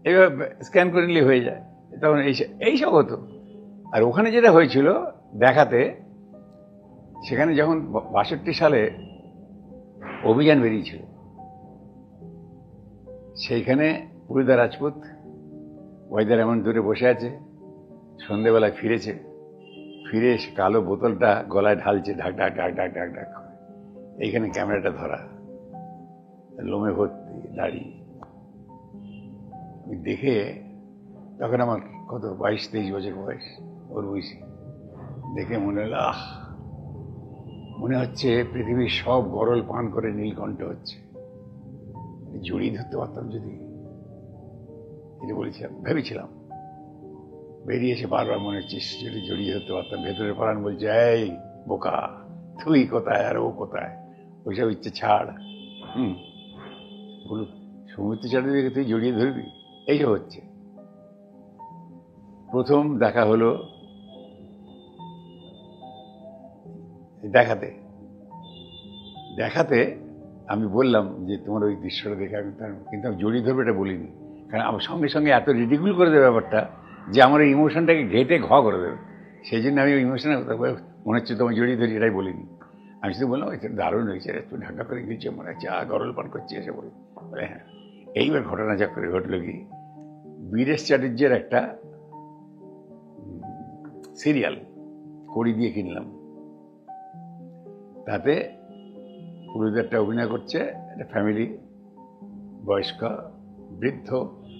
এইভাবে স্ক্যান করে নিলে হয়ে যায়। তখন এইসব হতো। আর ওখানে যেটা হয়েছিল দেখাতে, সেখানে যখন 62 সালে অভিযান বেরিয়েছিল, সেইখানে পুরুদা রাজপুত ওয়েদার এমন দূরে বসে আছে, সন্ধেবেলায় ফিরেছে, ফিরে এসে কালো বোতলটা গলায় ঢালছে, ঢাক ঢাক ঢাক ঢাক ঢাক ঢাক করে। এইখানে ক্যামেরাটা ধরা, লোমে ভর্তি দাড়ি। আমি দেখে, তখন আমার কত 22-23 বছর বয়স, ওর বয়সী, দেখে মনে হলো মনে হচ্ছে পৃথিবীর সব গরল পান করে নীলকণ্ঠ হচ্ছে, জড়িয়ে ধরতে পারতাম যদি, এটা বলেছিলাম, ভেবেছিলাম। বেরিয়ে এসে বারবার মনে হচ্ছে যদি জড়িয়ে ধরতে পারতাম। ভেতরে প্রাণ বলছে, এই বোকা, তুই কোথায় আর ও কোথায়, ওইসব ইচ্ছে ছাড়। বলুন, সমুদ্র চারিদিকে তুই জড়িয়ে ধরবি, এইসব হচ্ছে। প্রথম দেখা হলো দেখাতে আমি বললাম যে তোমার ওই দৃশ্যটা দেখে আমি, কিন্তু আমি জড়িয়ে ধরবো এটা বলিনি, কারণ আমার সঙ্গে সঙ্গে এত রিডিকুল করে দেবে ব্যাপারটা যে আমার ওই ইমোশনটাকে ঘেটে করে দেবে। সেই জন্য আমি ওই ইমোশনের কথা মনে হচ্ছে তোমার জড়িয়ে ধরি এটাই বলিনি। আমি শুধু বললাম এটা দারুণ হয়েছে, একটু ঢাকা করে গিয়েছে, মনে হচ্ছে গরল পান করছি এসে বলে। হ্যাঁ, এইবার ঘটনা চক্রে ঘটলো কি, বীরেশ চ্যাটার্জির একটা সিরিয়াল কড়ি দিয়ে কিনলাম, তাতে পুরুষদেরটা অভিনয় করছে একটা ফ্যামিলি, বয়স্ক বৃদ্ধ,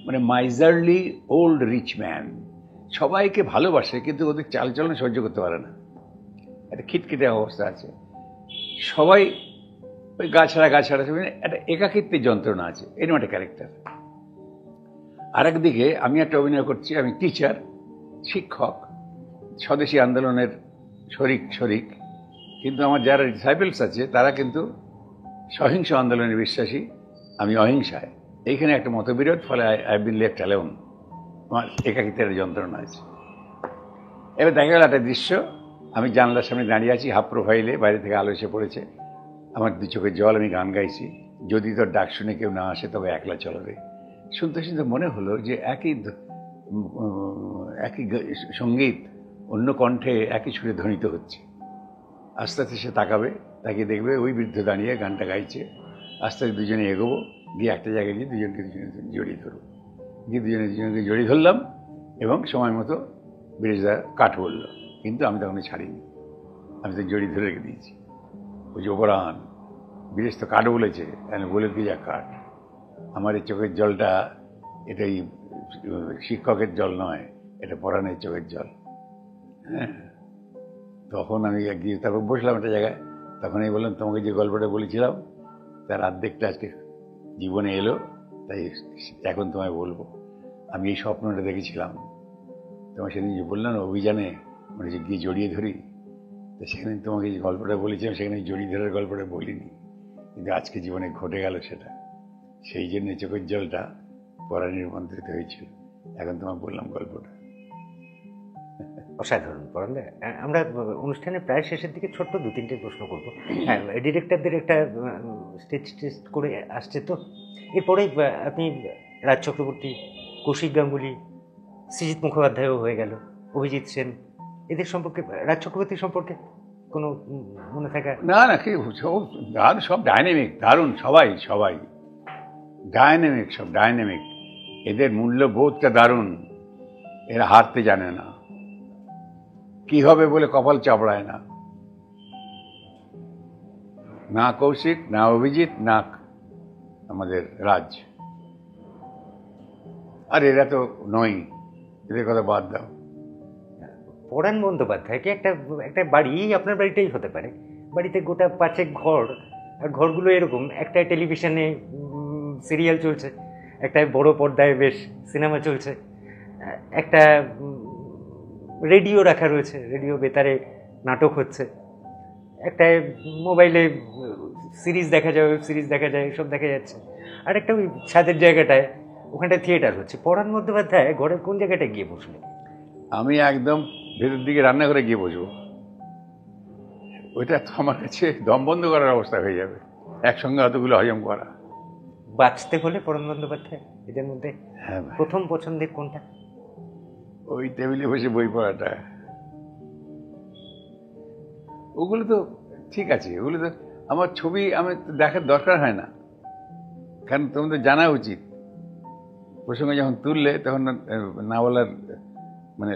মানে মাইজারলি ওল্ড রিচ ম্যান, সবাইকে ভালোবাসে কিন্তু ওদের চালচলন সহ্য করতে পারে না, একটা খিটখিটে অবস্থা আছে, সবাই ওই গা ছাড়া একটা একাকিত্বের যন্ত্রণা আছে, এরকম একটা ক্যারেক্টার। আর একদিকে আমি একটা অভিনয় করছি, আমি টিচার, শিক্ষক, স্বদেশী আন্দোলনের শরিক, কিন্তু আমার যারা ডিসাইপলস আছে তারা কিন্তু সহিংস আন্দোলনে বিশ্বাসী, আমি অহিংসায়। এইখানে একটা মতবিরোধ, ফলে আই বিন লেফট অ্যালোন, আমার একাকিত্বের যন্ত্রণা আছে। এবার দেখা গেল একটা দৃশ্য, আমি জানলার সামনে দাঁড়িয়ে আছি, হাফ প্রোফাইলে, বাইরে থেকে আলো এসে পড়েছে, আমার দু চোখের জল, আমি গান গাইছি, যদি তোর ডাক শুনে কেউ না আসে তবে একলা চলো রে। শুনতে শুনতে মনে হলো যে একই সঙ্গীত অন্য কণ্ঠে একই সুরে ধ্বনিত হচ্ছে। আস্তে আস্তে সে তাকাবে, তাকিয়ে দেখবে ওই বৃদ্ধ দাঁড়িয়ে গানটা গাইছে। আস্তে আস্তে দুজনে এগোবো, গিয়ে একটা জায়গায় গিয়ে দুজনকে জড়িয়ে ধরবো, গিয়ে দুজনকে জড়িয়ে ধরলাম, এবং সময় মতো বীরেশদা কাঠ বলল, কিন্তু আমি তখন ছাড়িনি, আমি তো জড়িয়ে ধরে রেখে দিয়েছি। ওই যে অপরাণ, বীরেশ তো কাঠ বলেছে, আমি বলে দিয়ে যা কাঠ। আমার এই চোখের জলটা, এটাই শিক্ষকের জল নয়, এটা পরাণের চোখের জল। হ্যাঁ, তখন আমি গিয়ে তারপর বসলাম একটা জায়গায়, তখন আমি বললাম তোমাকে যে গল্পটা বলেছিলাম তার অর্ধেকটা আজকে জীবনে এলো, তাই এখন তোমায় বলবো। আমি এই স্বপ্নটা দেখেছিলাম, তোমার সেদিন যে বললাম অভিযানে, মানে যে গিয়ে জড়িয়ে ধরি, তো সেখানে তোমাকে যে গল্পটা বলেছিলাম সেখানে জড়িয়ে ধরার গল্পটা বলিনি, কিন্তু আজকে জীবনে ঘটে গেল সেটা। সেই জন্য চোখের জলটা পরাণে রূপান্তরিত হয়েছিল, এখন তোমায় বললাম গল্পটা। অসাধারণ পড়ালে। আমরা অনুষ্ঠানের প্রায় শেষের দিকে ছোট্ট 2-3টে প্রশ্ন করবো। হ্যাঁ, ডিরেক্টরদের একটা স্টেজ টেস্ট করে আসছে, তো এরপরে আপনি রাজ চক্রবর্তী, কৌশিক গাঙ্গুলি, সৃজিত মুখোপাধ্যায়ও হয়ে গেল, অভিজিৎ সেন, এদের সম্পর্কে, রাজ চক্রবর্তী সম্পর্কে কোনো মনে থাকা? না কি দারুণ, সব ডাইনামিক, দারুণ, সবাই ডাইনামিক, সব ডাইনামিক, এদের মূল্যবোধটা দারুণ, এরা হারতে জানে না, কি হবে বলে কপাল চাপড়ায় না, না কৌশিক, না অভিজিৎ, না আমাদের রাজ। আর এরা তো নয়, এদের কথা বাদ দাও। পরাণ বন্দ্যোপাধ্যায়কে একটা বাড়ি, আপনার বাড়িটাই হতে পারে, বাড়িতে গোটা 5 ঘর, আর ঘরগুলো এরকম, একটা টেলিভিশনে সিরিয়াল চলছে, একটা বড় পর্দায় বেশ সিনেমা চলছে, একটা রেডিও রাখা রয়েছে, রেডিও বেতারে নাটক হচ্ছে, একটা মোবাইলে সিরিজ দেখা যায়, ওয়েব সিরিজ দেখা যায়, সব দেখা যাচ্ছে, আর একটা ওই ছাদের জায়গাটায়, ওখানটায় থিয়েটার হচ্ছে। পরাণ বন্দ্যোপাধ্যায় ঘরের কোন জায়গাটায় গিয়ে বসলে? আমি একদম ভেতর দিকে রান্নাঘরে গিয়ে বসবো, ওইটা তো আমার কাছে দম বন্ধ করার অবস্থা হয়ে যাবে, একসঙ্গে অতগুলো হজম করা। বাঁচতে হলে পরাণ বন্দ্যোপাধ্যায়, এদের মধ্যে হ্যাঁ, প্রথম পছন্দের কোনটা? ওই টেবিলে বসে বই পড়াটা, ওগুলো তো ঠিক আছে, ওগুলো তো আমার ছবি আমি দেখার দরকার হয় না, কারণ তোমাদের জানা উচিত, প্রসঙ্গে যখন তুললে তখন না বলার, মানে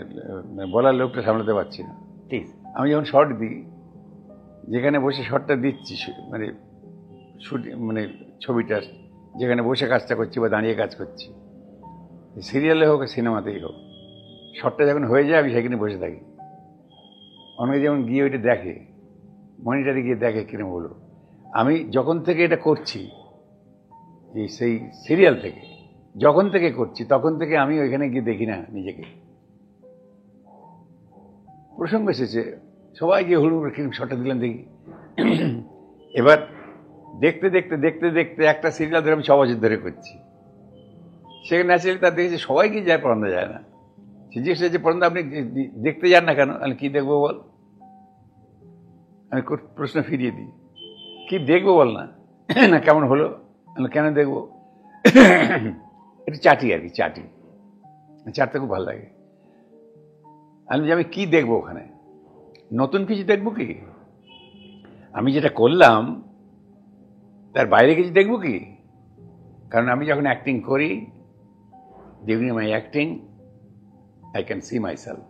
বলার লোকটা সামলাতে পারছি না। ঠিক, আমি যখন শর্ট দিই, যেখানে বসে শর্টটা দিচ্ছি, মানে শুটিং, মানে ছবিটার, যেখানে বসে কাজটা করছি বা দাঁড়িয়ে কাজ করছি, সিরিয়ালে হোক সিনেমাতেই হোক, শটটা যখন হয়ে যায় আমি সেখানে বসে থাকি। অনেকে যেমন গিয়ে ওইটা দেখে, মনিটারে গিয়ে দেখে কিরম হলো। আমি যখন থেকে এটা করছি, যে সেই সিরিয়াল থেকে যখন থেকে করছি, তখন থেকে আমি ওইখানে গিয়ে দেখি না নিজেকে। প্রসঙ্গ এসেছে, সবাই গিয়ে হুড় হুড় কিরম শটটা দিলাম দেখি। এবার দেখতে দেখতে দেখতে দেখতে একটা সিরিয়াল ধরে আমি 6 বছর ধরে করছি। সেখানে ন্যাচারালি তার দেখেছে সবাই গিয়ে যায়, পড়ানো যায় না। সে জিজ্ঞেস যে পড়ানো আপনি দেখতে যান না কেন? আমি কি দেখবো বল? আমি প্রশ্ন ফিরিয়ে দিই, কি দেখবো বল না? না কেমন হলো? আমি কেন দেখবো? একটু চাটি আর কি, চাটতে খুব ভালো লাগে। আমি কি দেখবো ওখানে? নতুন কিছু দেখবো কি? আমি যেটা করলাম তার বাইরে কিছু দেখবো কি? কারণ আমি যখন অ্যাক্টিং করি, during my acting I can see my self,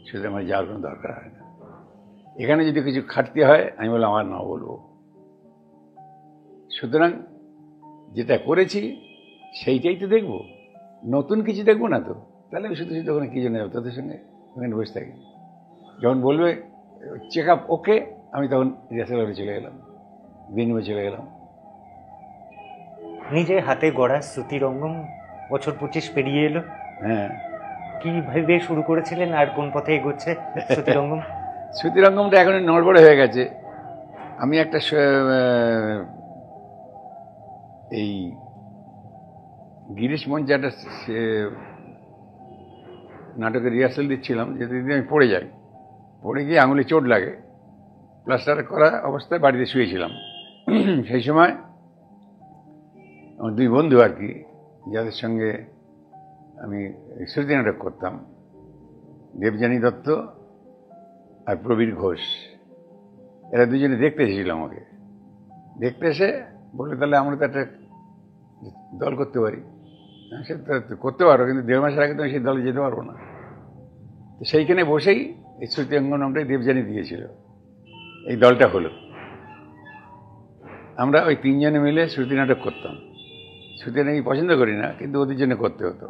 সুতরাং আমার যাওয়ার কোনো দরকার হয় না। এখানে যদি কিছু খাটতে হয় আমি বললাম আমার না বলবো। সুতরাং যেটা করেছি সেইটাই তো দেখবো, নতুন কিছু দেখবো না তো। তাহলে আমি শুধু শুধু ওখানে কী জন্য যাবো? তাদের সঙ্গে ওখানে বসে থাকি। যখন বলবে চেক আপ ওকে, আমি তখন রিহার্সাল ঘরে চলে গেলাম, দিনমে চলে গেলাম। নিজে হাতে গড়া শ্রুতিরঙ্গম বছর 25 পেরিয়ে এলো। হ্যাঁ, কি ভেবে শুরু করেছিলেন আর কোন পথে এগোচ্ছে শ্রুতিরঙ্গম? শ্রুতিরঙ্গমটা এখন নড়বড়ে হয়ে গেছে। আমি একটা এই গিরিশ মঞ্চে একটা নাটকের রিহার্সাল দিচ্ছিলাম, যেতে দিতে আমি পড়ে যাই। পড়ে গিয়ে আঙুলে চোট লাগে, প্লাস্টার করা অবস্থায় বাড়িতে শুয়েছিলাম। সেই সময় আমার 2 বন্ধু আর কি, যাদের সঙ্গে আমি শ্রুতি নাটক করতাম, দেবযানী দত্ত আর প্রবীর ঘোষ, এরা দুজনে দেখতে এসেছিল আমাকে। দেখতে এসে বললো তাহলে আমরা তো একটা দল করতে পারি। সে তো করতে পারো, কিন্তু 1.5 মাসের আগে তো আমি সেই দলে যেতে পারবো না। তো সেইখানে বসেই এই শ্রুতিরঙ্গ নামটাই দেবযানী দিয়েছিল, এই দলটা হলো। আমরা ওই 3 জনে মিলে শ্রুতি নাটক করতাম। শ্রুতি নাকি পছন্দ করি না, কিন্তু ওদের জন্য করতে হতো।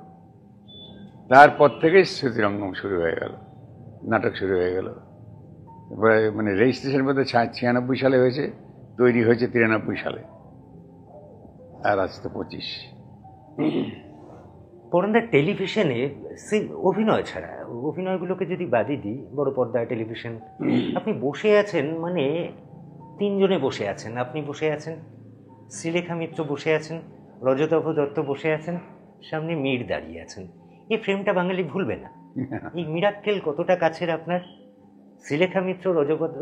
তারপর থেকেই শ্রুতিরঙ্গম শুরু হয়ে গেল, নাটক শুরু হয়ে গেল। মানে রেজিস্ট্রেশন বোধ হয় 96 সালে হয়েছে, তৈরি হয়েছে 93 সালে, আর আজ তো 25। পরন্দা টেলিভিশনে অভিনয় ছাড়া, অভিনয়গুলোকে যদি বাদই দিই, বড় পর্দায় টেলিভিশন, আপনি বসে আছেন মানে 3 জনে বসে আছেন। আপনি বসে আছেন, শ্রীলেখা মিত্র বসে আছেন, রজতাভ দত্ত বসে আছেন, সামনে মীর দাঁড়িয়ে আছেন। এই ফ্রেমটা বাঙালি ভুলবে না। এই মিরাক্কেল কতটা কাছের আপনার? শ্রীলেখা মিত্র,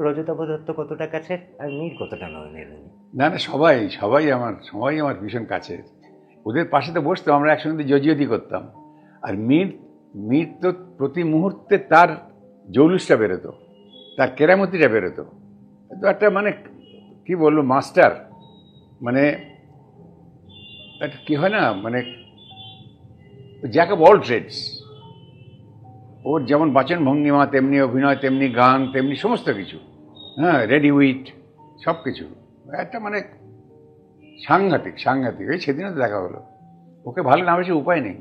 রজতাভ দত্ত কতটা কাছের, আর মীর কতটা নয়নের? না না, সবাই আমার ভীষণ কাছের। ওদের পাশে তো বসতো, আমরা একসঙ্গে জজিয়তি করতাম। আর মীর তো প্রতি মুহূর্তে তার জৌলুসটা বেরোতো, তার কেরামতিটা বেরোতো। তো একটা মানে কি বলবো, মাস্টার, মানে একটা কি হয় না, মানে জ্যাক অফ অল ট্রেডস। ওর যেমন বাচন ভঙ্গিমা, তেমনি অভিনয়, তেমনি গান, তেমনি সমস্ত কিছু। হ্যাঁ, রেডি উইট, সব কিছু একটা মানে সাংঘাতিক। এই সেদিনও তো দেখা হলো। ওকে ভালো না বেশি উপায় নেই,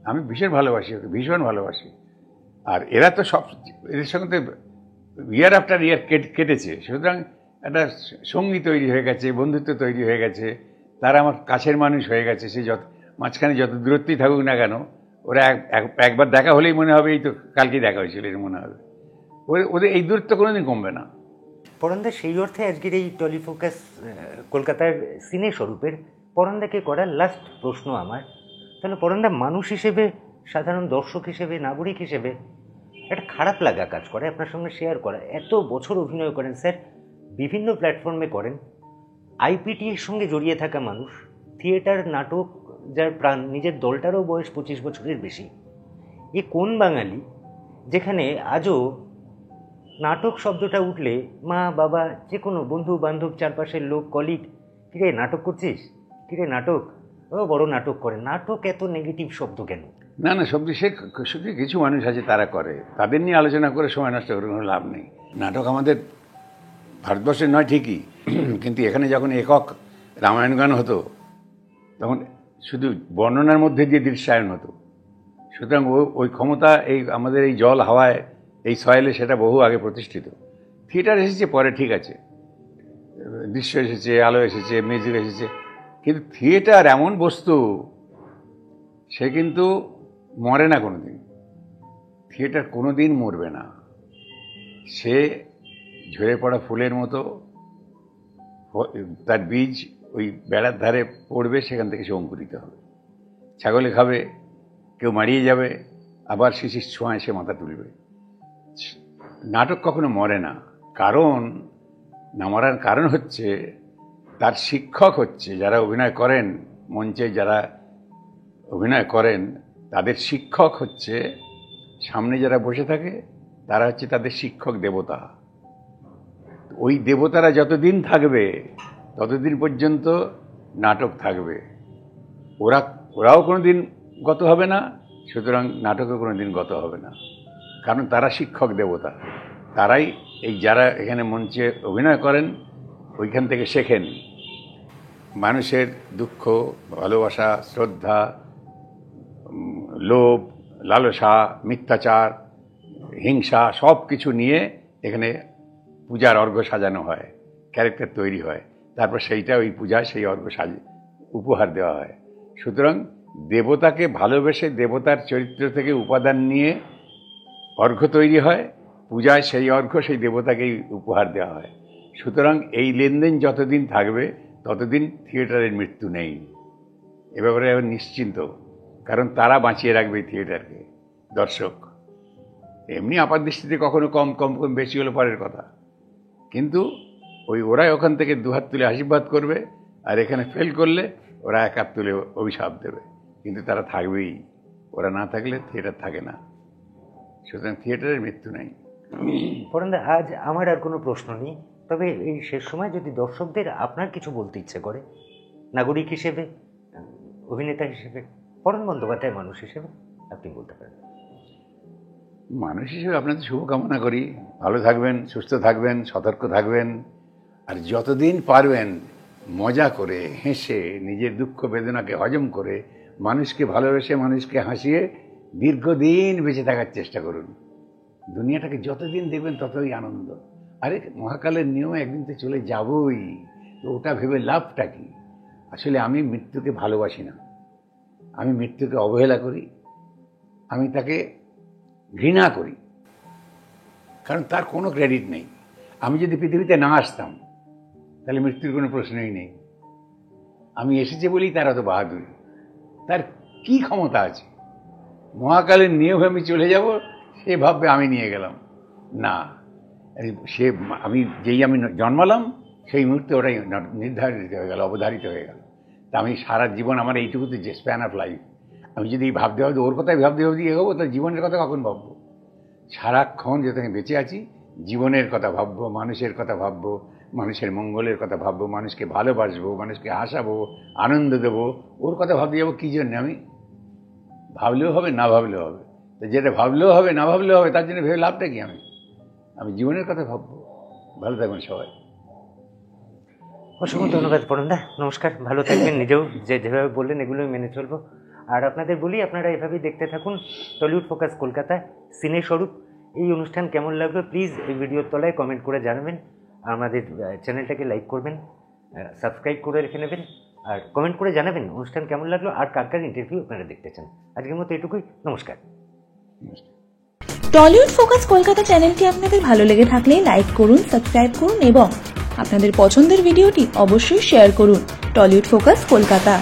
আমি ভীষণ ভালোবাসি ওকে, ভীষণ ভালোবাসি। আর এরা তো সব, এদের সঙ্গে তো ইয়ার আফটার ইয়ার কেটেছে। সুতরাং একটা সঙ্গী তৈরি হয়ে গেছে, বন্ধুত্ব তৈরি হয়ে গেছে, তারা আমার কাছের মানুষ হয়ে গেছে। সে মাঝখানে যত দূরত্বই থাকুক না কেন, ওরা একবার দেখা হলেই মনে হবে এই তো কালকেই দেখা হয়েছিল, এর মনে হবে। ওদের এই দূরত্ব কোনোদিন কমবে না। পরন্দা সেই অর্থে আজকের এই টলিফোকাস কলকাতার সিনে স্বরূপের পরন্দাকে করার লাস্ট প্রশ্ন আমার, তাহলে পরন্দা মানুষ হিসেবে, সাধারণ দর্শক হিসেবে, নাগরিক হিসেবে একটা খারাপ লাগা কাজ করে আপনার সঙ্গে শেয়ার করা। এত বছর অভিনয় করেন স্যার, বিভিন্ন প্ল্যাটফর্মে করেন, আইপিটি এর সঙ্গে জড়িয়ে থাকা মানুষ, থিয়েটার নাটক যার প্রাণ, নিজের দলটারও বয়স 25 বছরের বেশি। এ কোন বাঙালি যেখানে আজও নাটক শব্দটা উঠলে মা বাবা, যে কোনো বন্ধু বান্ধব, চারপাশের লোক, কলিগ, কিরে নাটক করছিস, কিরে নাটক, ও বড় নাটক করে, নাটক এত নেগেটিভ শব্দ কেন? না না, শুধু কিছু মানুষ আছে তারা করে, তাদের নিয়ে আলোচনা করে সময় নষ্ট করে কোনো লাভ নেই। নাটক আমাদের ভারতবর্ষের নয় ঠিকই, কিন্তু এখানে যখন একক রামায়ণ গান হতো তখন শুধু বর্ণনার মধ্যে দিয়ে দৃশ্যায়ন হতো। সুতরাং ওই ক্ষমতা এই আমাদের এই জল হাওয়ায় এই সয়েলে সেটা বহু আগে প্রতিষ্ঠিত। থিয়েটার এসেছে পরে, ঠিক আছে, দৃশ্য এসেছে, আলো এসেছে, মিউজিক এসেছে, কিন্তু থিয়েটার এমন বস্তু, সে কিন্তু মরে না কোনোদিন। থিয়েটার কোনোদিন মরবে না, সে ঝরে পড়া ফুলের মতো, তার বীজ ওই বেড়ার ধারে পড়বে, সেখান থেকে সে অঙ্কুরিত হবে। ছাগলে খাবে, কেউ মারিয়ে যাবে, আবার শিশির ছোঁয়ায় সে মাথা তুলবে। নাটক কখনো মরে না, কারণ না মরার কারণ হচ্ছে তার শিক্ষক হচ্ছে যারা অভিনয় করেন, মঞ্চে যারা অভিনয় করেন তাদের শিক্ষক হচ্ছে সামনে যারা বসে থাকে, তারা হচ্ছে তাদের শিক্ষক দেবতা। ওই দেবতারা যতদিন থাকবে ততদিন পর্যন্ত নাটক থাকবে। ওরাও কোনোদিন গত হবে না, সুতরাং নাটকও কোনোদিন গত হবে না, কারণ তারা শিক্ষক দেবতা। তারাই এই যারা এখানে মঞ্চে অভিনয় করেন ওইখান থেকে শেখেন মানুষের দুঃখ, ভালোবাসা, শ্রদ্ধা, লোভ, লালসা, মিথ্যাচার, হিংসা সব কিছু নিয়ে এখানে পূজার অর্ঘ্য সাজানো হয়, ক্যারেক্টার তৈরি হয়, তারপর সেইটা ওই পূজায় সেই অর্ঘ্য উপহার দেওয়া হয়। সুতরাং দেবতাকে ভালোবেসে দেবতার চরিত্র থেকে উপাদান নিয়ে অর্ঘ্য তৈরি হয়, পূজায় সেই অর্ঘ্য সেই দেবতাকেই উপহার দেওয়া হয়। সুতরাং এই লেনদেন যতদিন থাকবে ততদিন থিয়েটারের মৃত্যু নেই। এ ব্যাপারে এখন নিশ্চিন্ত, কারণ তারা বাঁচিয়ে রাখবে থিয়েটারকে। দর্শক এমনি আপাত দৃষ্টিতে কখনো কম কম কম বেশি হলে পরের কথা, কিন্তু ওরাই ওখান থেকে দুহাত তুলে আশীর্বাদ করবে, আর এখানে ফেল করলে ওরা এক হাত তুলে অভিশাপ দেবে, কিন্তু তারা থাকবেই। ওরা না থাকলে থিয়েটার থাকে না। সুতরাং থিয়েটারের মৃত্যু নেই। পরানদা, আজ আমার আর কোনো প্রশ্ন নেই, তবে এই শেষ সময় যদি দর্শকদের আপনার কিছু বলতে ইচ্ছে করে, নাগরিক হিসেবে, অভিনেতা হিসেবে, পরান বন্দ্যোপাধ্যায় মানুষ হিসেবে আপনি বলতে পারেন। মানুষ হিসেবে আপনাদের শুভকামনা করি, ভালো থাকবেন, সুস্থ থাকবেন, সতর্ক থাকবেন, আর যতদিন পারবেন মজা করে, হেসে, নিজের দুঃখ বেদনাকে হজম করে, মানুষকে ভালোবেসে, মানুষকে হাসিয়ে দীর্ঘদিন বেঁচে থাকার চেষ্টা করুন। দুনিয়াটাকে যতদিন দেখবেন ততই আনন্দ। আরে মহাকালের নিয়মে একদিন তো চলে যাবই, তো ওটা ভেবে লাভটা কি? আসলে আমি মৃত্যুকে ভালোবাসি না, আমি মৃত্যুকে অবহেলা করি, আমি তাকে ঘৃণা করি, কারণ তার কোনো ক্রেডিট নেই। আমি যদি পৃথিবীতে না আসতাম তাহলে মৃত্যুর কোনো প্রশ্নই নেই। আমি এসেছি বলেই তার অত বাহাদুরি। তার কি ক্ষমতা আছে? মহাকালের নিয়মে আমি চলে যাব, সে ভাববে আমি নিয়ে গেলাম না। সে আমি জন্মালাম সেই মুহূর্তে ওটাই নির্ধারিত হয়ে গেল, অবধারিত হয়ে গেল। তা আমি সারা জীবন আমার এইটুকুতে যে স্প্যান অফ লাইফ, আমি যদি ভাবতে ওর কথাই ভাবতে এগোবো, তাহলে জীবনের কথা কখন ভাববো? সারাক্ষণ যেহেতু আমি বেঁচে আছি, জীবনের কথা ভাববো, মানুষের কথা ভাববো, মানুষের মঙ্গলের কথা ভাববো, মানুষকে ভালোবাসবো, মানুষকে হাসাবো, আনন্দ দেবো। ওর কথা ভাবতে যাবো কী জন্যে? আমি ভাবলেও হবে, না ভাবলেও হবে। তো যেটা ভাবলেও হবে, না ভাবলেও হবে, তার জন্য ভেবে লাভটা কি? আমি জীবনের কথা ভাববো। ভালো থাকবেন সবাই। অসংখ্য ধন্যবাদ পরানদা, নমস্কার, ভালো থাকবেন। নিজেও যেভাবে বললেন এগুলোই মেনে চলবো। আর আপনাদের বলি, আপনারা এভাবেই দেখতে থাকুন টলিউড ফোকাস কলকাতা, সিনে স্বরূপ। এই অনুষ্ঠান কেমন লাগলো প্লিজ এই ভিডিওর তলায় কমেন্ট করে জানাবেন। আমাদের চ্যানেলটাকে লাইক করবেন, সাবস্ক্রাইব করে রেখে নেবেন, আর কমেন্ট করে জানাবেন অনুষ্ঠান কেমন লাগলো আর কার কার ইন্টারভিউ আপনারা দেখতে চান। আজকের মতো এটুকুই, নমস্কার। টলিউড ফোকাস কলকাতা চ্যানেলটি আপনাদের ভালো লেগে থাকলে লাইক করুন, সাবস্ক্রাইব করুন এবং আপনাদের পছন্দের ভিডিওটি অবশ্যই শেয়ার করুন। Tollywood focus Kolkata.